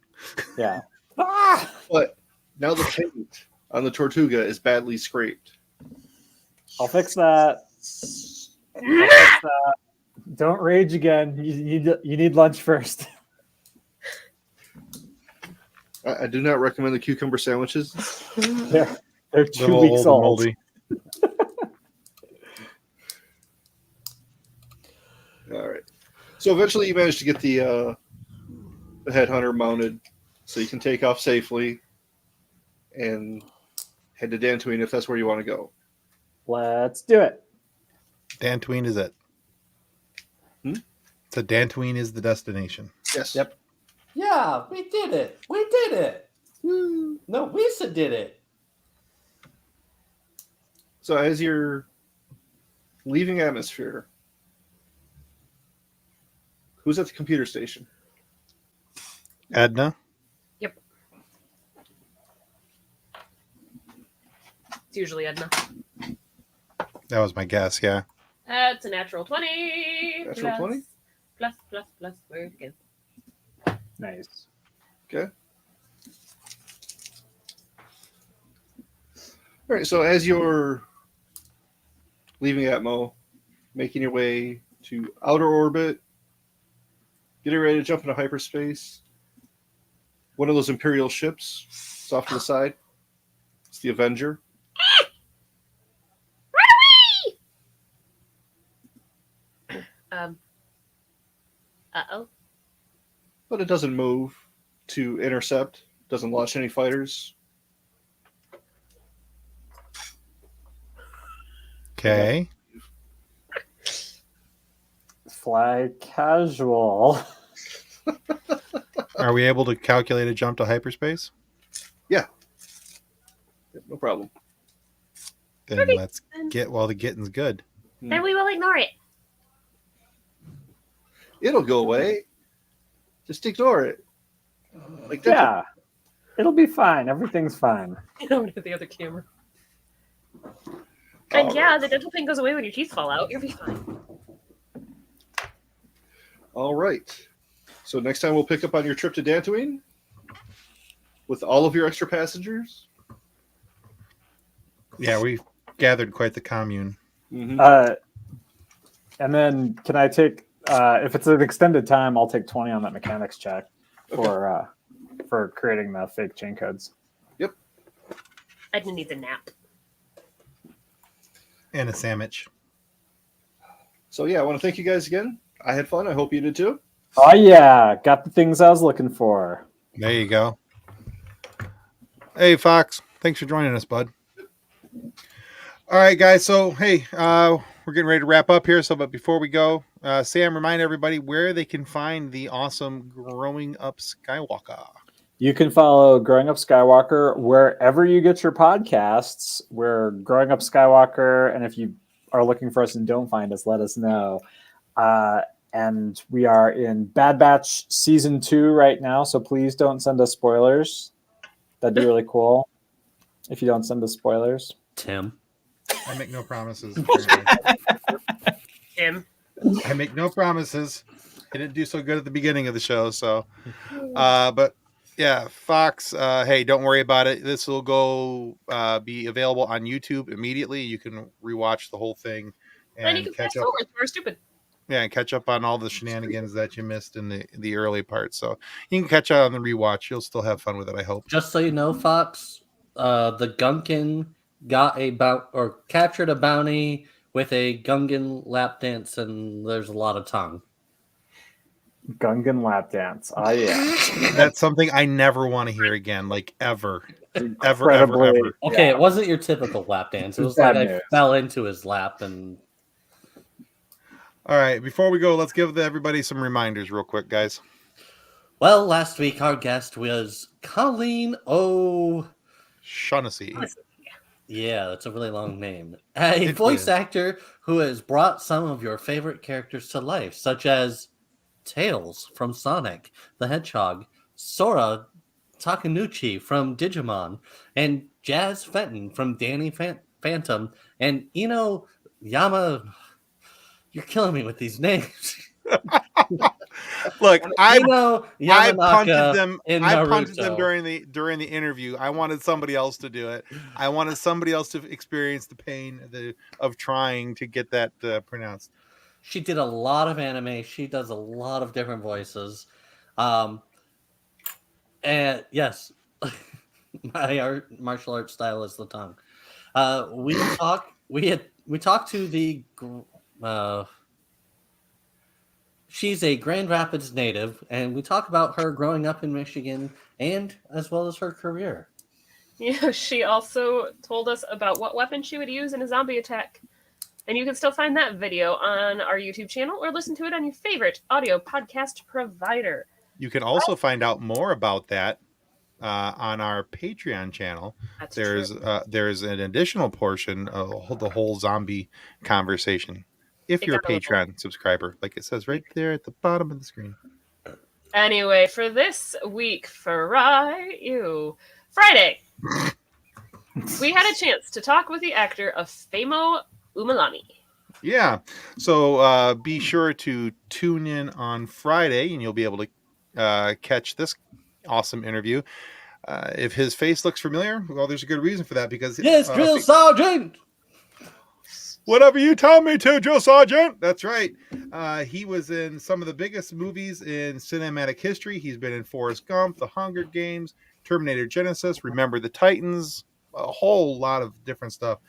Yeah. Ah! But now the paint on the Tortuga is badly scraped. I'll fix that. I'll fix that. Don't rage again. You need lunch first. I do not recommend the cucumber sandwiches. They're 2 Little weeks old and old. moldy. All right. So eventually you manage to get the headhunter mounted so you can take off safely and head to Dantooine if that's where you want to go. Let's do it. Dantooine is it. So Dantooine is the destination. Yes. Yep. Yeah, we did it. We did it. No, Lisa did it. So as you're leaving atmosphere, who's at the computer station? Edna? It's usually Edna. That was my guess, yeah. That's a natural 20. Natural 20? Plus. Where'd it go? Nice. Okay. All right. So as you're leaving Atmo, making your way to outer orbit, getting ready to jump into hyperspace, one of those Imperial ships is off to the side. It's the Avenger. Uh-oh. But it doesn't move to intercept, doesn't launch any fighters. Okay. Fly casual. Are we able to calculate a jump to hyperspace? Yeah, no problem. Then Okay. let's get while the getting's good. Then we will ignore it. It'll go away. Just ignore it. Like that. Yeah. It'll be fine. Everything's fine. Over to the other camera. All And yeah, right. the dental thing goes away when your teeth fall out. You'll be fine. All right. So next time we'll pick up on your trip to Dantooine with all of your extra passengers. Yeah, we gathered quite the commune. Mm-hmm. And then can I take if it's an extended time, I'll take 20 on that mechanics check for creating the fake chain codes. Yep. Edna needs a nap. And a sandwich. So yeah, I want to thank you guys again. I had fun. I hope you did too. Oh yeah, got the things I was looking for. There you go. Hey, Fox. Thanks for joining us, bud. All right, guys. So, hey, we're getting ready to wrap up here. So, but before we go, Sam, remind everybody where they can find the awesome Growing Up Skywalker. You can follow Growing Up Skywalker wherever you get your podcasts. We're Growing Up Skywalker, and if you are looking for us and don't find us, let us know. And we are in Bad Batch Season 2 right now, so please don't send us spoilers. That'd be really cool if you don't send us spoilers. Tim. I make no promises. Apparently. Tim. I make no promises. I didn't do so good at the beginning of the show, so. But yeah, Fox. Hey, don't worry about it. This will go be available on YouTube immediately. You can rewatch the whole thing And you and can catch fast up. forward. We're stupid. Yeah, and catch up on all the shenanigans that you missed in the early parts. So you can catch up on the rewatch. You'll still have fun with it, I hope. Just so you know, Fox, the Gungan got captured a bounty with a Gungan lap dance, and there's a lot of tongue. Gungan lap dance. Oh yeah. That's something I never want to hear again, like ever. Ever. Incredibly- Okay, Yeah. It wasn't your typical lap dance. It was Bad like I news. fell into his lap and All right, before we go, let's give everybody some reminders real quick, guys. well, last week our guest was Colleen Shaughnessy. Yeah, that's a really long name. A It voice is. actor who has brought some of your favorite characters to life, such as Tails from Sonic the Hedgehog, Sora Takanuchi from Digimon, and Jazz Fenton from Danny Phantom, and Ino Yama. You're killing me with these names. Look, Ino I punted Yamanaka them. in I punted them Naruto. during the interview. I wanted somebody else to do it. I wanted somebody else to experience the pain of trying to get that pronounced. She did a lot of anime. She does a lot of different voices. Um, and yes, martial arts style is the tongue. We talked to the she's a Grand Rapids native, and we talk about her growing up in Michigan and as well as her career. Yeah, she also told us about what weapon she would use in a zombie attack. And you can still find that video on our YouTube channel or listen to it on your favorite audio podcast provider. You can also find out more about that on our Patreon channel. That's There's true. there's an additional portion of the whole zombie conversation. If It you're a got a little- Patreon subscriber, like it says right there at the bottom of the screen. Anyway, for this week, Friday, we had a chance to talk with the actor of Famo Umalani. Yeah. So be sure to tune in on Friday and you'll be able to catch this awesome interview. If his face looks familiar, well, there's a good reason for that because Yes, Drill Sergeant. whatever you tell me to, Drill Sergeant. That's right. He was in some of the biggest movies in cinematic history. He's been in Forrest Gump, The Hunger Games, Terminator Genesis, Remember the Titans, a whole lot of different stuff.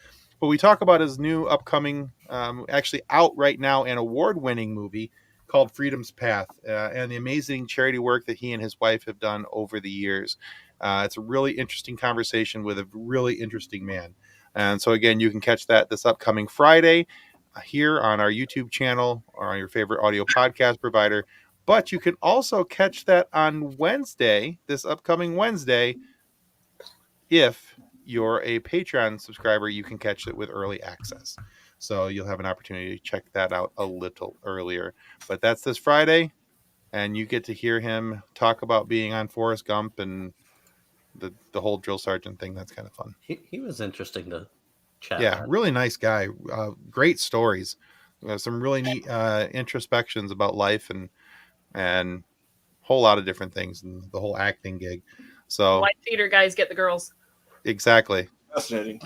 But we talk about his new upcoming, actually out right now, an award-winning movie called Freedom's Path, and the amazing charity work that he and his wife have done over the years. It's a really interesting conversation with a really interesting man. And so, again, you can catch that this upcoming Friday here on our YouTube channel or on your favorite audio podcast provider. But you can also catch that on Wednesday, this upcoming Wednesday, if you're a Patreon subscriber, you can catch it with early access. So you'll have an opportunity to check that out a little earlier. But that's this Friday, and you get to hear him talk about being on Forrest Gump and the whole drill sergeant thing. That's kind of fun. He was interesting to chat. Yeah, with. really nice guy. Great stories. Some really neat introspections about life and whole lot of different things and the whole acting gig. So White theater guys get the girls. exactly. Fascinating.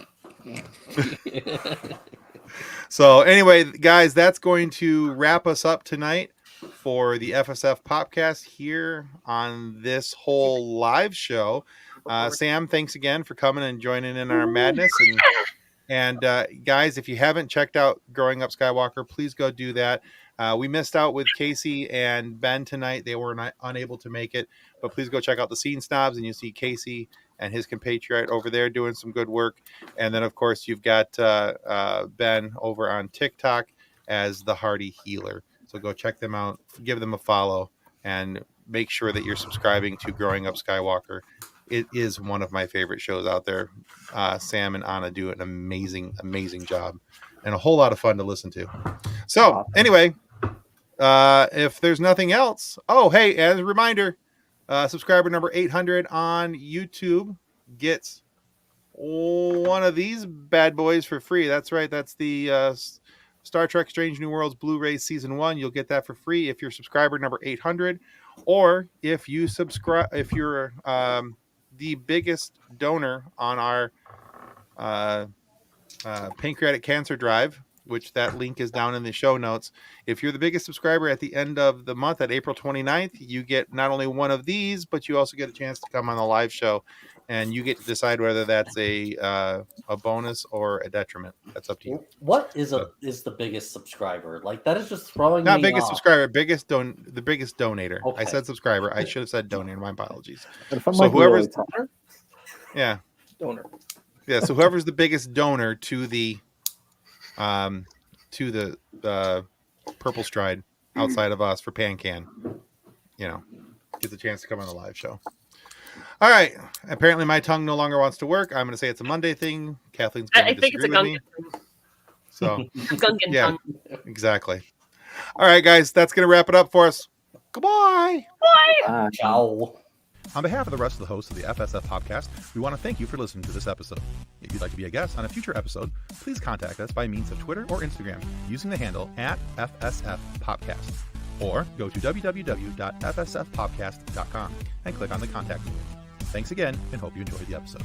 So anyway, guys, that's going to wrap us up tonight for the FSF Popcast here on this whole live show. Sam, thanks again for coming and joining in our madness. And guys, if you haven't checked out Growing Up Skywalker, please go do that. We missed out with Casey and Ben tonight. They were unable to make it, but please go check out the Scene Snobs, and you'll see Casey and his compatriot over there doing some good work. And then, of course, you've got Ben over on TikTok as the Hardy Healer. So go check them out, give them a follow, and make sure that you're subscribing to Growing Up Skywalker. It is one of my favorite shows out there. Sam and Anna do an amazing, amazing job and a whole lot of fun to listen to. So anyway, if there's nothing else, oh, hey, as a reminder, subscriber number 800 on YouTube gets one of these bad boys for free. That's right. That's the Star Trek Strange New Worlds Blu-ray Season 1. You'll get that for free if you're subscriber number 800, or if you subscribe, if you're the biggest donor on our pancreatic cancer drive, which that link is down in the show notes. If you're the biggest subscriber at the end of the month at April 29th, you get not only one of these, but you also get a chance to come on the live show, and you get to decide whether that's a bonus or a detriment. That's up to you. What is the biggest subscriber? Like, that is just throwing Not me biggest off. subscriber, the biggest donator. Okay. I said subscriber. I should have said donator. My apologies. And if I'm So like whoever's really tall- yeah. Donor. Yeah, so whoever's the biggest donor to the Purple Stride outside of us for PanCan, gets a chance to come on the live show. All right. Apparently my tongue no longer wants to work. I'm going to say it's a Monday thing. Kathleen's going I to think it's disagree a with me. Gungan. So, Gungan yeah, tongue. exactly. All right, guys, that's going to wrap it up for us. Goodbye. Ciao. On behalf of the rest of the hosts of the FSF podcast, we want to thank you for listening to this episode. If you'd like to be a guest on a future episode, please contact us by means of Twitter or Instagram using the handle @FSFpodcast. Or go to www.fsfpodcast.com and click on the contact link. Thanks again, and hope you enjoyed the episode.